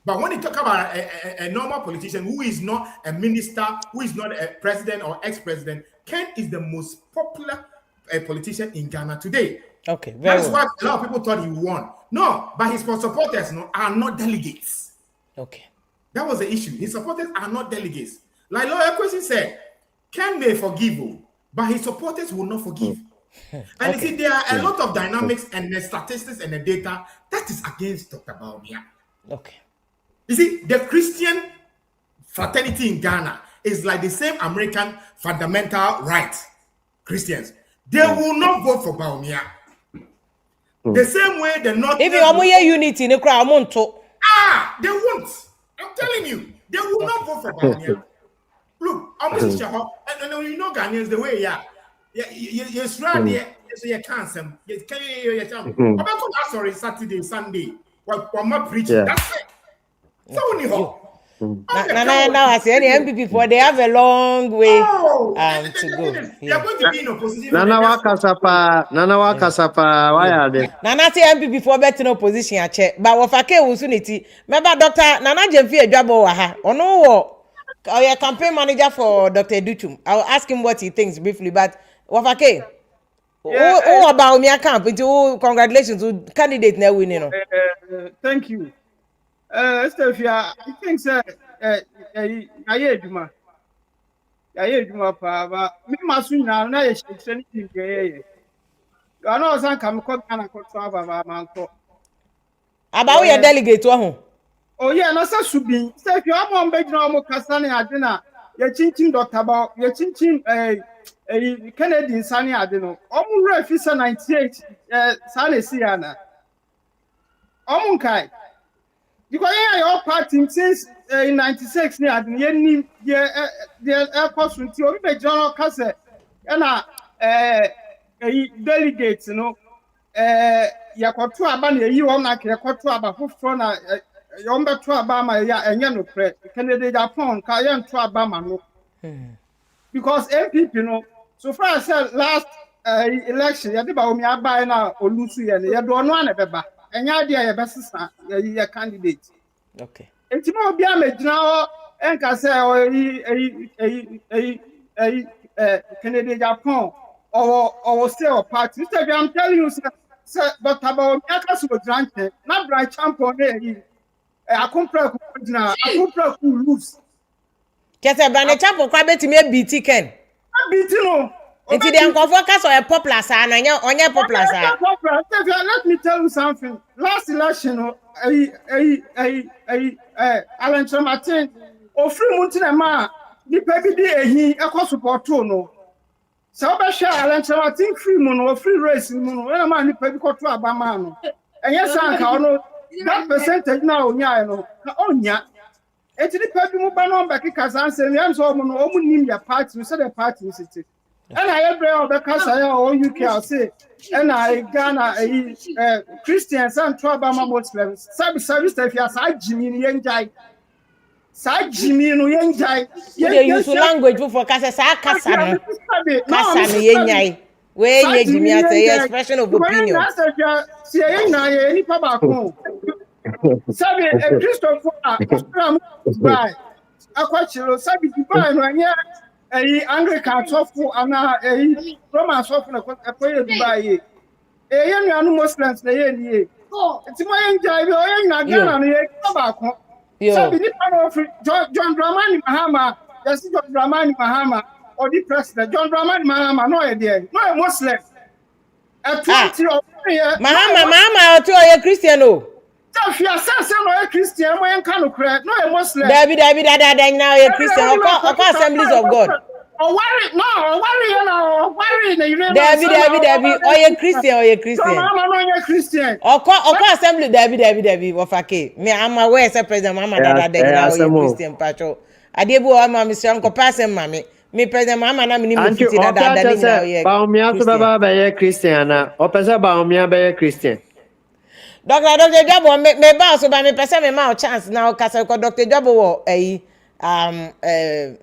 But when you talk about a normal politician who is not a minister, who is not a president or ex-president, Ken is the most popular politician in Ghana today. Okay, that's what a lot of people thought he won. No, but his supporters are not delegates. Okay. That was the issue. His supporters are not delegates. Like Lawyer Kwesi said, Ken may forgive, but his supporters will not forgive. And you see, there are a lot of dynamics and the statistics and the data that is against Dr. Bawumia. Okay. You see, the Christian fraternity in Ghana is like the same American fundamental rights Christians. They will not vote for Bawumia. The same way the North. If you are unity, they won't. They won't. I'm telling you, they will not vote for Bawumia. Look, almost and you know Ghanaians the way you're strong there, so you can't say you can't. I'm sorry, Saturday, Sunday. What I'm preaching. That's it. So now I say any NPP for they have a long way to go. They are going to be in opposition. Nana Wakasapa, why are they? Nana say NPP for better in opposition a check. But wafake usuniti. Remember Dr. Nana Jemfi Ejabo waha. Ono your campaign manager for Dr. Dutum. I'll ask him what he thinks briefly. But wafake. Oh about me camp into congratulations to candidate now winning. Thank you. Stefia, I think sir, I hear you, but me must now. Now you should send it. I know some come and control about your delegate one. Oh yeah, no such should be. Stefia, I'm on bed now. Mokasani Adina, your chinching doctor about your chinching a Canadian Sunny Adino. Almost refusal 98. Sally Siana. Omunkai. Because your party since in 96 near the airport until we general cassette and delegates, you know, Yakotu Abani, you on like Yakotu about who from a Yomba to Abama and Yano Press, candidate upon Kayan to Abama. Because MP, you know, so far as last election, you about me buying now or Lucy and you don't want to be. And idea your best your candidate. Okay. It's more be a now and can say Canadian Japan or still party. I'm telling you, sir, but about Yakas was granted, not bright champion. I compare who lose. Just a banner champion, quite to me a BT Ken. I beat you. It's the uncle focus or a popular sign on your popular sign. Let me tell you something. Last election, Alan Martin, or free Muntinama, nipa bi di ehi ekọ support no so be share alentra think free mu no free race mu no na ma nipa bi kọ to abama no enye sanka no that percentage na onya no na onya eti nipa bi mu ba no ba kika sanse mi am so mu no omu nim ya party so the party city and I every obeka say o UK I say and I Ghana Christians and to abama Muslims service if ya sa jimi ni yenjai sa jimi no yenjai they use language for kasa sa kasa no kasa no yenyai we nye jimi say expression of opinion see na ye ni pa ba ko sabi Christopher Osram by akwachiro sabi Dubai no anya Anglican sofu ana Roman sofu na akoye Dubai ye nuanu Muslims na ye ni ti mo yenjai bi o ye na Ghana no ye pa ba ko sabi ni pa no John Dramani Mahama yes John Dramani Mahama or the president John Dramani Mahama no e there no a Muslim at 20 of Mahama to a Christian o if you are no a Christian mo en kan okra no a Muslim David now a Christian or Assemblies of God David or a Christian or Assembly David wafake me am aware say President Mama dada now a Christian patcho adebu o ma me se nko pass mama me President Mama na me ni me fiti dada ni na ye Bawumia to baba be Christian na o pese Bawumia be Christian Dr. Jabo me ba so ba me pese me ma chance na kasa ko Dr. Jabo wo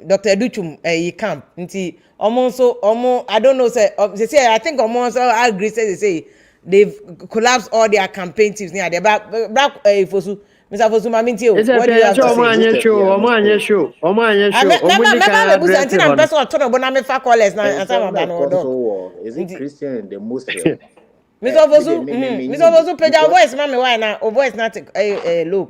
Dr. Duchum camp nti omo I don't know say they say I think omo so agree say they've collapsed all their campaign teams near the back Fosu Mr. Fosu Maminti what do you have to say omo anye show me busa nti na person otono bo na me fa callers na answer ba no do is it Christian and the Muslim Mr. Fosu page your voice ma me why na o voice not low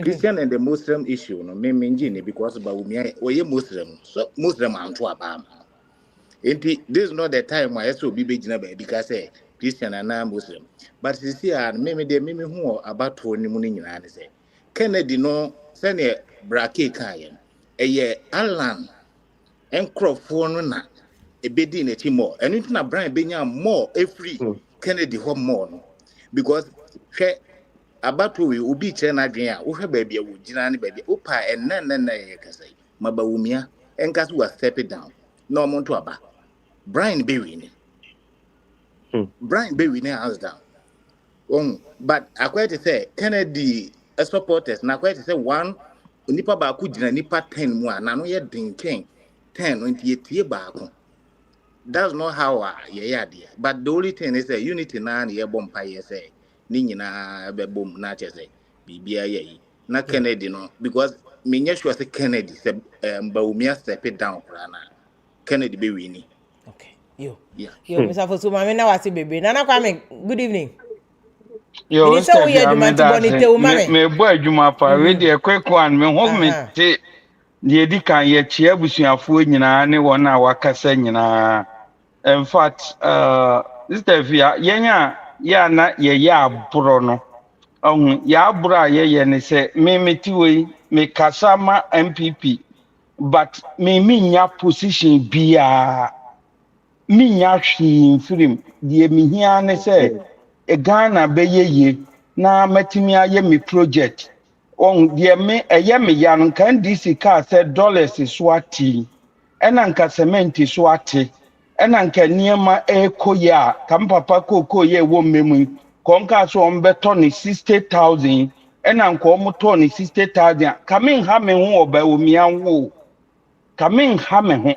Christian and the Muslim issue no me ngini because Bawumia oye Muslim so Muslim anto abam enti this is not the time why so be gina ba because say Christian and Muslim but see me hu about oni mu nyina ne say Kennedy no say ne brake kan eye Alan enkrofo no na ebedi na timo enu na Brian benya more free Kennedy ho more no because abato we obi kire na adwen a wo hwe ba bia wo gina ne ba bia opa enna ye kasai ma Bawumia enkaso wa step it down no monto aba Brian Berry ni Brian Berry ni hands down but akwai to say Kennedy supporters na akwai to say one nipa ba ku gina nipa 10 mu na no ye dinken 10 no ntie tie ba ko that's not how yeah but the only thing is that unity na ye bompa ye say ni nyina be bom na chese bibia ye na Kennedy no because me nya sure say Kennedy say Bawumia step it down na Kennedy be wini okay yo Mr. Fosu mama na wasi bebe na Kwame good evening yo so we me bo adwuma pa we de kwekwan me ho me te de edikan ye chia busuafo nyina ne wona wakasa nyina in fact this devia yenya ya na ye ya aburo no ya aburo a ye ne se me metiwe me kasama NPP but me nya position bia me nya hwi film de me hia ne se Ghana be ye na matimi aye me project de me me ya no kan DC ka se dollars swati ena nka cement swati ena nka niema ekoya kam papa kokoye wo memu konka so ombeto ni 60,000 ena nka omoto ni 60,000 kamin ha me ho Bawumia wo kamin ha me ho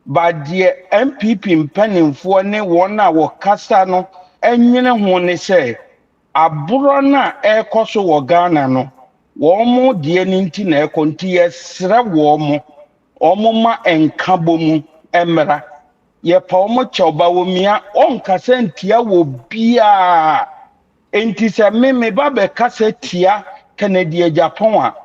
ba de MPP mpanimfo ne wona wo kasa no enyene ho ne se aburo na ekoso wo Ghana no wo mo de ni nti na ekonti yesra wo mo ma enkabo mu emra ye pa omo Bawumia onkasa ntia wo bia enti se me ba be kasa tia Kennedy Japan a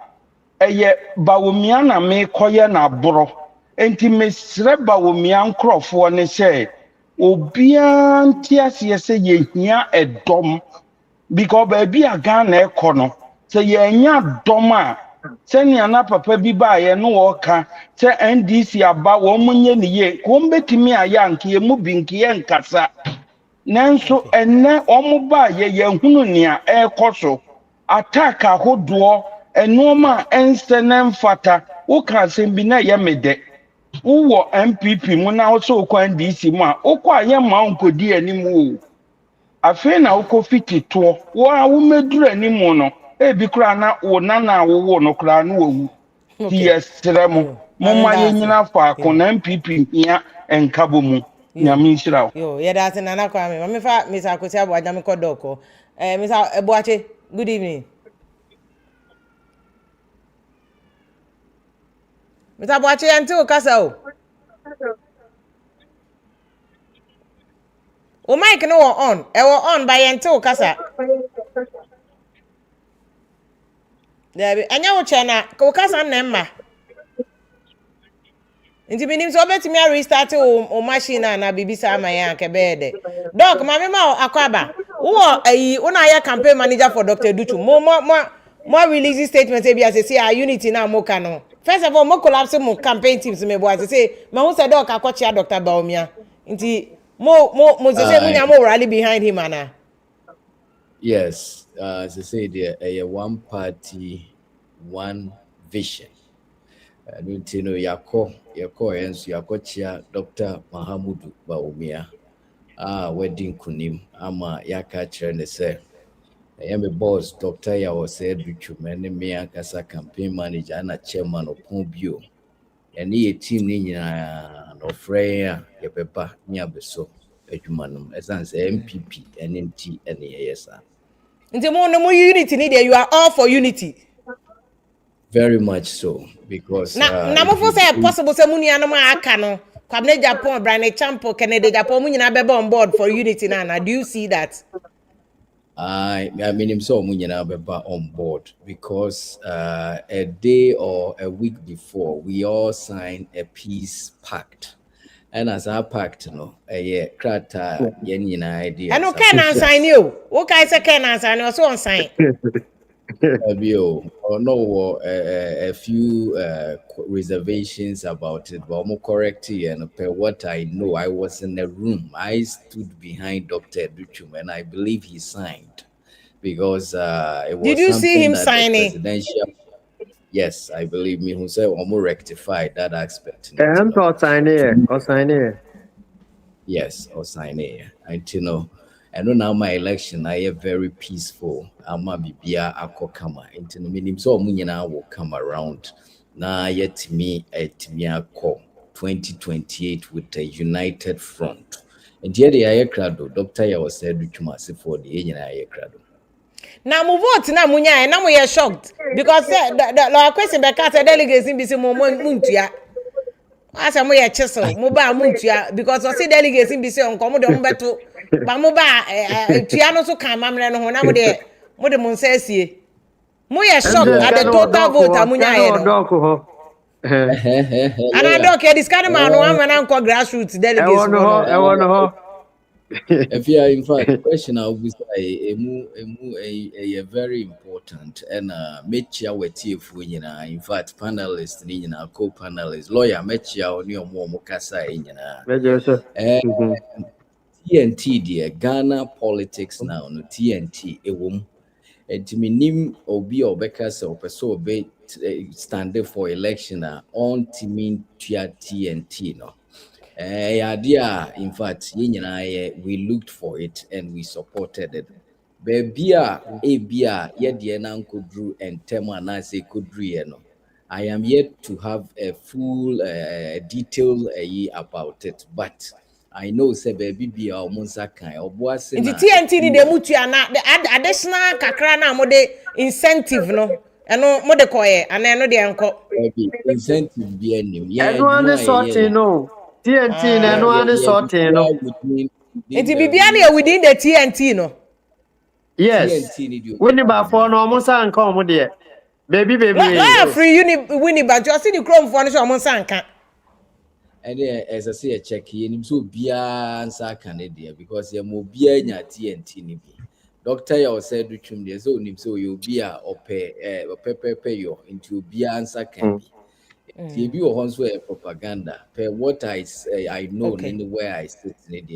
eye Bawumia na me koye na aburo enti mesre Bawumia nkrofo ne se obia ntia se ye hia edom because baby a Ghana ekono se ye nya dom a sɛnea na papa bi baeɛ no wɔka sɛ ndc aba wɔn mo nyɛ ne yie wɔn bɛtumi ayɛ ankeɛ mu bi nkeɛ nkasa nanso ɛnɛ wɔn baeɛ yɛn hunu nea ɛrekɔ so attack ahodoɔ ɛnoɔma a ɛnsɛ ne mfata woka asɛm bi na ɛyɛ me dɛ wowɔ npp mu na wosɛ wokɔ ndc mu a wokɔ a yɛ ma nkɔdi anim o afei na wokɔ fiti toɔ wo a womɛduru anim no ebi koraa na wo nana a wowo no koraa no wawu ti yɛsrɛ mo momma yɛnyina faako na npp hia nkabɔ mu nyame nhyira wo yo yɛda ase nana kwa me mame fa misa akosi abo agya me kɔ dɔkɔ misa ebuache good evening misa buache yɛnte wo kasa o mic no wɔ on ɛwɔ on ba yɛnte wo kasa Debi anya wo chena ko kasa na mma nti binim so betimi a restart o machine na bibisa amaya ke bede doc mama ma akwaba wo ayi una ya campaign manager for Dr. Duchu mo release statement say bia say unity na mo ka no first of all mo collapse mo campaign teams me bo say ma hu say doc akọchia Dr. Bawumia nti mo say munya mo rally behind him ana yes as I say there a one party one vision Nintino yako ensu yakochia Dr. Mahamudu Bawumia wedding kunim ama yaka chere se me boss Dr. Yawo said Richmond me akasa campaign manager na chairman opobio ene ye team ni nyina no freya ye pepa ni abeso adwumanum esanse NPP NMT ene yesa nti mo no unity ni there you are all for unity very much so because na mo for say possible say munu no ma aka no kwabne Japan Brian Champo Canada Japan mu nyina bebe on board for unity na do you see that I mean him so munyina beba on board because a day or a week before we all signed a peace pact and as our pact no a krata yenina idea and no can sign you okay say can sign you so on sign or no a few reservations about it but more correctly and per what I know I was in the room I stood behind Dr. Duchu and I believe he signed because it was did you see him signing presidential yes I believe me who said more rectified that aspect and or sign yes or sign it and you know I know now my election I am very peaceful. Ama bibia akokama. Into the minimum so munyina will come around. Na yet me at me ako 2028 with a united front. And yet the aykrado Dr. Yawo said Richmond for the aykrado. Now move vote na munya and now we are shocked because the question be cast delegates in bisi mo muntua. Asa mo ye chisel mo ba muntua because o say delegates in bisi on komo de mo beto ba mo ba tua no so kan mamre no ho na mo de mo nsa asie mo ye shocked at the total vote amunya ye no and I don't care this kind of man one when am grassroots delegates no if you are in fact question I will say a very important and mecha weti fu nyina in fact panelists ni nyina co-panelists lawyer mecha oni omo kasa nyina TNT dear Ghana politics now no TNT ewom entimenim obi obeka se opeso obe stand for election on timin tua TNT no idea in fact we looked for it and we supported it bebia ebia ye na nkodru entem anase kodru no I am yet to have a full detail about it but I know say baby be omonsa kan oboase na TNT ni de mutua na additional kakra na mo de incentive no eno mo de koye ana eno de enko incentive bi anim eno ani sorting no TNT na eno ani sorting no enti bibia na within the TNT no yes woni ba for no omonsa nka omo de baby la free wini ba jo see the chrome for no so omonsa nka and as I say a check here so bia nsa Canada because ye mo bia nya TNT ni bi Doctor ya said which there so nim so you be a pay yo into be answer can be. If you also a propaganda, per what I know Okay. anywhere I sit in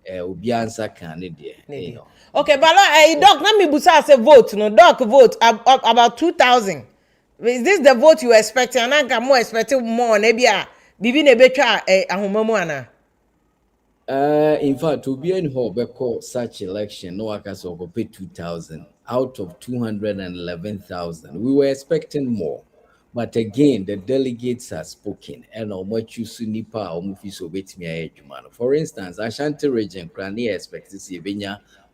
there, be answer can you know. Okay, but doc, let me busa say vote. No, doc vote about 2,000. Is this the vote you expecting? And I'm more expecting more. Maybe bibi na betwa ahomamu ana. In fact, to be in Hobeko such election, no Akaso pay 2,000 out of 211,000. We were expecting more. But again, the delegates are spoken, and how much you see nipa or movies obey me. For instance, Ashanti region, Krani expect to see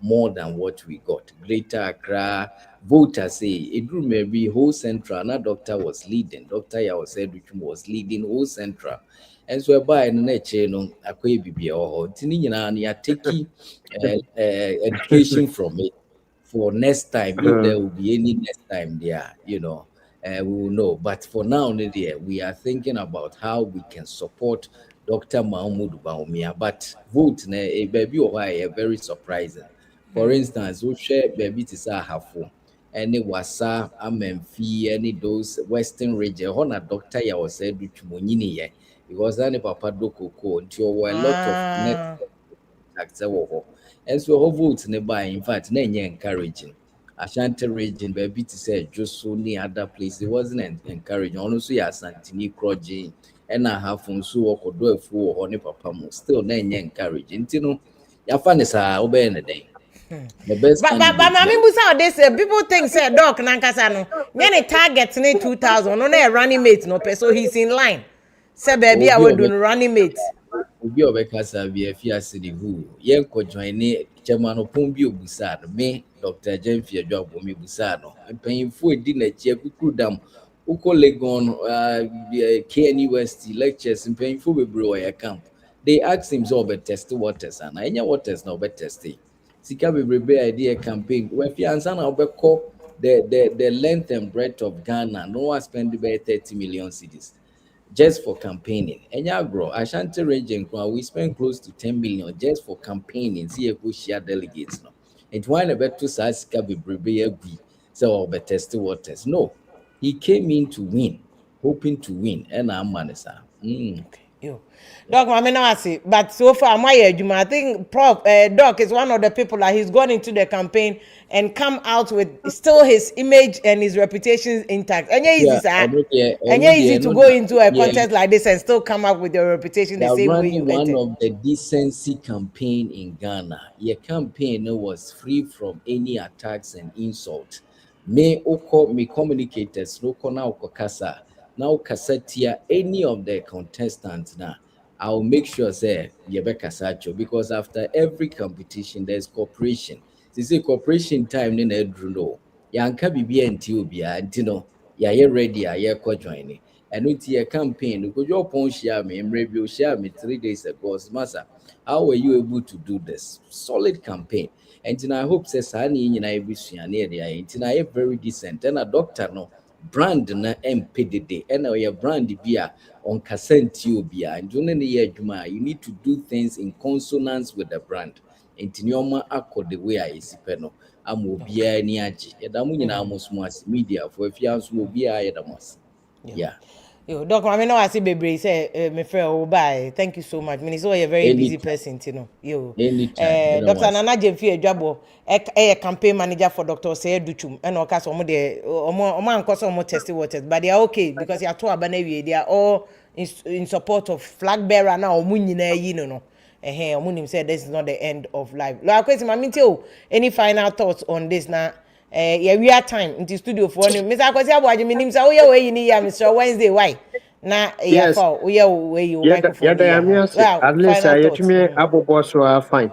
more than what we got. Greater Accra, voters say it grew maybe whole central. Now, doctor was leading, Dr. Yao said which was leading whole central. And so by the nature, no, akwe bibi or tini na take education from it for next time. If there will be any next time there, you know, we will know. But for now, we are thinking about how we can support Dr. Mahmoud Bawumia. But vote, baby, or very surprising. For instance, we share baby to say half. Any wasa amemfi any those western region hona doctor ya was said which munyini ye because any papa dokoko until were a lot of net contacts and so whole vote nearby in fact na encouraging Ashanti region baby to say just so near other place it wasn't encouraging honestly as Santini Kroji and I have from so or do a fool or papa still na encouraging you know ya fanisa obey in the day. The best But mami busa this people think say doc nankasa no. Nyane target ne 2,000. No na running mate no pe so he's in line. Say baby I will do running mate. Obi obekasa bi afia sidi hu yen ko join ne chairman pon bi obusa no me Dr. Jemfi Adwabo mi busa no mpanyimfo edi na chi akukuru dam uko Legon KN University lectures mpanyimfo bebre wo ya camp they asked him so about test waters and anya waters na about testing sika bebrebe idea campaign we fi ansa na obekọ the length and breadth of Ghana no one spend about 30 million cedis just for campaigning. Enyagro, Ashanti region, we spend close to 10 million just for campaigning. See if we share delegates. No, and why a better size can be brave, so be test waters. No, he came in to win, hoping to win, and I'm manasa. Okay, yo. Doc, I mean, I see. But so far, I think Doc is one of the people that he's gone into the campaign and come out with still his image and his reputation intact. And easy, sir. And easy to go into a contest like this and still come up with your reputation the same way you one of the decency campaign in Ghana. Your campaign was free from any attacks and insults. Me communicators, no kona kasa. Now kasatia any of the contestants now. I'll make sure say Yebeka Sacho because after every competition there's cooperation. They say cooperation time in Edruno. Yanka bibi Antibia, Antino, ya ready, ya joining. And with your campaign, because your phone share me and review share me 3 days ago. Massa, how were you able to do this? Solid campaign. And I hope says Sani in Ibisu and I very decent. And a doctor no brand na MPDD and your brand beer on Casentio beer and during the year Juma, you need to do things in consonance with the brand. And Tinyoma Ako the way I see peno. I'm beer niaji. Yadamuina almost media for if you answer will be a yadamas. Yeah. Yo, Doc, I mean, I see baby say, my friend, oh, bye. Thank you so much. I mean, he's a very busy person, you know. Yo, Dr. Nana Jemfi Adwabo, a campaign manager for Dr. Seyed Duchum, and all cast omo omo tested waters, but they are okay because they are two abanewi. They are all in support of flag bearer now. You know. Omunim said this is not the end of life. Like, question, Mamintio, any final thoughts on this now? Yeah, we are time in the studio for you. Mr. Akwasi Abuaji, my name is Oya Way in here, Mr. Wednesday. Why? Na Yes. Oya Way you microphone. At least I let me Abu Boss are fine.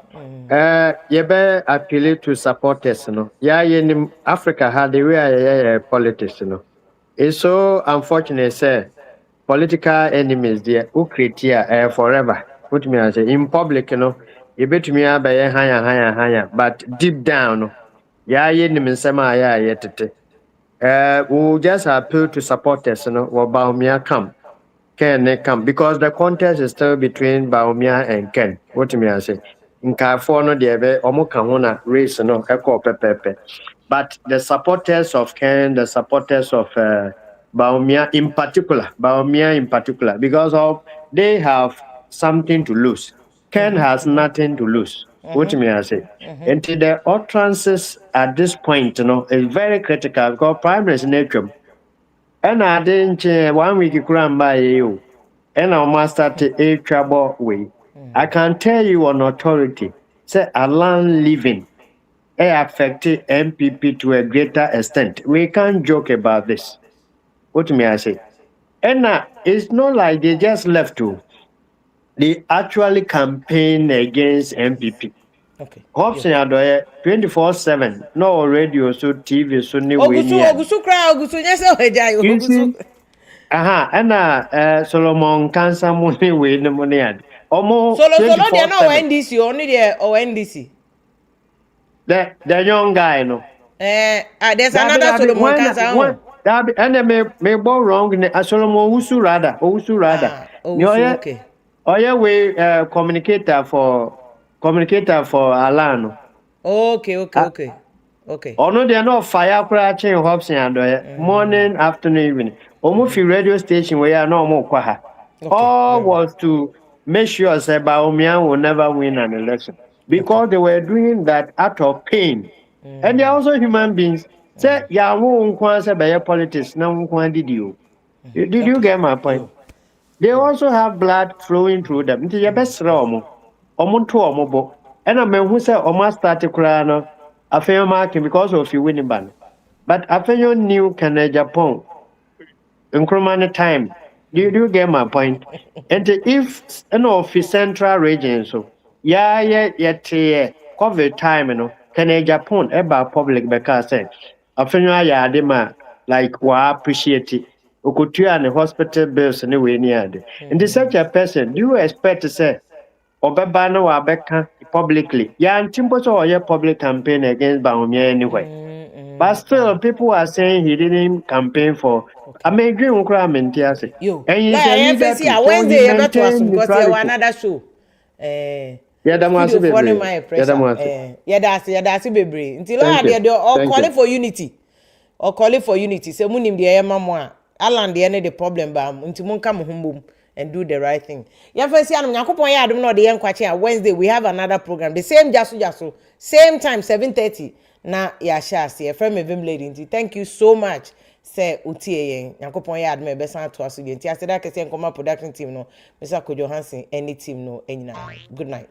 You better appeal to supporters, no. Yeah, in Africa had the way politics, no. It's so unfortunate, sir. Political enemies there who create here forever. Put me as in public, you know. You bet me by higher, but deep down, no. Yeah, we'll just appeal to supporters, you know, what Bawumia Ken come because the contest is still between Bawumia and Ken. What do you say? nkaafo no deɛ ɛbɛ ɔmo ka ho na race no ɛkɔ pɛpɛɛpɛ. But the supporters of Ken, the supporters of Bawumia in particular, because of they have something to lose. Ken has nothing to lose. What may I say? And the utterances at this point, is very critical because primaries nature. And I didn't 1 week cram by you. And I must start a trouble way. I can tell you on authority, say a land living affect NPP to a greater extent. We can't joke about this. What may I say? And it's not like they just left to. They actually campaign against NPP. Okay. Hopes and 24/7. No radio, so TV, so new Ogusu cry, Ogusu, yes, Ogusu. And Solomon cancer money with the money. Almost Solo, they are not NDC, only the NDC. The young guy, no. There's another Solomon cancer. And they may go wrong in a Solomon Usu rather. Okay. Oh, yeah, we communicator for Alano. Okay. Oh no, they are not fire cratching hops and morning, afternoon, evening. Almost radio station where you are no more kwaha. All was to make sure that Bawumia will never win an election because they were doing that out of pain. And they are also human beings. Say, ya won't say by your politics, no one did you. Did you get my point? They also have blood flowing through them. It's your best romo. Omuntu omobo. And I mean, who say, Oma started crying, I feel marking because of you winning ban. But I feel you new Canada Japan. Increment time. Do you get my point? And if of the central region, so COVID time, Canada Japan about public because I feel you like wa appreciate it. Ukutua and the hospital bills anyway near. And to such a person, do you expect to say Obeba no wabeka publicly? Yeah, and Timbo saw your public campaign against Bawumia anyway. But still, people are saying he didn't campaign for. I may agree with Kramentia. And he's a leader too, so he maintained neutrality. Another show. That's baby. Until I calling for unity. Or calling for unity. Say munim the mama. Alan the end the problem bam. Until mon come home and do the right thing. Yeah, first year, I don't know the young Wednesday. We have another program. The same jasu. Same time, 7:30. Na ya sha see friend me vim lady. Thank you so much. Say utie yen. Nyankopon ya adme besan to aso de. Nti aseda kese nkoma production team no. Mr. Kojo Hansen any team no enyina. Good night.